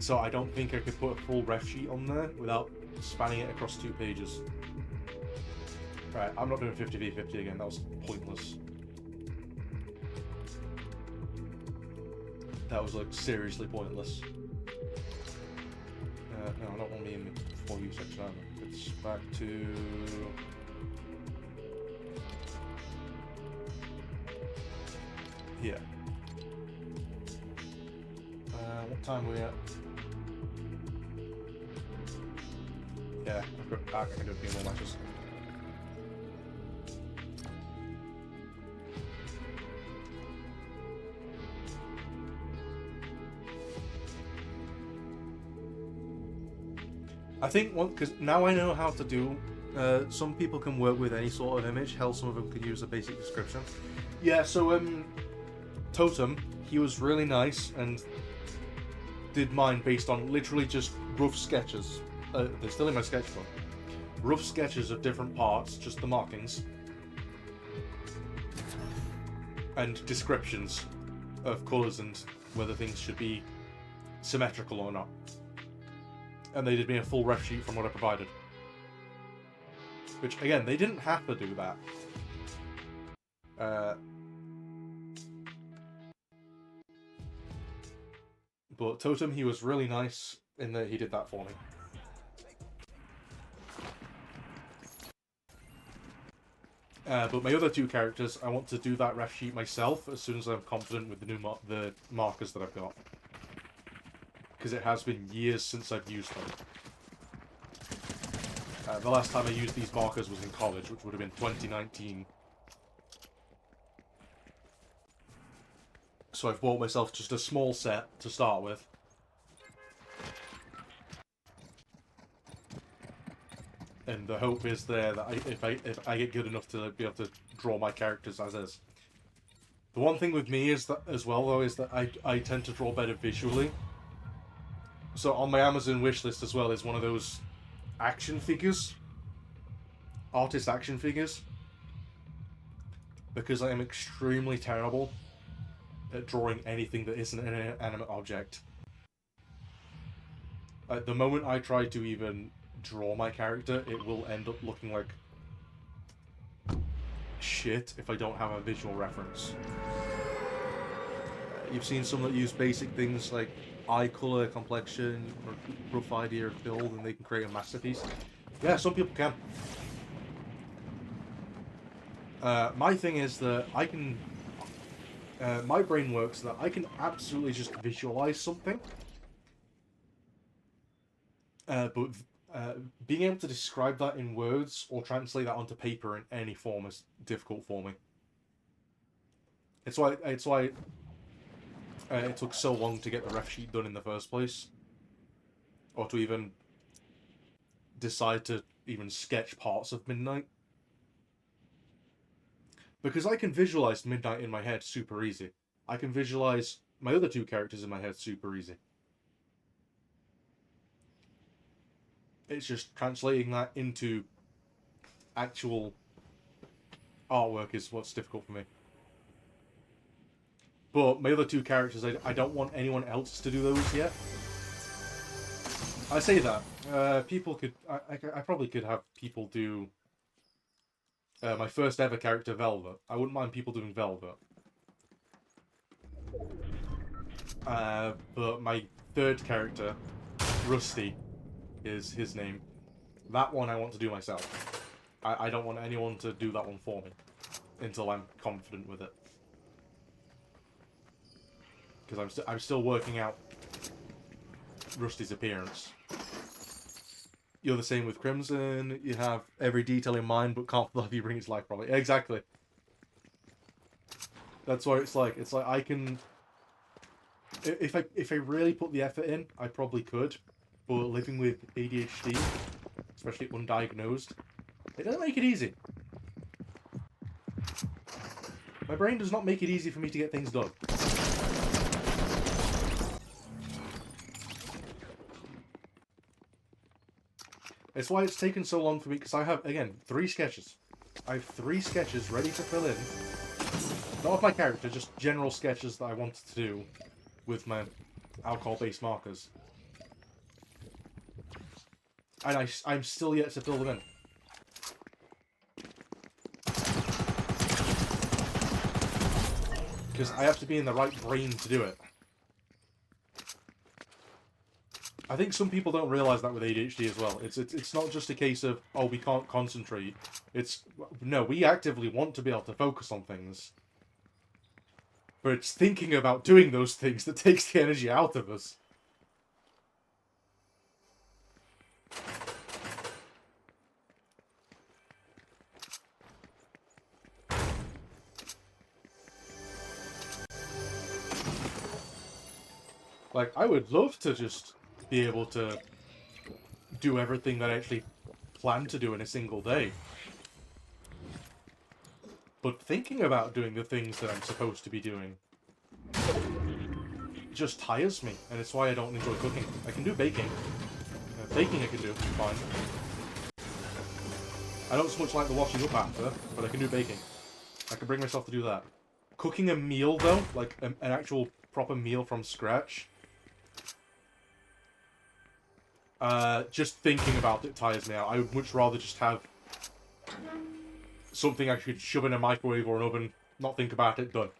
So I don't think I could put a full ref sheet on there without spanning it across 2 pages. Right, I'm not doing 50v50 again, that was pointless. That was, like, seriously pointless. No, I don't want to be in the For You section either. It's back to... here. What time are we at? Yeah, I've got back, I can do a few more matches. I think because now I know how to do. Some people can work with any sort of image. Hell, some of them can use a basic description. Yeah, so Totem, he was really nice and did mine based on literally just rough sketches. They're still in my sketchbook. Rough sketches of different parts, just the markings. and descriptions of colours and whether things should be symmetrical or not. And they did me a full ref sheet from what I provided. Which, again, they didn't have to do that. But Totem, he was really nice in that he did that for me. But my other two characters, I want to do that ref sheet myself as soon as I'm confident with the new the markers that I've got. Because it has been years since I've used them. The last time I used these markers was in college, which would have been 2019. So I've bought myself just a small set to start with. And the hope is there that if I get good enough to be able to draw my characters as is. The one thing with me is that as well though is that I tend to draw better visually. So on my Amazon wishlist as well is one of those action figures. Artist action figures. Because I am extremely terrible at drawing anything that isn't an inanimate object. The moment I try to even draw my character, it will end up looking like shit if I don't have a visual reference. You've seen some that use basic things like eye color, complexion, or rough idea of build, and they can create a masterpiece. Yeah, some people can. My thing is that I can... my brain works that I can absolutely just visualize something. But being able to describe that in words or translate that onto paper in any form is difficult for me. It's why it took so long to get the ref sheet done in the first place. Or to even decide to even sketch parts of Midnight. Because I can visualize Midnight in my head super easy. I can visualize my other two characters in my head super easy. It's just translating that into actual artwork is what's difficult for me. But my other two characters, I don't want anyone else to do those yet. I say that. People could... I probably could have people do... my first ever character, Velvet. I wouldn't mind people doing Velvet. But my third character, Rusty, is his name. That one I want to do myself. I don't want anyone to do that one for me until I'm confident with it. Because I'm still working out Rusty's appearance. You're the same with Crimson. You have every detail in mind, but can't believe you bring it to life properly. Exactly. That's what it's like. It's like I can. If I really put the effort in, I probably could. But living with ADHD, especially undiagnosed, it doesn't make it easy. My brain does not make it easy for me to get things done. It's why it's taken so long for me, because I have, again, 3 sketches. I have 3 sketches ready to fill in. Not of my character, just general sketches that I wanted to do with my alcohol-based markers. And I'm still yet to fill them in. Because I have to be in the right brain to do it. I think some people don't realise that with ADHD as well. It's not just a case of, oh, we can't concentrate. It's, no, we actively want to be able to focus on things. But it's thinking about doing those things that takes the energy out of us. Like, I would love to just be able to do everything that I actually plan to do in a single day. But thinking about doing the things that I'm supposed to be doing just tires me, and it's why I don't enjoy cooking. I can do baking. Baking I can do, fine. I don't so much like the washing up after, but I can do baking. I can bring myself to do that. Cooking a meal, though, like an actual proper meal from scratch, just thinking about it tires me out. I would much rather just have something I could shove in a microwave or an oven, not think about it, done.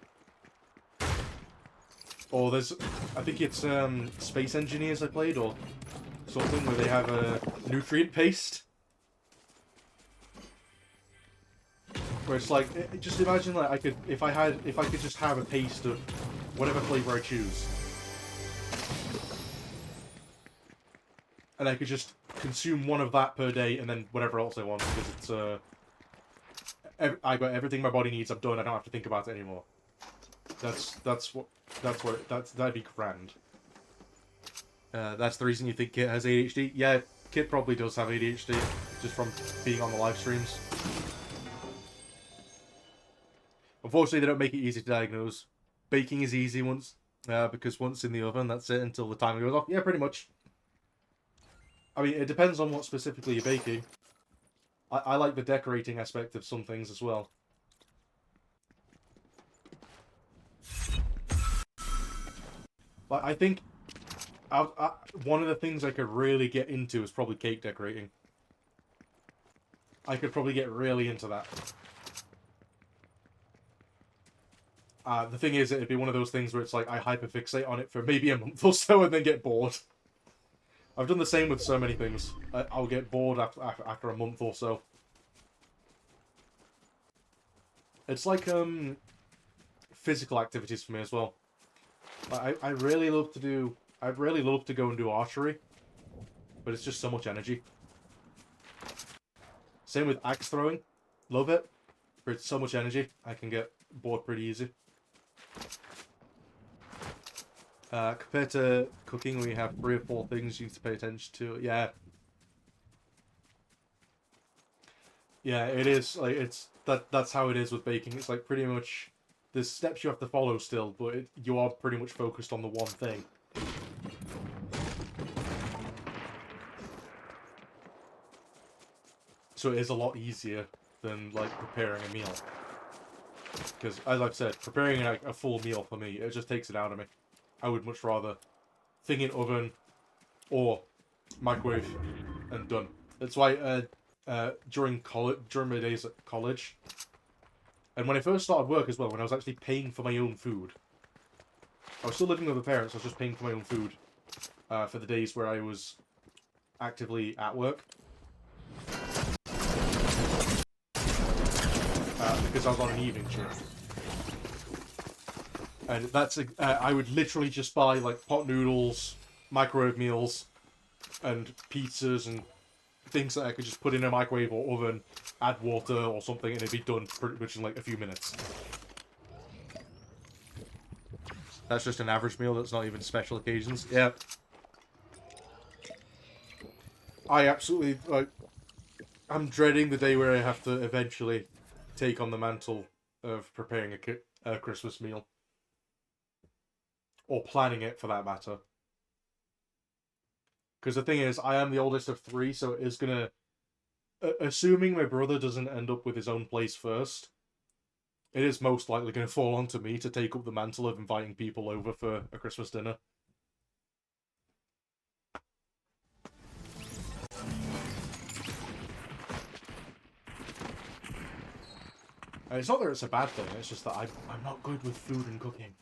Or there's, I think it's Space Engineers I played, or something, where they have a nutrient paste. Where it's like, just imagine like I could, if I could just have a paste of whatever flavor I choose, and I could just consume one of that per day, and then whatever else I want, because it's I got everything my body needs. I'm done. I don't have to think about it anymore. That'd be grand. That's the reason you think Kit has ADHD. Yeah, Kit probably does have ADHD, just from being on the live streams. Unfortunately, they don't make it easy to diagnose. Baking is easy because once in the oven, that's it until the timer goes off. Yeah, pretty much. I mean, it depends on what specifically you're baking. I like the decorating aspect of some things as well. But I think one of the things I could really get into is probably cake decorating. I could probably get really into that. The thing is, it'd be one of those things where it's like I hyperfixate on it for maybe a month or so and then get bored. I've done the same with so many things. I'll get bored after a month or so. It's like physical activities for me as well. I really love to do. I'd really love to go and do archery, but it's just so much energy. Same with axe throwing. Love it, but it's so much energy. I can get bored pretty easy. Compared to cooking, we have 3 or 4 things you need to pay attention to. Yeah. Yeah, it is. Like, that's how it is with baking. It's like pretty much there's steps you have to follow still, but you are pretty much focused on the one thing. So it is a lot easier than like preparing a meal. Because as I've said, preparing like a full meal for me, it just takes it out of me. I would much rather thing in oven or microwave and done. That's why during my days at college, and when I first started work as well, when I was actually paying for my own food, I was still living with my parents. I was just paying for my own food for the days where I was actively at work. Because I was on an evening shift. And that's, I would literally just buy, like, pot noodles, microwave meals, and pizzas, and things that I could just put in a microwave or oven, add water or something, and it'd be done pretty much in, like, a few minutes. That's just an average meal, that's not even special occasions. Yeah. I absolutely, like, I'm dreading the day where I have to eventually take on the mantle of preparing a Christmas meal. Or planning it, for that matter. Because the thing is, I am the oldest of 3, so it is gonna... assuming my brother doesn't end up with his own place first, it is most likely gonna fall onto me to take up the mantle of inviting people over for a Christmas dinner. And it's not that it's a bad thing, it's just that I'm not good with food and cooking.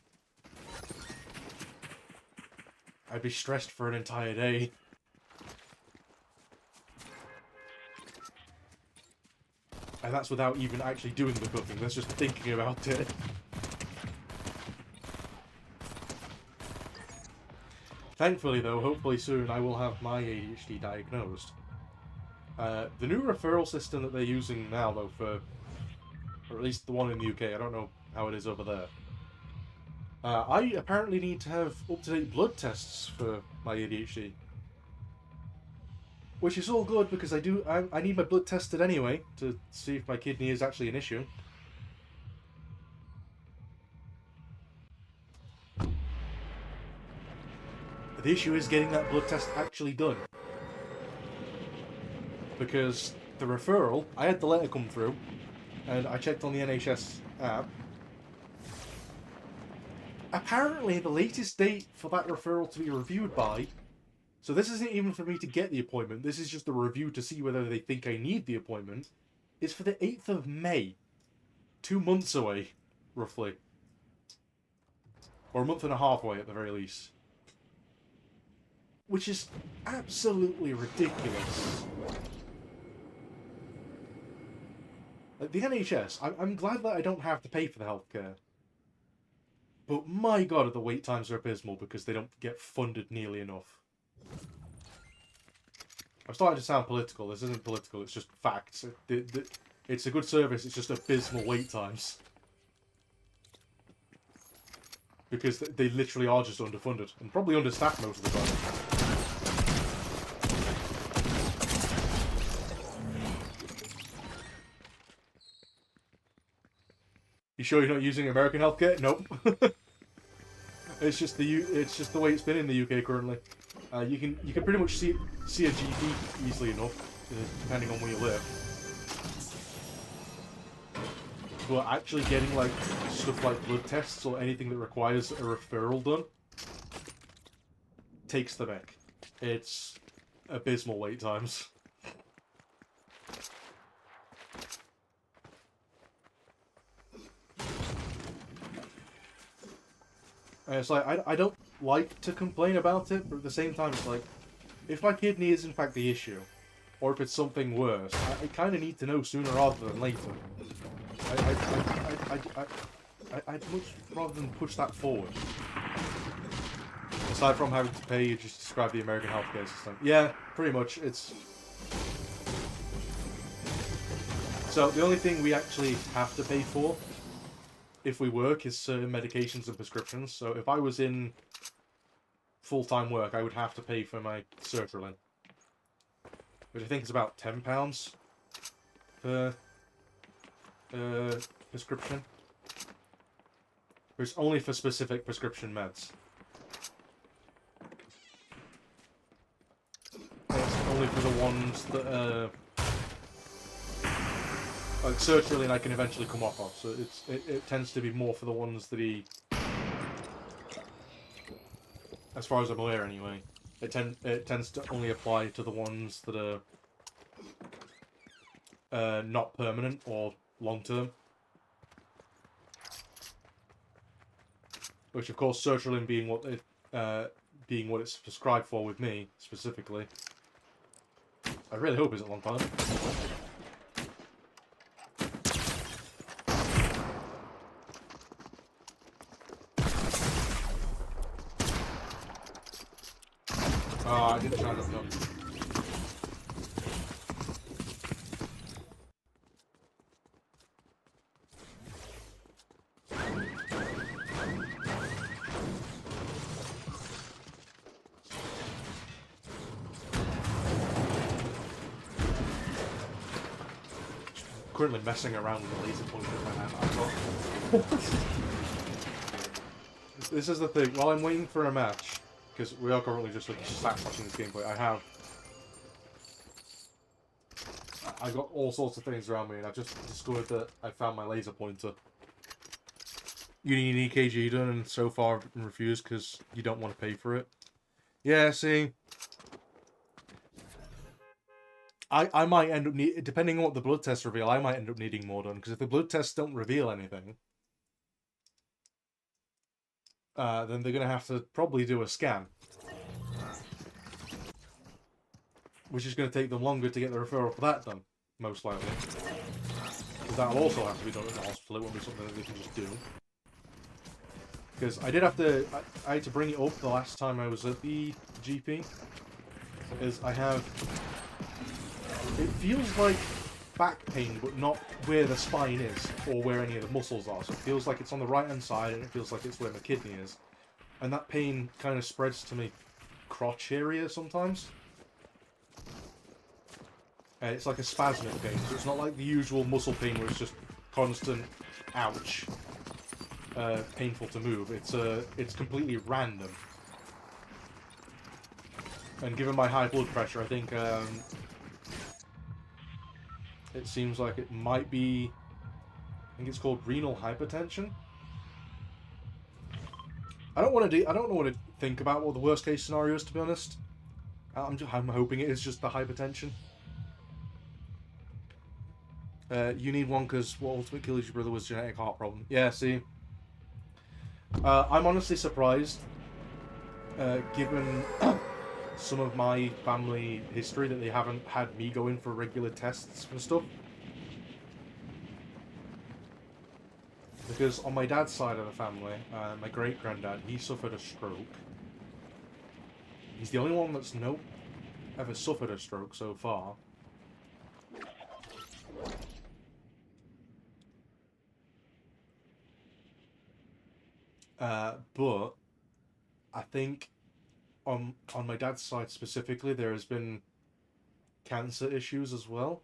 I'd be stressed for an entire day. And that's without even actually doing the cooking, that's just thinking about it. Thankfully though, hopefully soon I will have my ADHD diagnosed. The new referral system that they're using now though for... or at least the one in the UK, I don't know how it is over there. I apparently need to have up-to-date blood tests for my ADHD. Which is all good because I need my blood tested anyway to see if my kidney is actually an issue. The issue is getting that blood test actually done. Because the referral, I had the letter come through, and I checked on the NHS app, apparently the latest date for that referral to be reviewed by, so this isn't even for me to get the appointment, this is just a review to see whether they think I need the appointment, is for the 8th of May. 2 months away, roughly. Or a month and a half away at the very least. Which is absolutely ridiculous. Like, the NHS, I'm glad that I don't have to pay for the healthcare. But my god, the wait times are abysmal because they don't get funded nearly enough. I'm starting to sound political. This isn't political, it's just facts. It's a good service, it's just abysmal wait times. Because they literally are just underfunded. And probably understaffed most of the time. You sure you're not using American healthcare? Nope. It's just the way it's been in the UK currently. You can pretty much see a GP easily enough, depending on where you live. But actually getting like stuff like blood tests or anything that requires a referral done takes the mick. It's abysmal wait times. And it's like, I don't like to complain about it, but at the same time it's like, if my kidney is in fact the issue, or if it's something worse, I kind of need to know sooner rather than later. I'd much rather than push that forward. Aside from having to pay, you just describe the American healthcare system. Yeah, pretty much. It's... So, the only thing we actually have to pay for, if we work, is certain medications and prescriptions. So, if I was in full-time work, I would have to pay for my sertraline. Which I think is about £10 per prescription. But it's only for specific prescription meds. And it's only for the ones that like sertraline I can eventually come off of, so it tends to be more for the ones that he, as far as I'm aware anyway, it tends to only apply to the ones that are not permanent or long term. Which of course sertraline being what it's prescribed for with me specifically. I really hope it's a long time. Oh, I didn't try that gun. Currently messing around with the laser pointer in my hand. This is the thing. While I'm waiting for a match, because we are currently just like sat watching this gameplay, I got all sorts of things around me, and I've just discovered that I found my laser pointer. You need an EKG done, and so far I've been refused because you don't want to pay for it. Yeah, see. I might end up depending on what the blood tests reveal, I might end up needing more done, because if the blood tests don't reveal anything, then they're going to have to probably do a scan. Which is going to take them longer to get the referral for that done, most likely. Because that'll also have to be done at the hospital, it won't be something that they can just do. Because I did have to, I had to bring it up the last time I was at the GP. Is I have... It feels like back pain, but not where the spine is, or where any of the muscles are. So it feels like it's on the right-hand side, and it feels like it's where my kidney is. And that pain kind of spreads to my crotch area sometimes. It's like a spasmic pain, so it's not like the usual muscle pain where it's just constant, ouch, painful to move. It's completely random. And given my high blood pressure, I think, it seems like it might be, I think it's called renal hypertension. I don't want to do. I don't know what to think about what the worst case scenario is. To be honest, I'm hoping it is just the hypertension. You need one because what ultimate killed your brother was genetic heart problem. Yeah, see. I'm honestly surprised, given some of my family history, that they haven't had me go in for regular tests and stuff. Because on my dad's side of the family, my great-granddad, he suffered a stroke. He's the only one that's ever suffered a stroke so far. But I think on my dad's side specifically, there has been cancer issues as well.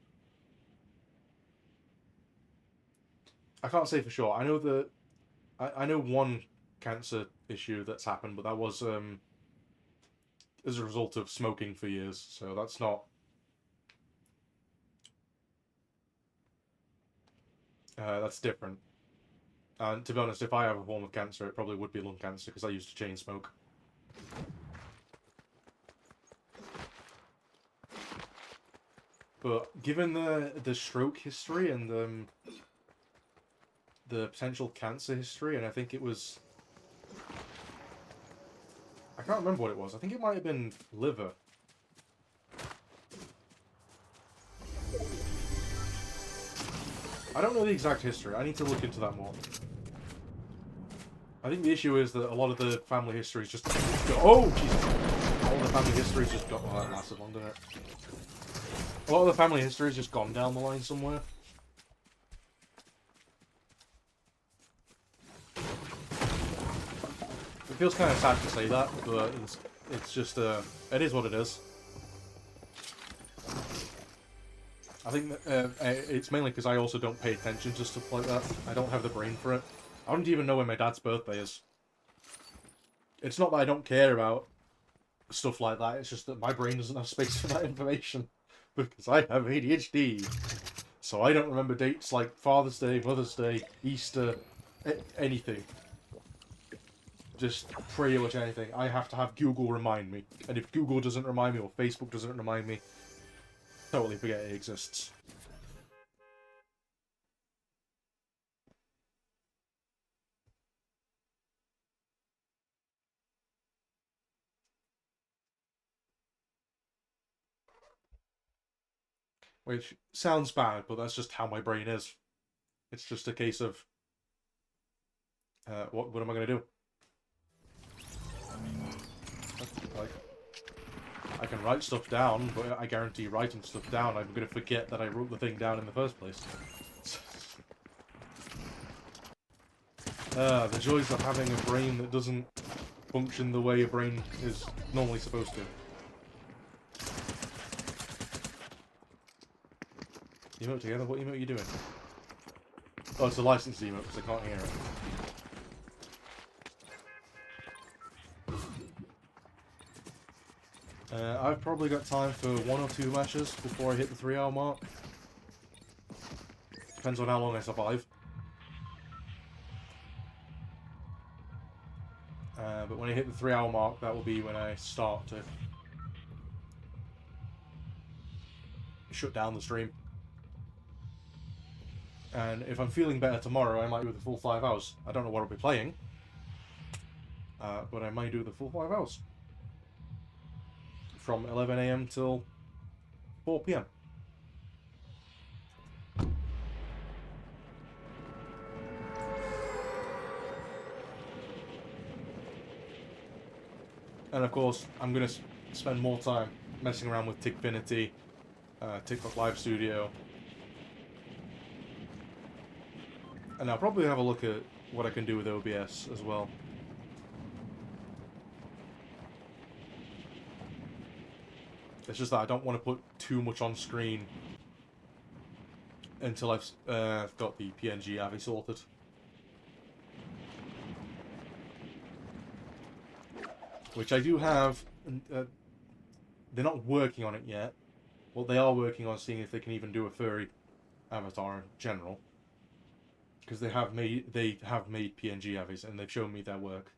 I can't say for sure. I know that I know one cancer issue that's happened, but that was as a result of smoking for years. So that's not. That's different. And to be honest, if I have a form of cancer, it probably would be lung cancer because I used to chain smoke. But given the stroke history and the potential cancer history, and I think it was. I can't remember what it was. I think it might have been liver. I don't know the exact history. I need to look into that more. I think the issue is that a lot of the family history is just... Oh, Jesus! All the family history is just got... Oh, that massive one, didn't it? A lot of the family history has just gone down the line somewhere. It feels kind of sad to say that, but it's just... it is what it is. I think that, it's mainly because I also don't pay attention to stuff like that. I don't have the brain for it. I don't even know when my dad's birthday is. It's not that I don't care about stuff like that, it's just that my brain doesn't have space for that information. Because I have ADHD. So I don't remember dates like Father's Day, Mother's Day, Easter, anything. Just pretty much anything. I have to have Google remind me. And if Google doesn't remind me, or Facebook doesn't remind me, totally forget it exists. Which sounds bad, but that's just how my brain is. It's just a case of... what am I going to do? Like, I can write stuff down, but I guarantee writing stuff down, I'm going to forget that I wrote the thing down in the first place. The joys of having a brain that doesn't function the way a brain is normally supposed to. Emote together? What emote are you doing? Oh, it's a licensed emote because I can't hear it. I've probably got time for 1 or 2 matches before I hit the 3-hour mark. Depends on how long I survive. But when I hit the 3-hour mark, that will be when I start to shut down the stream. And if I'm feeling better tomorrow, I might do the full 5 hours. I don't know what I'll be playing, but I might do the full 5 hours. From 11 AM till 4 PM. And of course, I'm going to spend more time messing around with Tickfinity, TikTok Live Studio. And I'll probably have a look at what I can do with OBS as well. It's just that I don't want to put too much on screen until I've got the PNG AVI sorted. Which I do have. They're not working on it yet. Well, they are working on seeing if they can even do a furry avatar in general. Because they have made PNG AVIs and they've shown me their work.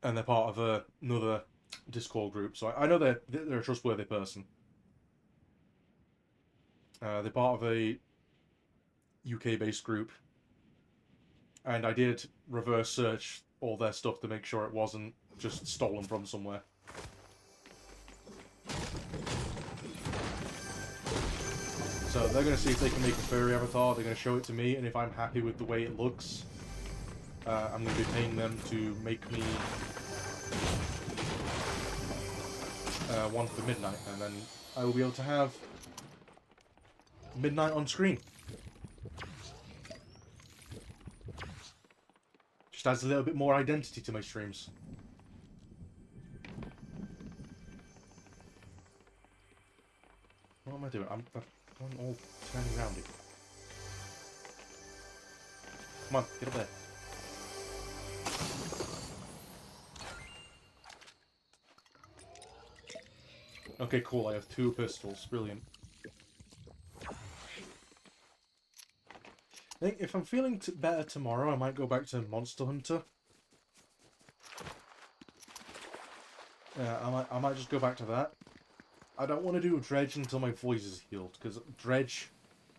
And they're part of another Discord group, so I know they're a trustworthy person. They're part of a UK-based group, and I did reverse search all their stuff to make sure it wasn't just stolen from somewhere. So they're going to see if they can make a furry avatar, they're going to show it to me, and if I'm happy with the way it looks, I'm going to be paying them to make me one for midnight, and then I will be able to have midnight on screen. Just adds a little bit more identity to my streams. What am I doing? I'm all turning roundy. Come on, get up there. Okay, cool, I have 2 pistols. Brilliant. I think if I'm feeling better tomorrow, I might go back to Monster Hunter. Yeah, I might just go back to that. I don't want to do Dredge until my voice is healed, because Dredge,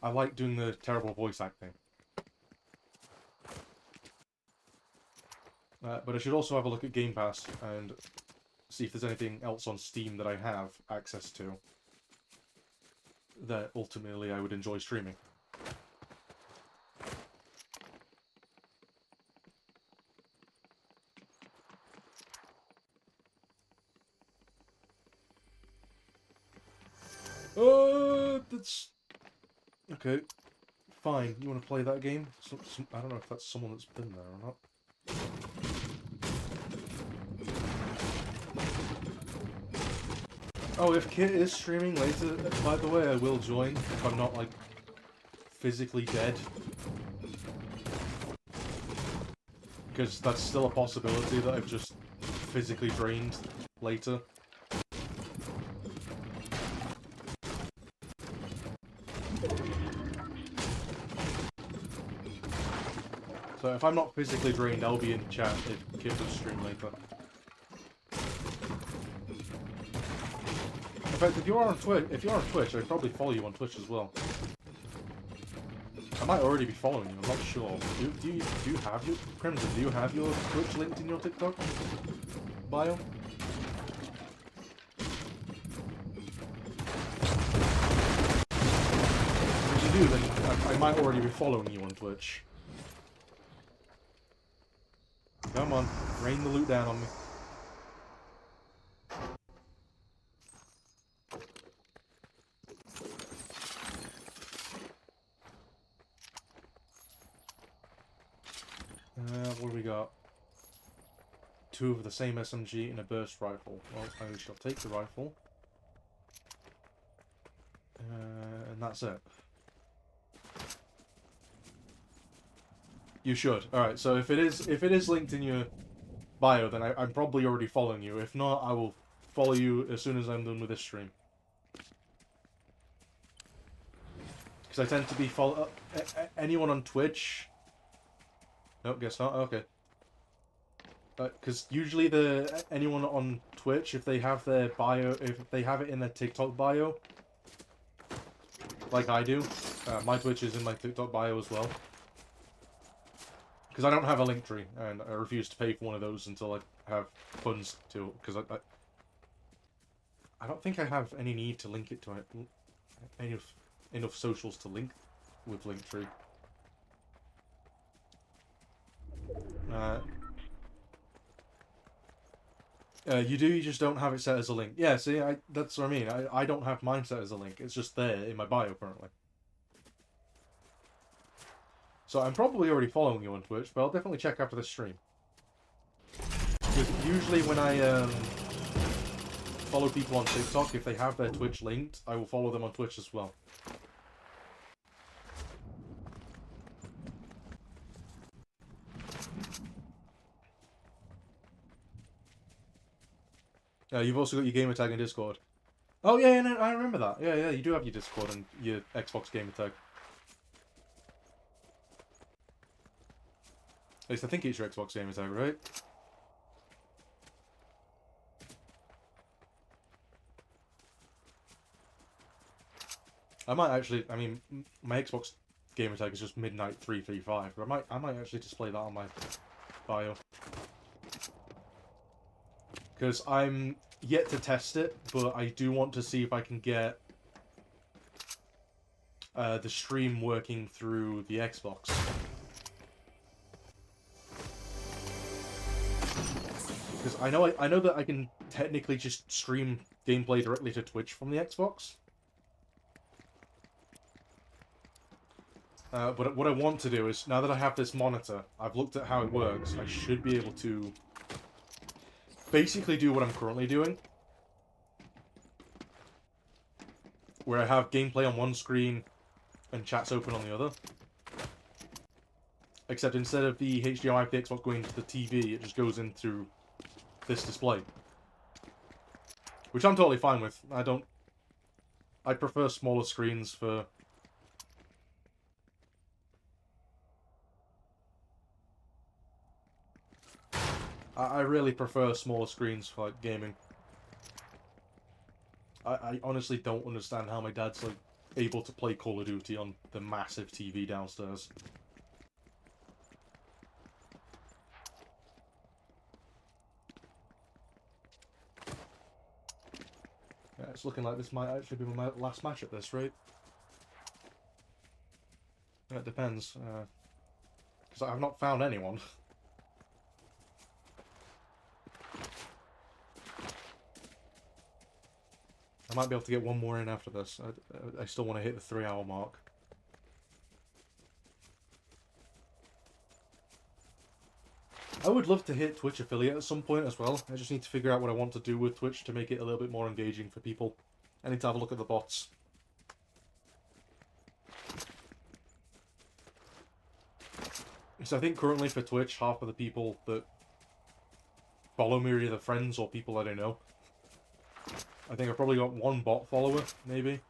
I like doing the terrible voice acting. But I should also have a look at Game Pass and see if there's anything else on Steam that I have access to that ultimately I would enjoy streaming. That's... Okay. Fine, you want to play that game? I don't know if that's someone that's been there or not. Oh, if Kit is streaming later, by the way, I will join if I'm not, like, physically dead. Because that's still a possibility that I've just physically drained later. So if I'm not physically drained, I'll be in chat if Kit does stream later. In fact, if you're on Twitch, I'd probably follow you on Twitch as well. I might already be following you. I'm not sure. Do you have your Crimson? Do you have your Twitch linked in your TikTok bio? If you do, then I might already be following you on Twitch. Come on, rain the loot down on me. What do we got? 2 of the same SMG and a burst rifle. Well, I shall take the rifle. And that's it. You should. Alright, so if it is linked in your bio, then I'm probably already following you. If not, I will follow you as soon as I'm done with this stream. Because I tend to be anyone on Twitch... Nope, guess not. Okay. Because usually anyone on Twitch, if they have their bio, if they have it in their TikTok bio, like I do, my Twitch is in my TikTok bio as well. Because I don't have a link tree, and I refuse to pay for one of those until I have funds to. Because I don't think I have any need to link it to enough socials to link with Linktree. You do, you just don't have it set as a link. Yeah, see, that's what I mean. I don't have mine set as a link. It's just there in my bio currently. So I'm probably already following you on Twitch, but I'll definitely check after this stream. Because usually when I follow people on TikTok, if they have their Twitch linked, I will follow them on Twitch as well. You've also got your gamer tag in Discord. Oh yeah, no, I remember that. Yeah, you do have your Discord and your Xbox gamer tag. At least I think it's your Xbox gamer tag, right? I might actually, I mean, my Xbox gamer tag is just Midnight335, but I might actually display that on my bio. Because I'm yet to test it, but I do want to see if I can get the stream working through the Xbox. Because I know that I can technically just stream gameplay directly to Twitch from the Xbox. But what I want to do is, now that I have this monitor, I've looked at how it works, I should be able to basically do what I'm currently doing. Where I have gameplay on one screen and chat's open on the other. Except instead of the HDMI for the Xbox going into the TV, it just goes in through this display. Which I'm totally fine with. I prefer smaller screens for... I really prefer smaller screens for like, gaming. I honestly don't understand how my dad's like able to play Call of Duty on the massive TV downstairs. Yeah, it's looking like this might actually be my last match at this rate. Yeah, it depends, because I've not found anyone. I might be able to get one more in after this. I still want to hit the 3-hour mark. I would love to hit Twitch affiliate at some point as well. I just need to figure out what I want to do with Twitch to make it a little bit more engaging for people. I need to have a look at the bots. So I think currently for Twitch, half of the people that follow me are either friends or people I don't know. I think I've probably got one bot follower, maybe.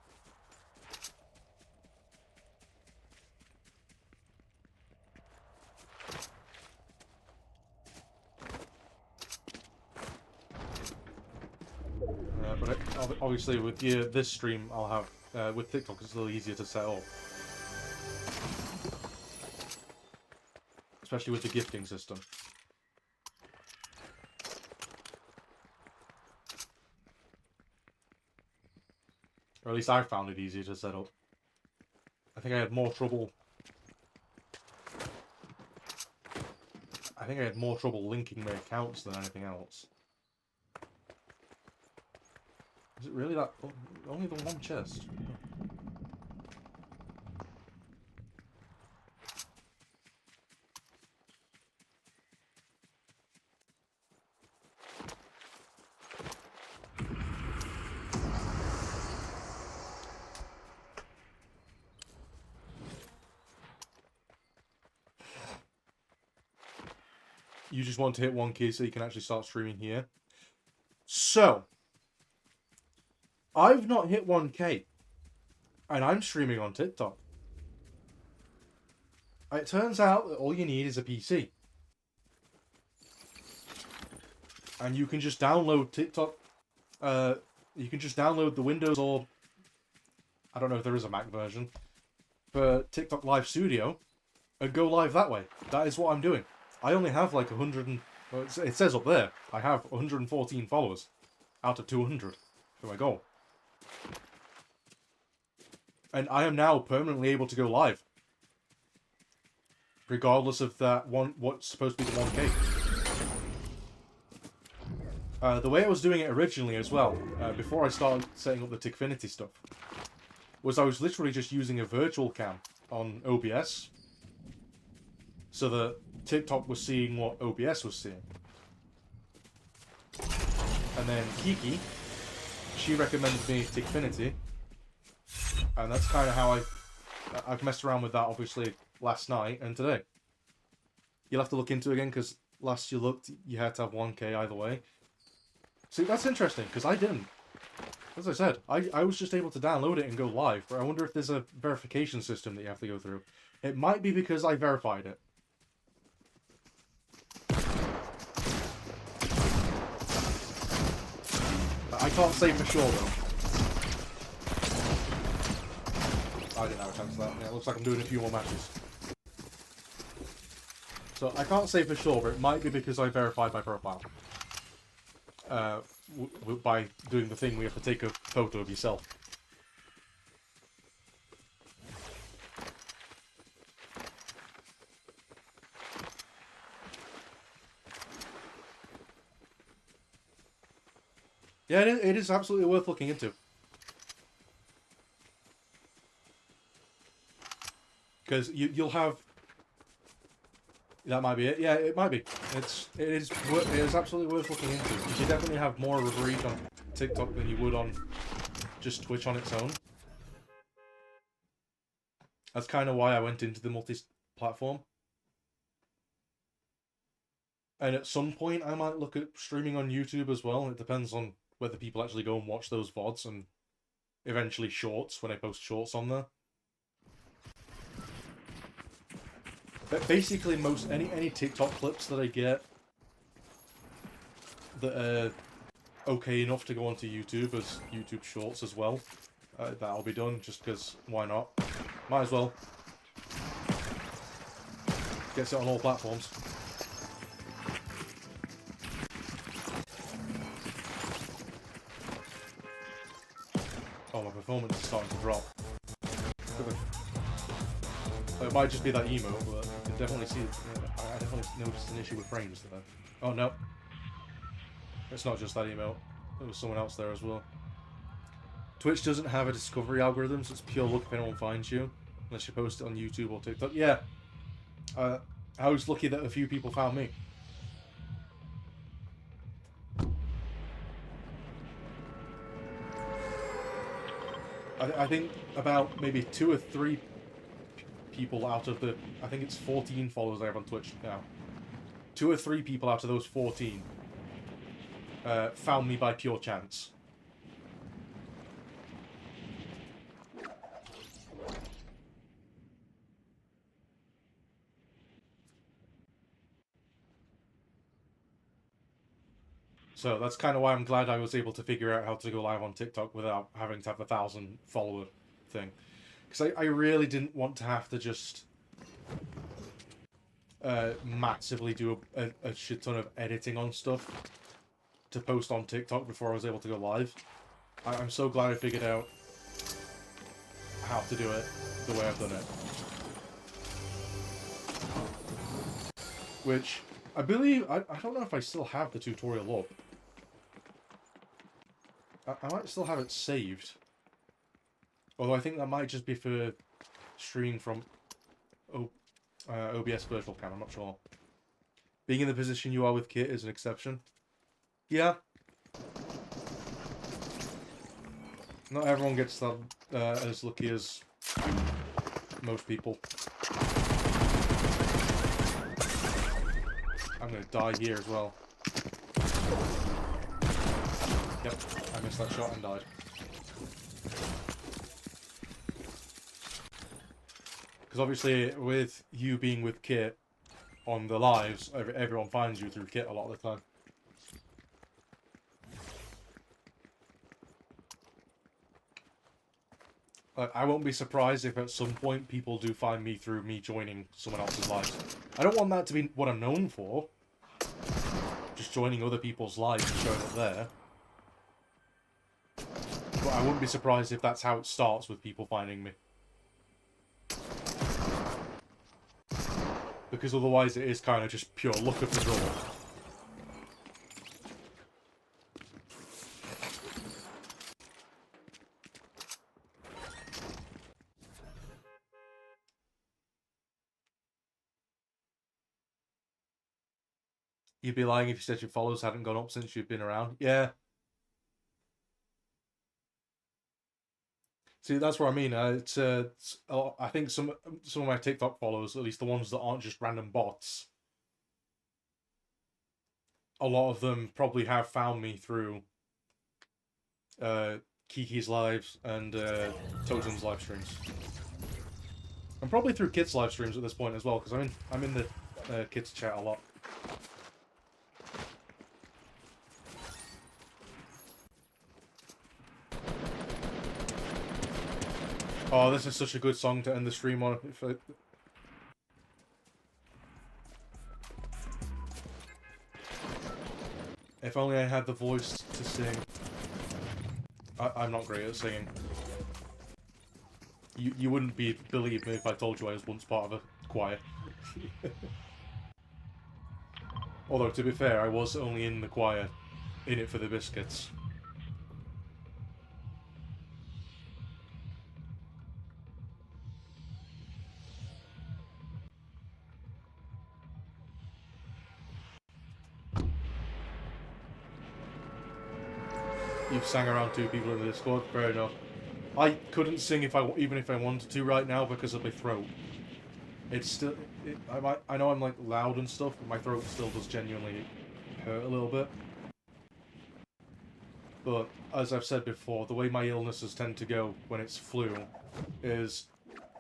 But obviously with this stream, I'll have... with TikTok, it's a little easier to set up. Especially with the gifting system. Or at least I found it easier to set up. I think I had more trouble... I think I had more trouble linking my accounts than anything else. Is it really that... only the one chest? You just want to hit 1K so you can actually start streaming here. So, I've not hit 1K, and I'm streaming on TikTok. It turns out that all you need is a PC. And you can just download TikTok. You can just download the Windows or... I don't know if there is a Mac version. For TikTok Live Studio. And go live that way. That is what I'm doing. I only have like 100 and... well, it says up there. I have 114 followers. Out of 200. For my goal. And I am now permanently able to go live. Regardless of that what's supposed to be the 1K. The way I was doing it originally as well, before I started setting up the Tickfinity stuff, was I was literally just using a virtual cam on OBS. So that TikTok was seeing what OBS was seeing. And then Kiki, she recommended me Tickfinity. And that's kind of how I've messed around with that, obviously, last night and today. You'll have to look into it again, because last you looked, you had to have 1K either way. See, that's interesting, because I didn't. As I said, I was just able to download it and go live, but I wonder if there's a verification system that you have to go through. It might be because I verified it. I can't say for sure though. I didn't have a chance of that. Yeah, it looks like I'm doing a few more matches. So I can't say for sure, but it might be because I verified my profile. By doing the thing, we have to take a photo of yourself. Yeah, it is absolutely worth looking into. Because you'll have... That might be it. Yeah, it might be. It is absolutely worth looking into. Because you definitely have more of a reach on TikTok than you would on just Twitch on its own. That's kind of why I went into the multi-platform. And at some point, I might look at streaming on YouTube as well. It depends on whether people actually go and watch those VODs and eventually shorts when I post shorts on there. But basically, any TikTok clips that I get that are okay enough to go onto YouTube as YouTube shorts as well, that'll be done. Just because, why not? Might as well. Gets it on all platforms. Oh, my performance is starting to drop. It might just be that emo, but I can definitely see. I definitely noticed an issue with frames there. Oh no, it's not just that emo. There was someone else there as well. Twitch doesn't have a discovery algorithm, so it's pure luck if anyone finds you, unless you post it on YouTube or TikTok. Yeah, I was lucky that a few people found me. I think about maybe 2 or 3 people out of the... I think it's 14 followers I have on Twitch now. 2 or 3 people out of those 14 found me by pure chance. So that's kind of why I'm glad I was able to figure out how to go live on TikTok without having to have a 1,000 follower thing. Because I really didn't want to have to just massively do a shit ton of editing on stuff to post on TikTok before I was able to go live. I'm so glad I figured out how to do it the way I've done it. Which, I believe... I don't know if I still have the tutorial up. I might still have it saved. Although I think that might just be for streaming from OBS Virtual Cam, I'm not sure. Being in the position you are with Kit is an exception. Yeah. Not everyone gets that as lucky as most people. I'm gonna die here as well. Yep, I missed that shot and died. Because obviously, with you being with Kit on the lives, everyone finds you through Kit a lot of the time. I won't be surprised if at some point people do find me through me joining someone else's lives. I don't want that to be what I'm known for. Just joining other people's lives and showing up there. But I wouldn't be surprised if that's how it starts with people finding me. Because otherwise it is kind of just pure luck of the draw. You'd be lying if you said your followers hadn't gone up since you've been around. Yeah. See, that's what I mean. I think some of my TikTok followers, at least the ones that aren't just random bots, a lot of them probably have found me through Kiki's lives and Totem's live streams. And probably through Kit's live streams at this point as well, because I'm in the Kit's chat a lot. Oh, this is such a good song to end the stream on. If only I had the voice to sing. I'm not great at singing. You wouldn't believe me if I told you I was once part of a choir. Although, to be fair, I was only in the choir, in it for the biscuits. You've sang around 2 people in the Discord, fair enough. I couldn't sing even if I wanted to right now because of my throat. It's still... I know I'm like loud and stuff, but my throat still does genuinely hurt a little bit. But, as I've said before, the way my illnesses tend to go when it's flu is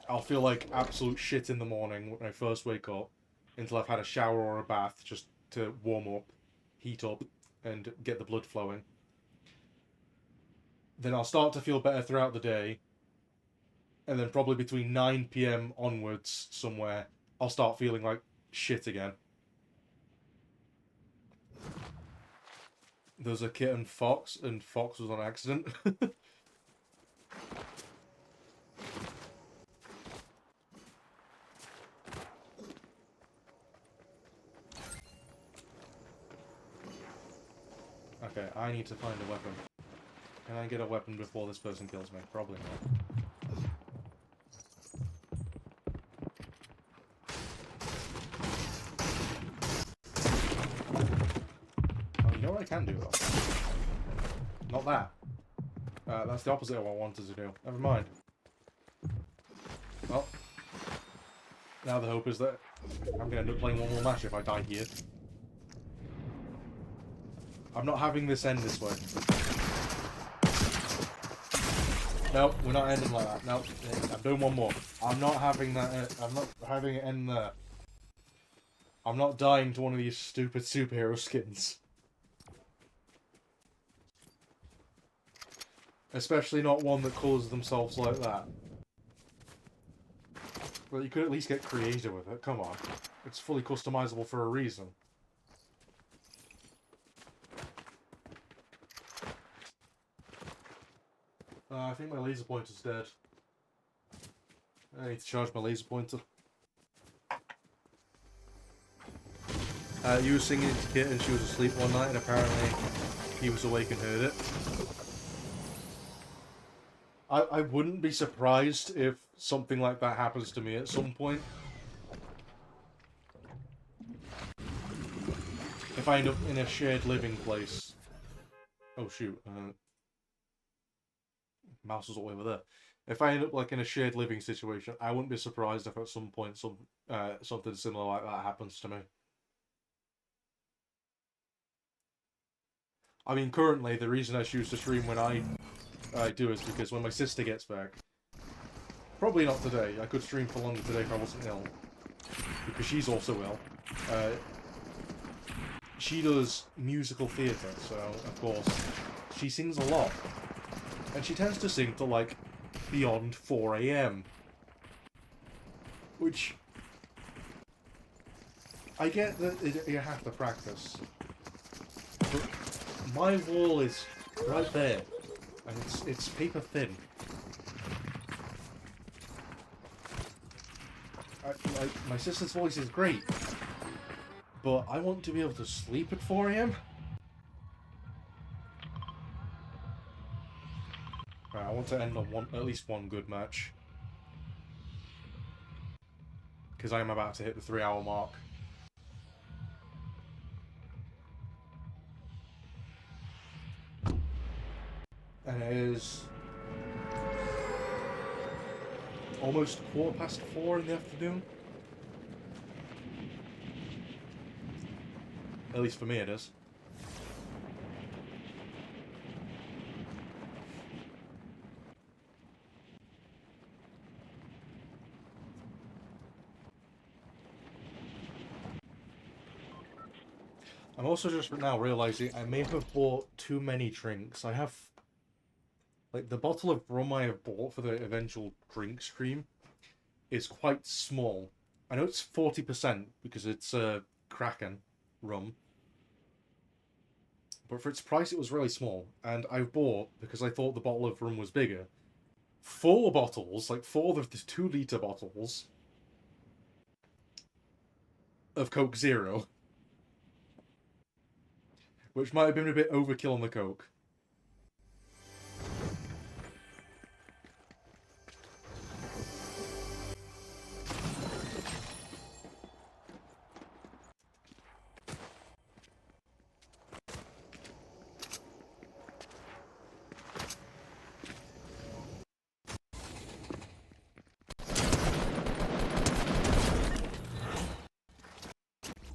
I'll feel like absolute shit in the morning when I first wake up until I've had a shower or a bath just to warm up, heat up, and get the blood flowing. Then I'll start to feel better throughout the day, and then probably between 9 PM onwards somewhere, I'll start feeling like shit again. There's a kitten Fox, and Fox was on accident. Okay, I need to find a weapon. Can I get a weapon before this person kills me? Probably not. Oh, you know what I can do, though? Not that. That's the opposite of what I wanted to do. Never mind. Well, now the hope is that I'm going to end up playing one more match if I die here. I'm not having this end this way. No, we're not ending like that. No, I'm doing one more. I'm not having that. I'm not having it end there. I'm not dying to one of these stupid superhero skins. Especially not one that calls themselves like that. Well, you could at least get creative with it. Come on. It's fully customizable for a reason. I think my laser pointer's dead. I need to charge my laser pointer. You were singing to Kit and she was asleep one night and apparently he was awake and heard it. I wouldn't be surprised if something like that happens to me at some point. If I end up in a shared living place. Oh shoot. Mouse is all the way over there. If I end up like in a shared living situation, I wouldn't be surprised if at some point something similar like that happens to me. I mean, currently the reason I choose to stream when I do is because when my sister gets back, probably not today. I could stream for longer today if I wasn't ill, because she's also ill. She does musical theatre, so of course she sings a lot, and she tends to sing till like beyond 4 AM, which I get that you have to practice, but my wall is right there, and it's paper thin. My sister's voice is great, but I want to be able to sleep at 4 AM. Right, I want to end on at least one good match, because I am about to hit the 3-hour mark. And it is almost 4:15 in the afternoon. At least for me it is. I'm also just now realizing I may have bought too many drinks. I have Like, the bottle of rum I have bought for the eventual drink stream is quite small. I know it's 40% because it's Kraken rum, but for its price it was really small. And I bought, because I thought the bottle of rum was bigger, 4 bottles, like 4 of the 2 litre bottles of Coke Zero, which might have been a bit overkill on the Coke.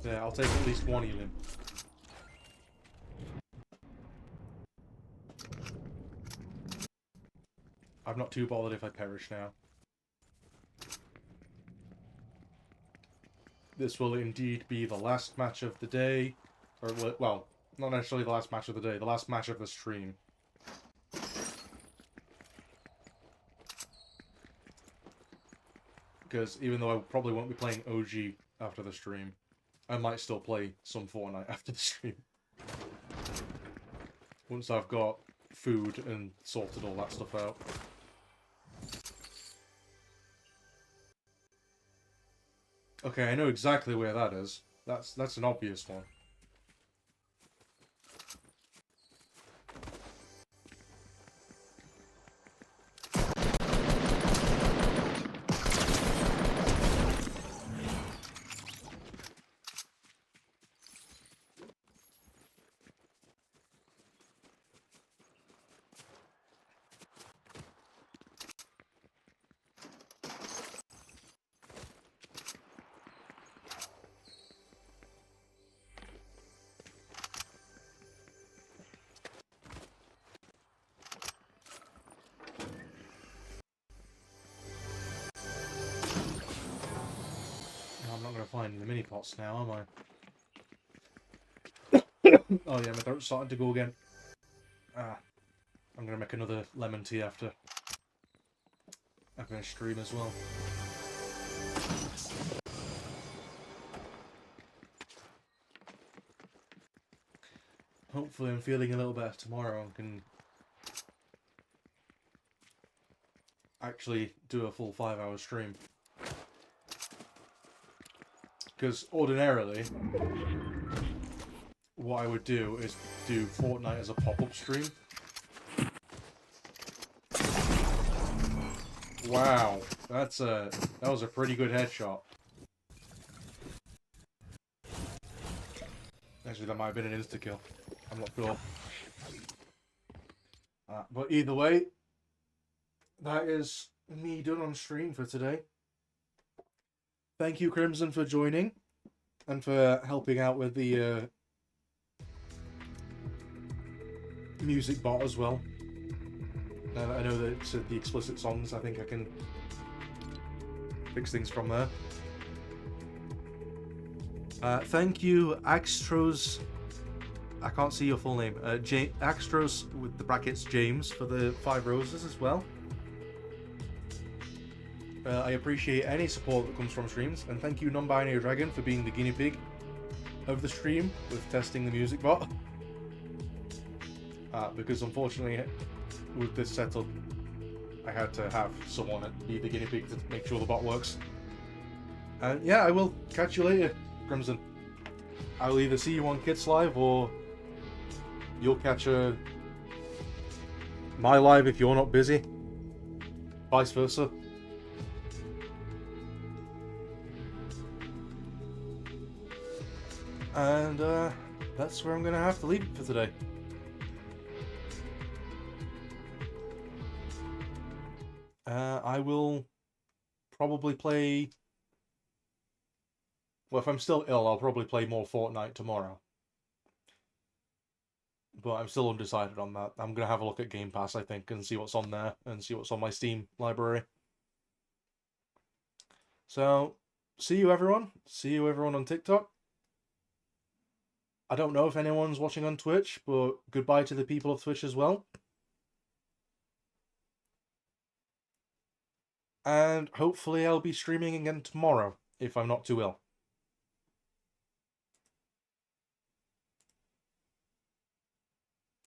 Yeah, I'll take at least 1 even. I'm not too bothered if I perish now. This will indeed be the last match of the day. Or, well, not necessarily the last match of the day, the last match of the stream. Because even though I probably won't be playing OG after the stream, I might still play some Fortnite after the stream. Once I've got food and sorted all that stuff out. Okay, I know exactly where that is. That's an obvious one. No, I'm not going to find the mini pots now, am I? Oh yeah, my throat's starting to go again. Ah, I'm going to make another lemon tea after I finish stream as well. Hopefully I'm feeling a little better tomorrow and can actually do a full 5-hour stream. Because ordinarily, what I would do is do Fortnite as a pop-up stream. Wow, that was a pretty good headshot. Actually, that might have been an insta-kill. I'm not sure. But either way, that is me done on stream for today. Thank you, Crimson, for joining and for helping out with the music bot as well. Now that I know that it's the explicit songs, I think I can fix things from there. Thank you, Axtros. I can't see your full name. Axtros with the brackets James for the 5 roses as well. I appreciate any support that comes from streams, and thank you, Non-Binary Dragon, for being the guinea pig of the stream with testing the music bot. Because unfortunately, with this setup, I had to have someone be the guinea pig to make sure the bot works. And yeah, I will catch you later, Crimson. I'll either see you on Kids Live or you'll catch my live if you're not busy. Vice versa. And that's where I'm going to have to leave it for today. I will probably play... Well, if I'm still ill, I'll probably play more Fortnite tomorrow. But I'm still undecided on that. I'm going to have a look at Game Pass, I think, and see what's on there, and see what's on my Steam library. So, see you everyone. See you everyone on TikTok. I don't know if anyone's watching on Twitch, but goodbye to the people of Twitch as well. and hopefully I'll be streaming again tomorrow, if I'm not too ill.